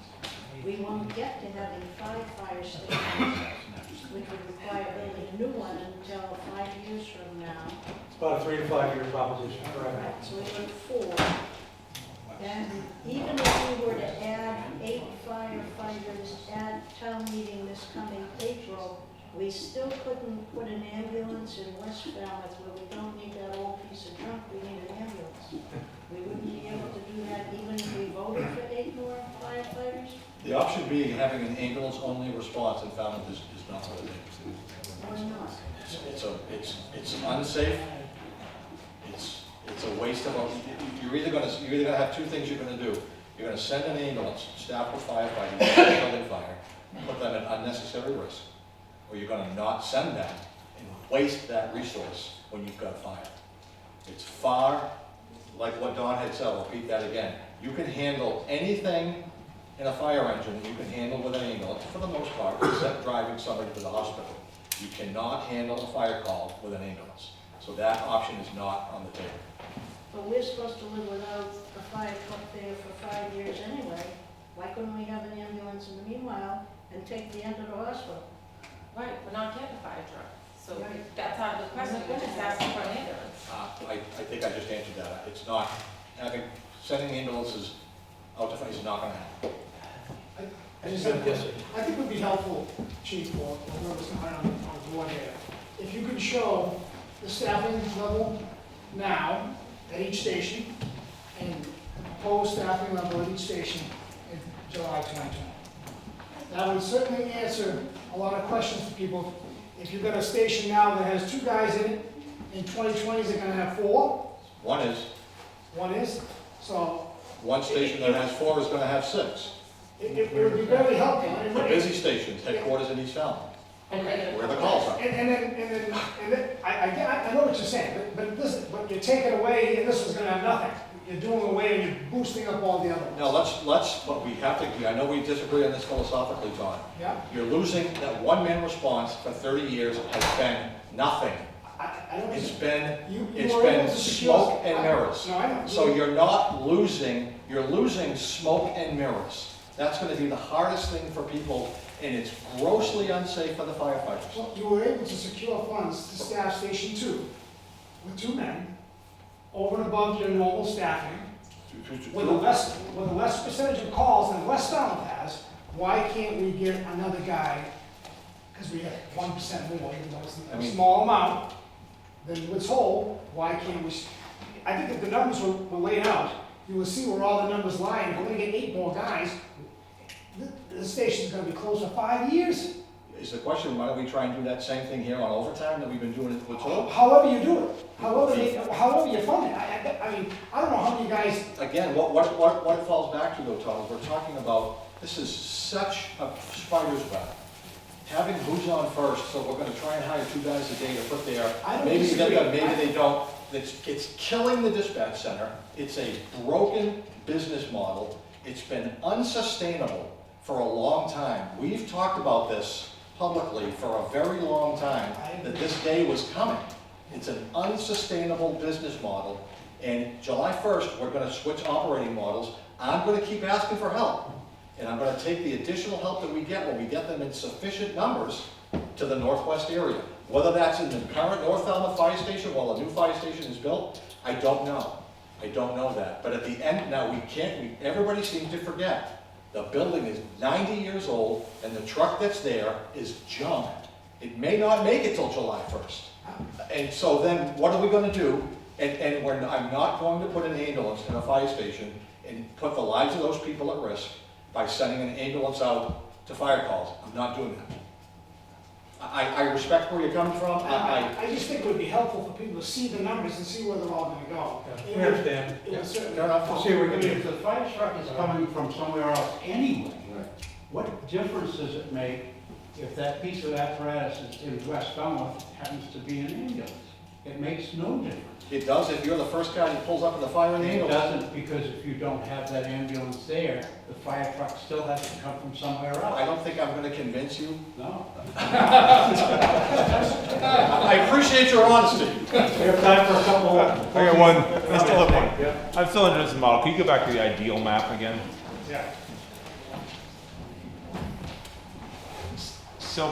We won't get to having 5 fire stations, which would require building a new one until 5 years from now. It's about a 3 to 5 year proposition, correct? Right, so we went 4. And even if we were to add 8 firefighters at town meeting this coming April, we still couldn't put an ambulance in West Falmouth where we don't need that old piece of junk, we need an ambulance. We wouldn't be able to do that even if we voted for 8 more firefighters? The option being having an ambulance-only response in Falmouth is not what it is. Why not? It's unsafe. It's a waste of, you're either gonna have 2 things you're gonna do. You're gonna send an ambulance staffed with firefighters, building fire, put them at unnecessary risk, or you're gonna not send them and waste that resource when you've got a fire. It's far, like what Don had said, I'll repeat that again. You can handle anything in a fire engine that you can handle with an ambulance, for the most part, except driving somebody to the hospital. You cannot handle a fire call with an ambulance. So that option is not on the table. But we're supposed to live without a fire truck there for 5 years anyway. Why couldn't we have an ambulance in the meanwhile and take the end of the hospital? Right, we're not getting a fire truck, so Right. that's out of the question, we're just asking for an ambulance. I think I just answered that. It's not, sending ambulances out to fire is not gonna happen. I just have a question. I think it would be helpful, Chief, or whoever's on board here, if you could show the staffing level now at each station and proposed staffing level at each station in July 2020. That would certainly answer a lot of questions for people. If you've got a station now that has 2 guys in it, in 2020, is it gonna have 4? One is, One is, so one station that has 4 is gonna have 6. it would be very helpful. The busy stations, headquarters in East Falmouth, where the calls are. And then, I know what you're saying, but you're taking away, and this was gonna have nothing. You're doing away and you're boosting up all the other ones. No, but we have to, I know we disagree on this philosophically, John. Yeah? You're losing, that one-man response for 30 years has been nothing. I don't. It's been, You it's were been able to secure- smoke and mirrors. No, I know. So you're losing smoke and mirrors. That's gonna be the hardest thing for people, and it's grossly unsafe for the firefighters. Well, you were able to secure funds to staff Station 2 with 2 men, over and above your normal staffing, with a less percentage of calls than West Falmouth has. Why can't we get another guy, because we have 1% more, even though it's a small amount, than Woods Hole, why can't we, I think if the numbers were laid out, you will see where all the numbers lie, and if we're gonna get 8 more guys, the station's gonna be closed for 5 years. Is the question, why don't we try and do that same thing here on overtime that we've been doing at Woods Hole? However you do it, however you fund it. I mean, I don't know how many guys. Again, what it falls back to though, Todd, is we're talking about, this is such a spider's web. Having who's on first, so we're gonna try and hire 2 guys a day to put there. I don't Maybe they disagree. got, maybe they don't. It's killing the dispatch center. It's a broken business model. It's been unsustainable for a long time. We've talked about this publicly for a very long time, that this day was coming. It's an unsustainable business model, and July 1st, we're gonna switch operating models. I'm gonna keep asking for help, and I'm gonna take the additional help that we get when we get them in sufficient numbers to the northwest area. Whether that's in the current North Falmouth Fire Station while a new fire station is built, I don't know. I don't know that, but at the end, now everybody seems to forget. The building is 90 years old, and the truck that's there is junk. It may not make it till July 1st. And so then, what are we gonna do? I'm not going to put an ambulance in a fire station and put the lives of those people at risk by sending an ambulance out to fire calls. I'm not doing that. I respect where you're coming from. I just think it would be helpful for people to see the numbers and see where they're all gonna go. We understand. It would certainly. We'll see what we can do. If the fire truck is coming from somewhere else anyway, what difference does it make if that piece of apparatus is in West Falmouth happens to be an ambulance? It makes no difference. It does if you're the first guy who pulls up in the fire It ambulance. doesn't, because if you don't have that ambulance there, the fire truck still has to come from somewhere else. I don't think I'm gonna convince you. No. I appreciate your honesty. We have time for a couple. I got one, I still have one. I'm still into this model. Can you go back to the ideal map again? Yeah. So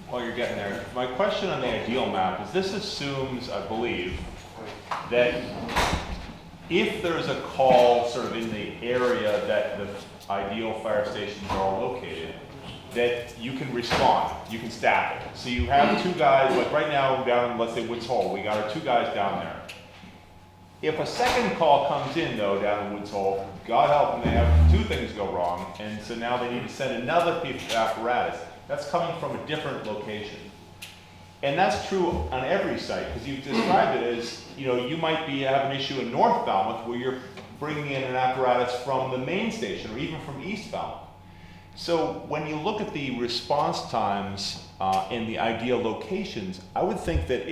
while you're getting there, my question on the ideal map is this assumes, I believe, that if there's a call sort of in the area that the ideal fire stations are located, that you can respond, you can staff it. So you have 2 guys, like right now down in, let's say, Woods Hole, we got our 2 guys down there. If a second call comes in though down in Woods Hole, God help them, they have 2 things go wrong, and so now they need to send another piece of apparatus. That's coming from a different location. And that's true on every site, because you've described it as, you might have an issue in North Falmouth where you're bringing in an apparatus from the main station, or even from East Falmouth. So when you look at the response times in the ideal locations, I would think that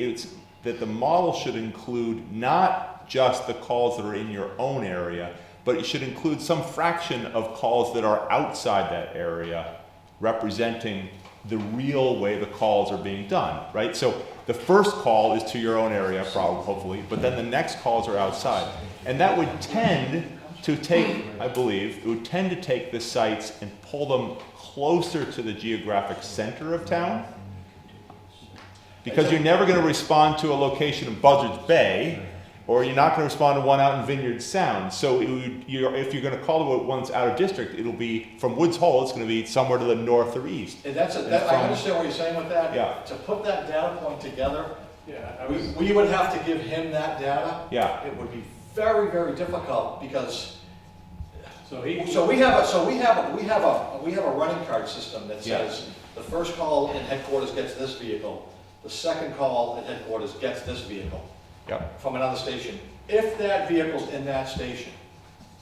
the model should include not just the calls that are in your own area, but it should include some fraction of calls that are outside that area, representing the real way the calls are being done, right? So the first call is to your own area, probably, hopefully, but then the next calls are outside. And that would tend to take, I believe, it would tend to take the sites and pull them closer to the geographic center of town. Because you're never gonna respond to a location in Buzzards Bay, or you're not going to respond to one out in Vineyard Sound. So if you're going to call to one that's out of district, it'll be from Woods Hole, it's going to be somewhere to the north or east. And I understand what you're saying with that. Yeah. To put that data point together, Yeah, we would have to give him that data. Yeah. It would be very, very difficult because, So we have a running card system that says the first call in headquarters gets this vehicle, the second call in headquarters gets this vehicle. Yep. From another station. If that vehicle's in that station,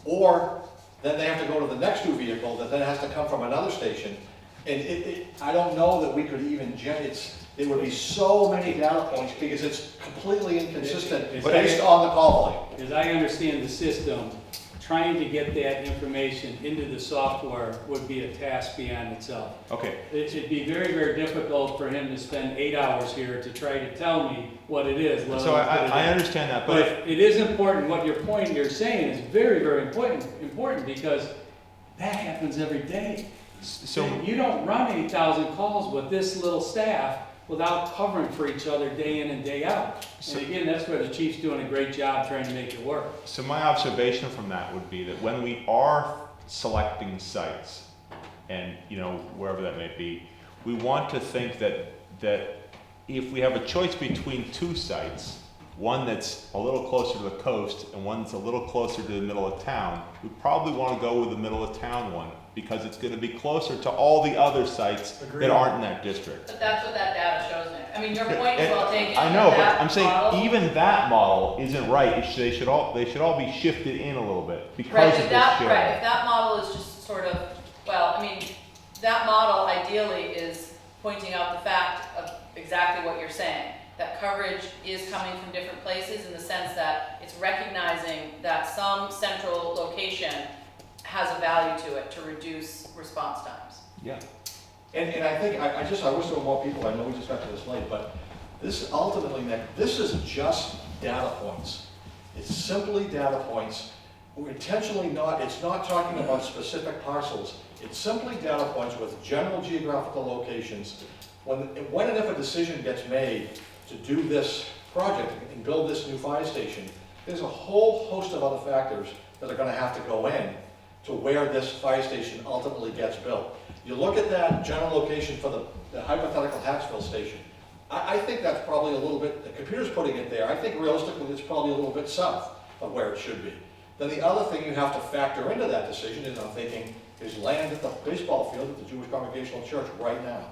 or then they have to go to the next new vehicle that then has to come from another station. And I don't know that we could even there would be so many data points because it's completely inconsistent based on the call volume. As I understand the system, trying to get that information into the software would be a task beyond itself. Okay. It'd be very, very difficult for him to spend 8 hours here to try to tell me what it is. So I understand that, but it is important, what your point you're saying is very, very important because that happens every day. So you don't run 8,000 calls with this little staff without covering for each other day in and day out. And again, that's where the chief's doing a great job trying to make it work. So my observation from that would be that when we are selecting sites, and wherever that may be, we want to think that if we have a choice between two sites, one that's a little closer to the coast and one that's a little closer to the middle of town, we probably want to go with the middle of town one because it's going to be closer to all the other sites that aren't in that district. But that's what that data shows me. I mean, your point is well taken. I know, but That I'm saying model- even that model isn't right. They should all be shifted in a little bit because Right, of if this that, shift. right, if that model is just sort of, well, I mean, that model ideally is pointing out the fact of exactly what you're saying. That coverage is coming from different places in the sense that it's recognizing that some central location has a value to it to reduce response times. Yeah. And I think, I wish there were more people, I know we just got to this late, but this ultimately, Nick, this is just data points. It's simply data points. We're intentionally it's not talking about specific parcels. It's simply data points with general geographical locations. When and if a decision gets made to do this project and build this new fire station, there's a whole host of other factors that are going to have to go in to where this fire station ultimately gets built. You look at that general location for the hypothetical Hatchville station. I think that's probably a little bit, the computer's putting it there, I think realistically it's probably a little bit south of where it should be. Then the other thing you have to factor into that decision is, I'm thinking, is land at the baseball field at the Jewish Congregational Church right now.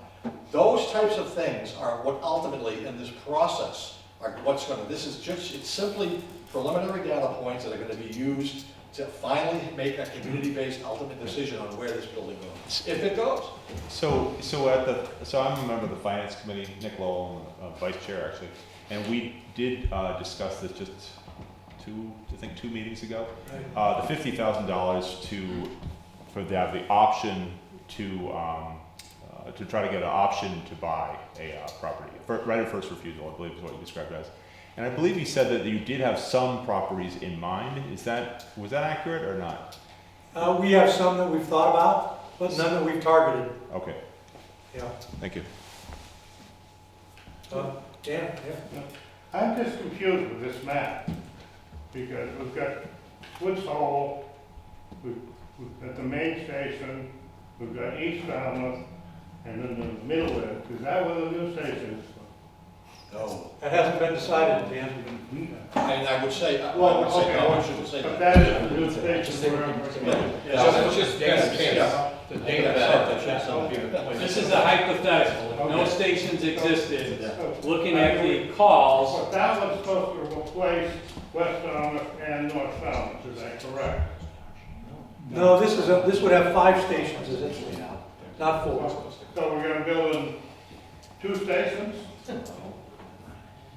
Those types of things are what ultimately in this process are what's going to, it's simply preliminary data points that are going to be used to finally make a community-based ultimate decision on where this building goes, if it goes. So I'm a member of the finance committee, Nick Lowell, vice chair actually, and we did discuss this just two meetings ago. The $50,000 for the option to try to get an option to buy a property, right of first refusal, I believe is what you described it as. And I believe you said that you did have some properties in mind. Was that accurate or not? We have some that we've thought about, but none that we've targeted. Okay. Yeah. Thank you. Dan? Yeah. I'm just confused with this map, because we've got Woods Hole, we've got the main station, we've got East Falmouth, and then the middle of it, is that where the new station is? No. That hasn't been decided, Dan. And I would say, no one should say that. But that is the new station where It's just data. The data. This is a hypothetical. No stations existed. Looking at the calls, But that was supposed to replace West Falmouth and North Falmouth, is that correct? No, this would have 5 stations essentially now, not 4. So we're gonna build in 2 stations?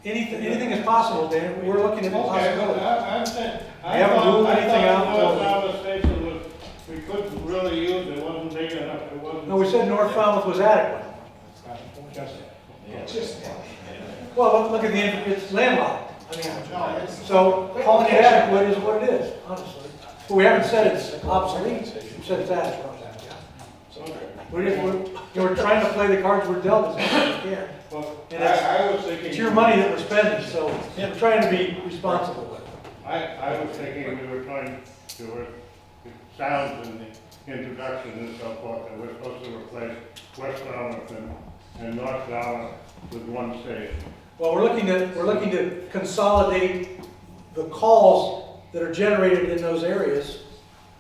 Anything is possible, Dan. We're looking at the possibility. I'm saying, I haven't ruled anything out. North Falmouth station was, we couldn't really use, it wasn't big enough, it wasn't. No, we said North Falmouth was adequate. Well, look at it's landlocked. I mean, so calling it adequate is what it is, honestly. But we haven't said it's obsolete. We said it's adequate. We're trying to play the cards we're dealt as best as we can. And I was thinking. it's your money that we're spending, so we're trying to be responsible with it. I was thinking we were trying, there were sounds in the introduction and so forth, that we're supposed to replace West Falmouth and North Falmouth with 1 station. Well, we're looking to consolidate the calls that are generated in those areas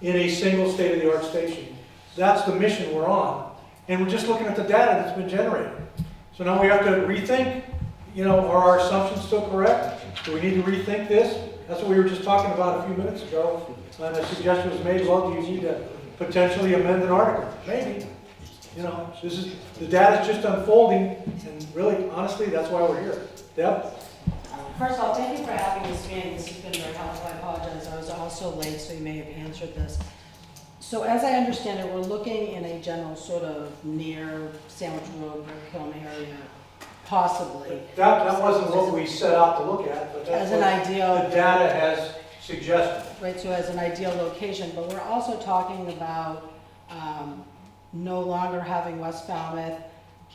in a single state-of-the-art station. That's the mission we're on. And we're just looking at the data that's been generated. So now we have to rethink, are our assumptions still correct? Do we need to rethink this? That's what we were just talking about a few minutes ago. And a suggestion was made, well, do you need to potentially amend an article? Maybe. The data's just unfolding, and really, honestly, that's why we're here. Deb? First of all, thank you for having this meeting. This has been very helpful. I apologize. I was also late, so you may have answered this. So as I understand it, we're looking in a general sort of near Sandwich Road, Brick Hill area, possibly. That wasn't what we set out to look at, but that's As an what ideal. the data has suggested. Right, so as an ideal location, but we're also talking about no longer having West Falmouth,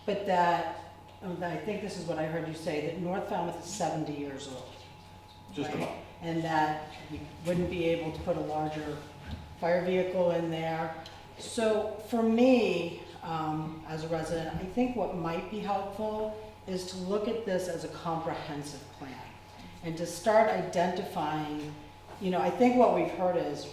but that, I think this is what I heard you say, that North Falmouth is 70 years old. Just right? about. And that we wouldn't be able to put a larger fire vehicle in there. So for me, as a resident, I think what might be helpful is to look at this as a comprehensive plan and to start identifying, I think what we've heard is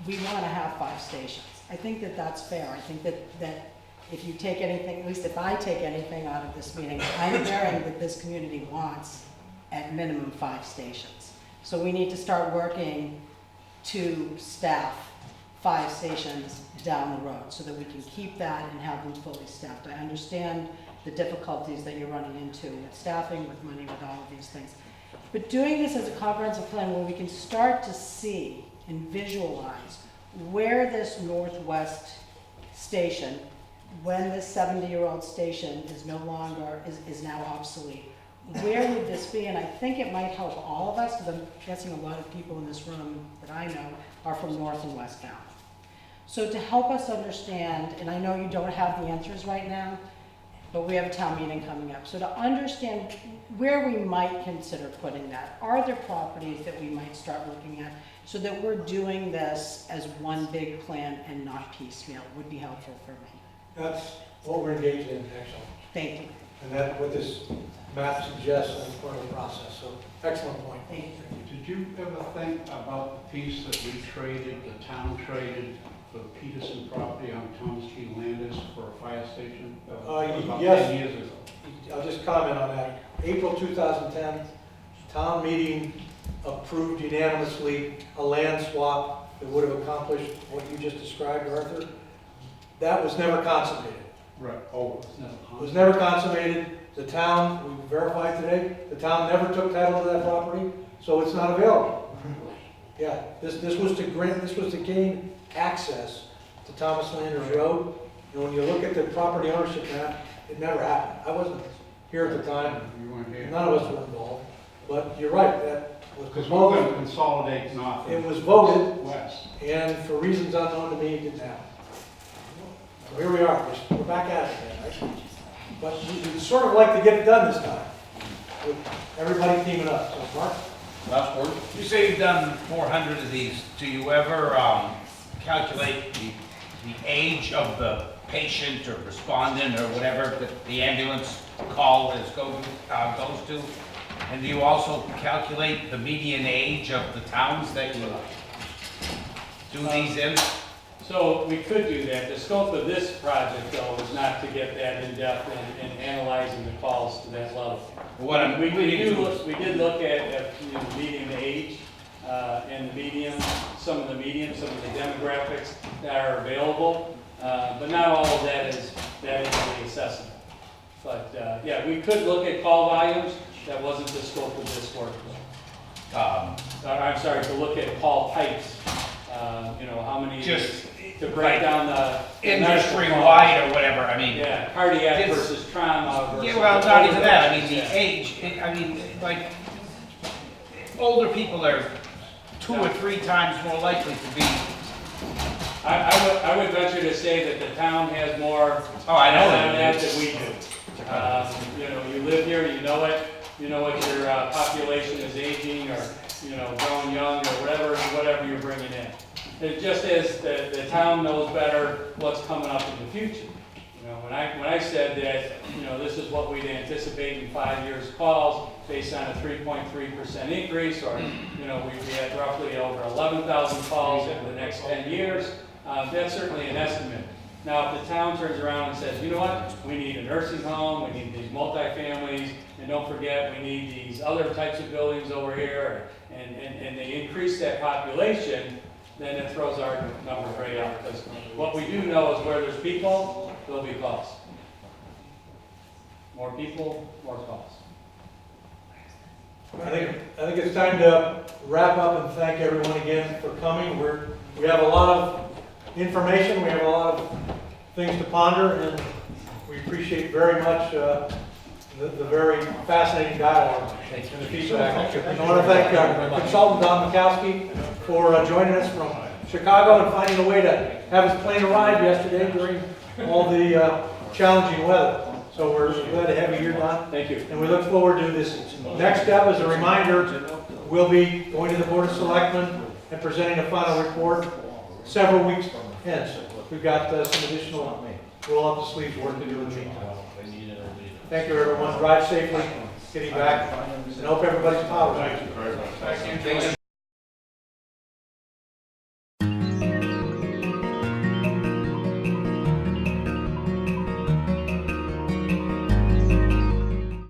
we want to have 5 stations. I think that that's fair. I think that if you take anything, at least if I take anything out of this meeting, I'm hearing that this community wants at minimum 5 stations. So we need to start working to staff 5 stations down the road so that we can keep that and have them fully staffed. I understand the difficulties that you're running into with staffing, with money, with all of these things. But doing this as a comprehensive plan where we can start to see and visualize where this northwest station, when this 70-year-old station is no longer, is now obsolete, where would this be? And I think it might help all of us, because I'm guessing a lot of people in this room that I know are from North and West Falmouth. So to help us understand, and I know you don't have the answers right now, but we have a town meeting coming up. So to understand where we might consider putting that, are there properties that we might start looking at so that we're doing this as one big plan and not piecemeal would be helpful for me. That's what we're engaged in, actually. Thank you. And that's what this map suggests as part of the process. So, excellent point. Thank you. Did you ever think about the piece that we traded, the town traded for the Peterson property on Thomas G. Landis for a fire station? About yes. 10 years ago. I'll just comment on that. April 2010, town meeting approved unanimously a land swap that would have accomplished what you just described, Arthur. That was never consummated. Right. Oh, it was never consummated. The town, we verified today, the town never took title to that property, so it's not available. Yeah, this was to gain access to Thomas Landers Road. And when you look at the property ownership map, it never happened. I wasn't here at the time. You weren't here. None of us were involved. But you're right, that was because we're going to consolidate north. It was voted, west, and for reasons unknown to me, it didn't happen. So here we are. We're back at it again, right? But we'd sort of like to get it done this time, with everybody teaming up. So, Mark? Last word. You say you've done 400 of these. Do you ever calculate the age of the patient or respondent or whatever that the ambulance call goes to? And do you also calculate the median age of the towns that you do these in? So we could do that. The scope of this project, though, is not to get that in-depth and analyzing the calls to that level. We did look at median age and the medium, some of the demographics that are available, but not all of that is easily accessible. But yeah, we could look at call volumes. That wasn't the scope of this work. I'm sorry, to look at call types. How many? Just to break down the industry-wide or whatever. I mean, yeah, cardiac versus trauma. Versus yeah, well, not even that. I mean, the age. I mean, like older people are 2 or 3 times more likely to be. I would venture to say that the town has more. Oh, I know that than we do. You live here, you know it. You know what your population is aging, or growing young, or whatever you're bringing in. It just is the town knows better what's coming up in the future. You know, when I said that, you know, this is what we'd anticipate in 5 years calls based on a 3.3% increase, or, you know, we had roughly over 11,000 calls in the next 10 years, that's certainly an estimate. Now, if the town turns around and says, you know what, we need a nursing home, we need these multifamilies, and don't forget, we need these other types of buildings over here, and they increase that population, then it throws our numbers right out, because what we do know is where there's people, there'll be calls. More people, more calls. I think it's time to wrap up and thank everyone again for coming. We have a lot of information, we have a lot of things to ponder, and we appreciate very much the very fascinating dialogue and the feedback. And I want to thank our consultant, Don Mikowski, for joining us from Chicago and finding a way to have his plane arrive yesterday during all the challenging weather. So we're glad to have you here, Don. Thank you. And we look forward to this. Next step, as a reminder, we'll be going to the Board of Selectmen and presenting a final report several weeks hence. We've got some additional roll up the sleeves work to do in the meantime. Thank you, everyone. Drive safely, getting back, and hope everybody's power. Thank you.